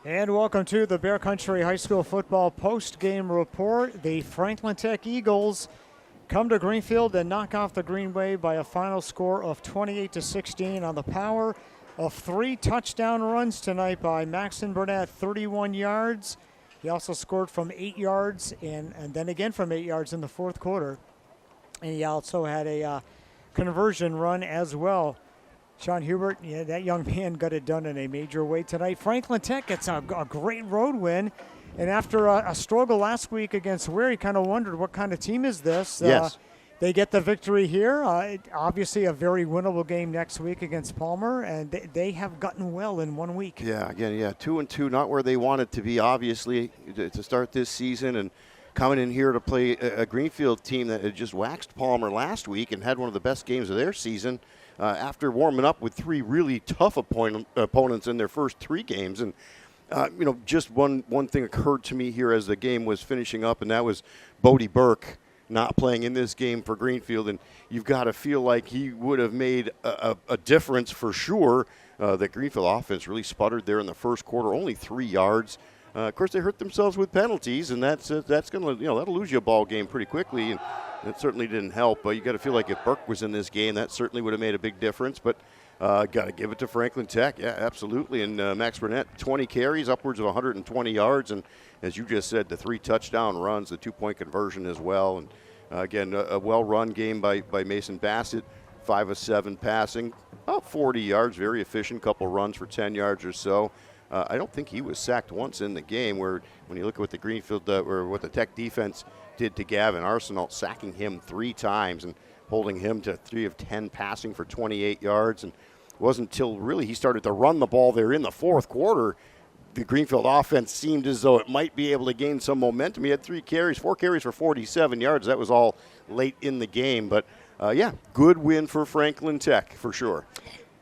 And welcome to the Bear Country High School football post-game report. The Franklin Tech Eagles come to Greenfield and knock off the Green Wave by a final score of 28-16 on the power of 3 touchdown runs tonight by Maxon Burnett, 31 yards. He also scored from 8 yards and then again from 8 yards in the fourth quarter. And he also had a conversion run as well. Sean Hubert, yeah, that young man got it done in a major way tonight. Franklin Tech gets a great road win. And after a struggle last week against Ware, you kind of wondered what kind of team is this? Yes. They get the victory here. Obviously a very winnable game next week against Palmer, and they have gotten well in 1 week. Yeah, again, 2-2, not where they wanted to be, obviously, to start this season. And coming in here to play a Greenfield team that had just waxed Palmer last week and had one of the best games of their season. After warming up with 3 really tough opponents in their first 3 games. And, just one thing occurred to me here as the game was finishing up, and that was Bodie Burke not playing in this game for Greenfield. And you've got to feel like he would have made a difference for sure. The Greenfield offense really sputtered there in the first quarter, only 3 yards. Of course, they hurt themselves with penalties, and that's going to, that'll lose you a ball game pretty quickly. And that certainly didn't help. But you got to feel like if Burke was in this game, that certainly would have made a big difference. But got to give it to Franklin Tech. Yeah, absolutely. And Max Burnett, 20 carries, upwards of 120 yards. And as you just said, the 3 touchdown runs, the 2-point conversion as well. And again, a well-run game by Mason Bassett, 5 of 7 passing, about 40 yards, very efficient, couple runs for 10 yards or so. I don't think he was sacked once in the game, where when you look at what the Greenfield or what the Tech defense did to Gavin Arsenault, sacking him 3 times and holding him to 3 of 10 passing for 28 yards. And it wasn't until really he started to run the ball there in the fourth quarter, the Greenfield offense seemed as though it might be able to gain some momentum. He had 4 carries for 47 yards. That was all late in the game. But, good win for Franklin Tech for sure.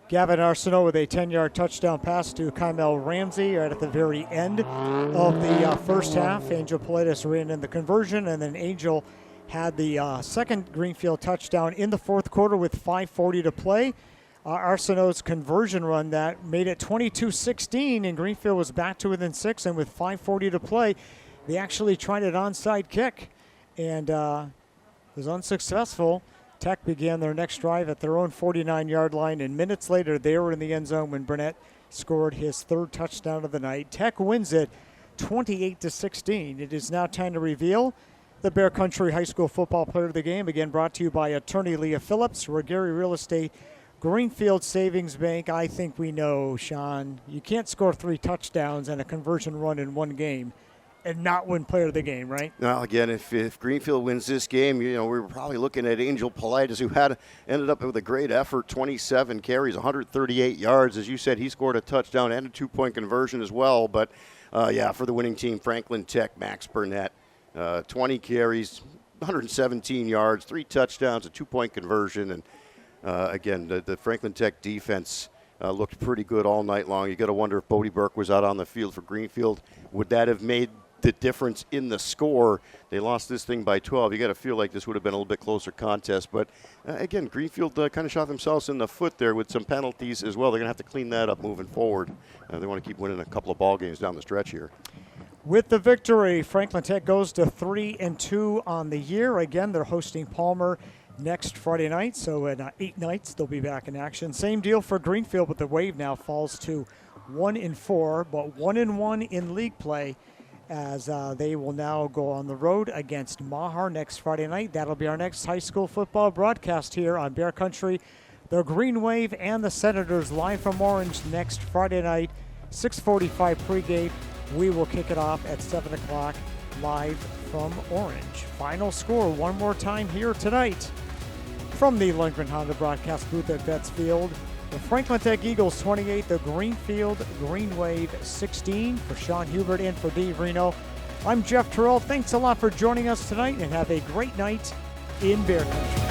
Gavin Arsenault with a 10-yard touchdown pass to Kymel Ramsey right at the very end of the first half. Angel Politis ran in the conversion, and then Angel had the second Greenfield touchdown in the fourth quarter with 5:40 to play. Arsenault's conversion run that made it 22-16, and Greenfield was back to within 6, and with 5:40 to play, they actually tried an onside kick, and was unsuccessful. Tech began their next drive at their own 49-yard line, and minutes later they were in the end zone when Burnett scored his 3rd touchdown of the night. Tech wins it 28-16. It is now time to reveal the Bear Country High School football player of the game, again brought to you by attorney Leah Phillips, Regary Real Estate, Greenfield Savings Bank. I think we know, Sean, you can't score 3 touchdowns and a conversion run in 1 game and not win player of the game, right? Well, again, if Greenfield wins this game, we were probably looking at Angel Politis, who ended up with a great effort, 27 carries, 138 yards. As you said, he scored a touchdown and a 2-point conversion as well. But, for the winning team, Franklin Tech, Max Burnett, 20 carries, 117 yards, 3 touchdowns, a 2-point conversion. And, again, the Franklin Tech defense looked pretty good all night long. You got to wonder if Bodie Burke was out on the field for Greenfield, would that have made the difference in the score? They lost this thing by 12. You got to feel like this would have been a little bit closer contest. But, again, Greenfield kind of shot themselves in the foot there with some penalties as well. They're going to have to clean that up moving forward. They want to keep winning a couple of ball games down the stretch here. With the victory, Franklin Tech goes to 3-2 on the year. Again, they're hosting Palmer next Friday night, so in 8 nights they'll be back in action. Same deal for Greenfield, but the Wave now falls to 1-4, but 1-1 in league play, as they will now go on the road against Mahar next Friday night. That'll be our next high school football broadcast here on Bear Country. The Green Wave and the Senators live from Orange next Friday night, 6:45 pregame. We will kick it off at 7 o'clock live from Orange. Final score one more time here tonight. From the Lindgren Honda broadcast booth at Betts Field, the Franklin Tech Eagles 28, the Greenfield Green Wave 16. For Sean Hubert and for Dave Reno, I'm Jeff Terrell. Thanks a lot for joining us tonight, and have a great night in Bear Country.